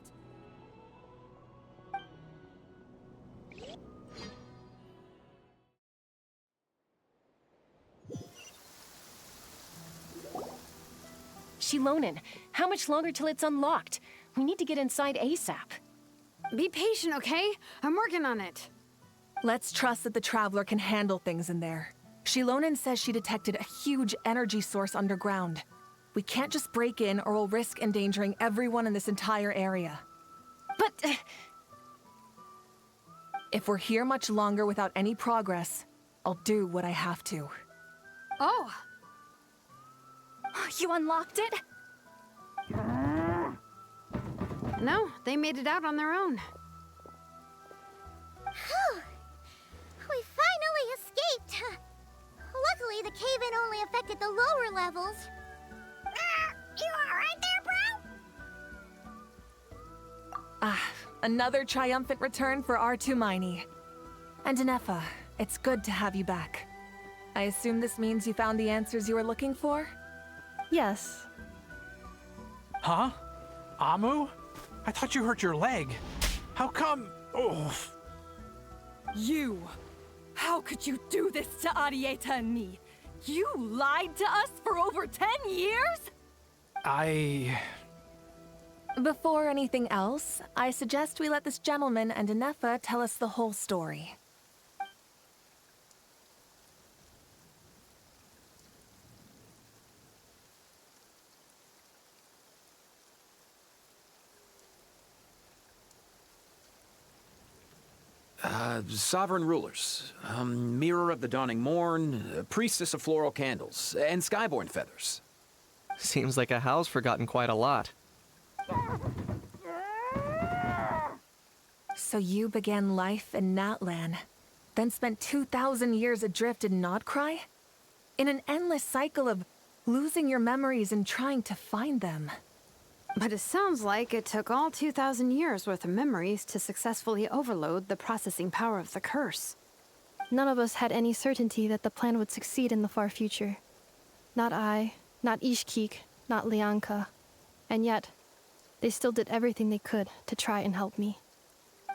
Shilonen, how much longer till it's unlocked? We need to get inside ASAP. Be patient, okay? I'm working on it. Let's trust that the Traveler can handle things in there. Shilonen says she detected a huge energy source underground. We can't just break in or we'll risk endangering everyone in this entire area. But... if we're here much longer without any progress, I'll do what I have to. Oh! You unlocked it? No, they made it out on their own. Whew. We finally escaped. Luckily, the cave-in only affected the lower levels. You alright there, bro? Another triumphant return for R2 Miney. And Ineffa, it's good to have you back. I assume this means you found the answers you were looking for? Yes. Huh? Amu? I thought you hurt your leg. How come? Oh. You! How could you do this to Arieta and me? You lied to us for over 10 years? Before anything else, I suggest we let this gentleman and Ineffa tell us the whole story. Sovereign rulers, mirror of the dawning morn, priestess of floral candles, and skyborn feathers. Seems like a house forgotten quite a lot. So you began life in Natlan, then spent 2,000 years adrift in Nod Krai? In an endless cycle of losing your memories and trying to find them. But it sounds like it took all 2,000 years worth of memories to successfully overload the processing power of the curse. None of us had any certainty that the plan would succeed in the far future. Not I, not Ishkik, not Lianka. And yet, they still did everything they could to try and help me.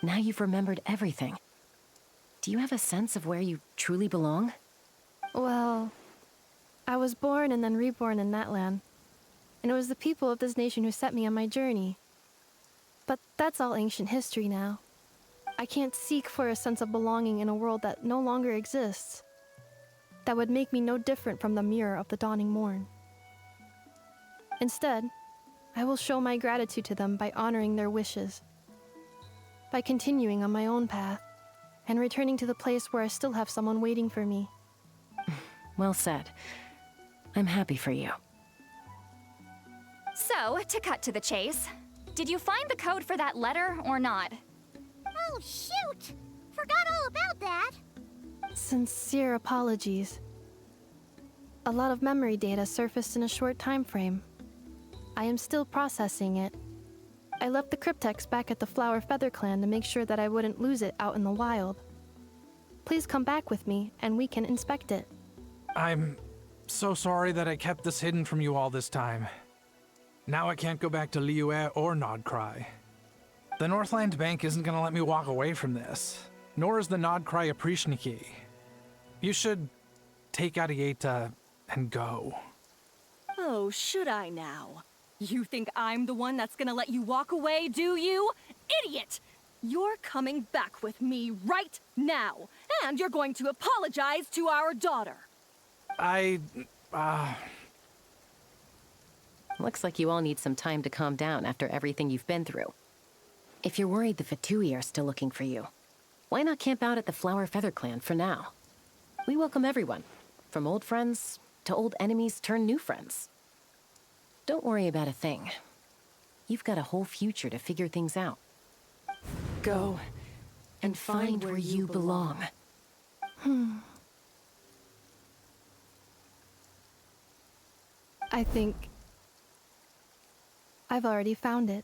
Now you've remembered everything. Do you have a sense of where you truly belong? Well, I was born and then reborn in Natlan. And it was the people of this nation who set me on my journey. But that's all ancient history now. I can't seek for a sense of belonging in a world that no longer exists. That would make me no different from the mirror of the dawning morn. Instead, I will show my gratitude to them by honoring their wishes. By continuing on my own path, and returning to the place where I still have someone waiting for me. Well said. I'm happy for you. So, to cut to the chase, did you find the code for that letter or not? Oh, shoot! Forgot all about that. Sincere apologies. A lot of memory data surfaced in a short time frame. I am still processing it. I left the cryptex back at the Flower Feather Clan to make sure that I wouldn't lose it out in the wild. Please come back with me, and we can inspect it. I'm so sorry that I kept this hidden from you all this time. Now I can't go back to Liyue or Nod Krai. The Northland Bank isn't gonna let me walk away from this, nor is the Nod Krai Aprishniki. You should take Arieta and go. Oh, should I now? You think I'm the one that's gonna let you walk away, do you? Idiot! You're coming back with me right now, and you're going to apologize to our daughter. Looks like you all need some time to calm down after everything you've been through. If you're worried the Fatui are still looking for you, why not camp out at the Flower Feather Clan for now? We welcome everyone, from old friends to old enemies turned new friends. Don't worry about a thing. You've got a whole future to figure things out. Go and find where you belong. I think I've already found it.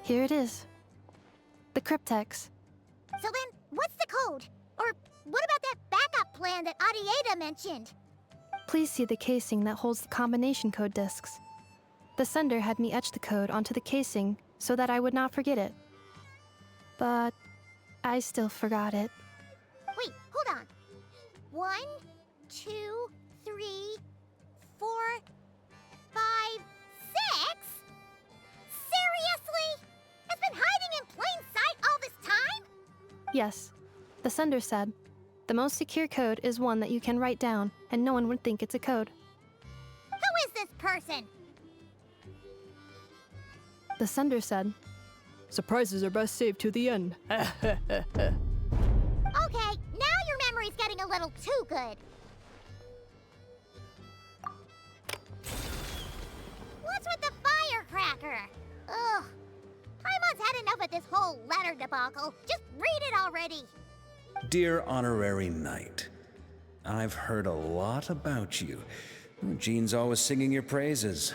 Here it is. The cryptex. So then, what's the code? Or what about that backup plan that Arieta mentioned? Please see the casing that holds the combination code discs. The sender had me etch the code onto the casing so that I would not forget it. But I still forgot it. Wait, hold on. 1, 2, 3, 4, 5, 6? Seriously? It's been hiding in plain sight all this time? Yes, the sender said, the most secure code is one that you can write down and no one would think it's a code. Who is this person? The sender said, surprises are best saved to the end. Okay, now your memory's getting a little too good. What's with the firecracker? Ugh. Paimon's had enough of this whole letter debacle. Just read it already. Dear Honorary Knight, I've heard a lot about you. Jean's always singing your praises.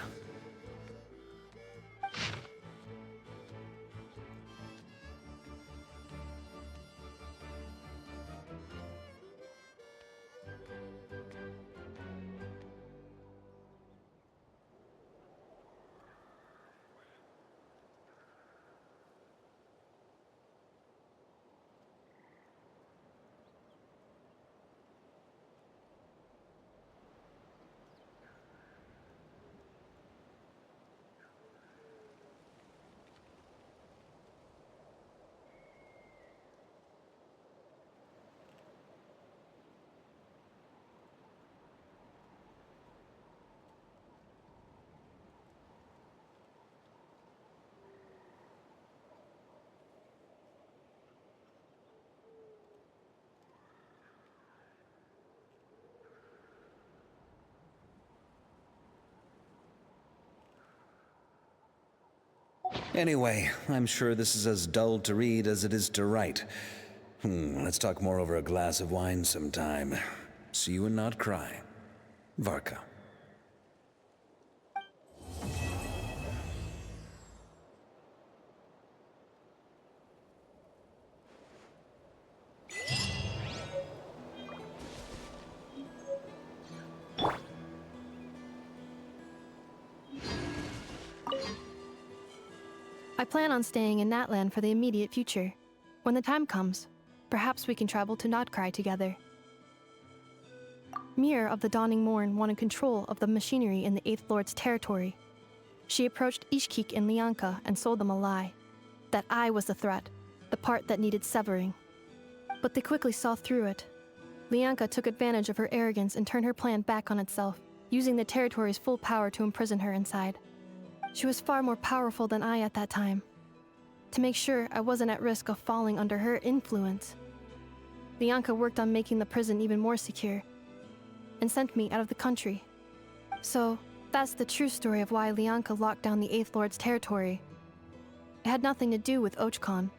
Anyway, I'm sure this is as dull to read as it is to write. Let's talk more over a glass of wine sometime. See you in Nod Krai. Varka. I plan on staying in Natlan for the immediate future. When the time comes, perhaps we can travel to Nod Krai together. Mir of the Dawning Morn wanted control of the machinery in the Eighth Lord's territory. She approached Ishkik and Lianka and sold them a lie. That I was the threat, the part that needed severing. But they quickly saw through it. Lianka took advantage of her arrogance and turned her plan back on itself, using the territory's full power to imprison her inside. She was far more powerful than I at that time. To make sure I wasn't at risk of falling under her influence, Lianka worked on making the prison even more secure, and sent me out of the country. So, that's the true story of why Lianka locked down the Eighth Lord's territory. It had nothing to do with Ochkon.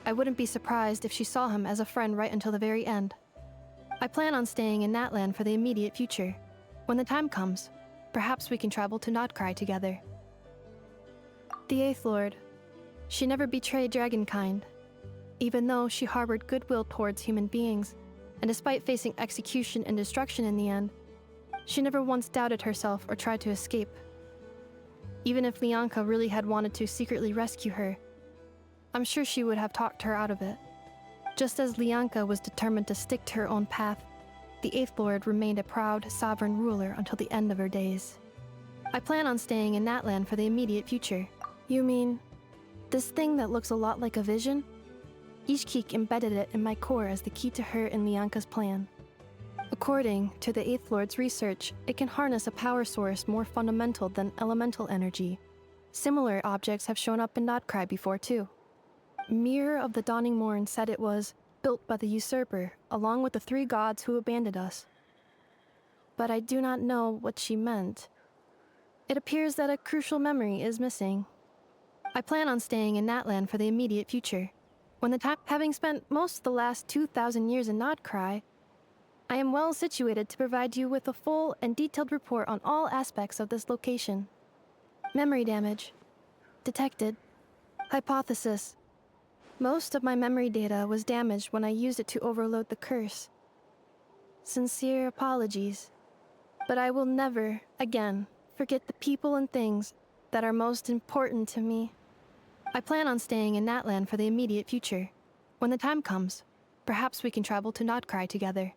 I wouldn't be surprised if she saw him as a friend right until the very end. I plan on staying in Natlan for the immediate future. When the time comes, perhaps we can travel to Nod Krai together. The Eighth Lord. She never betrayed Dragonkind, even though she harbored goodwill towards human beings, and despite facing execution and destruction in the end, she never once doubted herself or tried to escape. Even if Lianka really had wanted to secretly rescue her, I'm sure she would have talked her out of it. Just as Lianka was determined to stick to her own path, the Eighth Lord remained a proud, sovereign ruler until the end of her days. I plan on staying in Natlan for the immediate future. You mean, this thing that looks a lot like a vision? Ishkik embedded it in my core as the key to her and Lianka's plan. According to the Eighth Lord's research, it can harness a power source more fundamental than elemental energy. Similar objects have shown up in Nod Krai before too. Mir of the Dawning Morn said it was built by the usurper, along with the 3 gods who abandoned us. But I do not know what she meant. It appears that a crucial memory is missing. I plan on staying in Natlan for the immediate future. When the time, having spent most of the last 2,000 years in Nod Krai, I am well situated to provide you with a full and detailed report on all aspects of this location. Memory damage. Detected. Hypothesis. Most of my memory data was damaged when I used it to overload the curse. Sincere apologies. But I will never, again, forget the people and things that are most important to me. I plan on staying in Natlan for the immediate future. When the time comes, perhaps we can travel to Nod Krai together.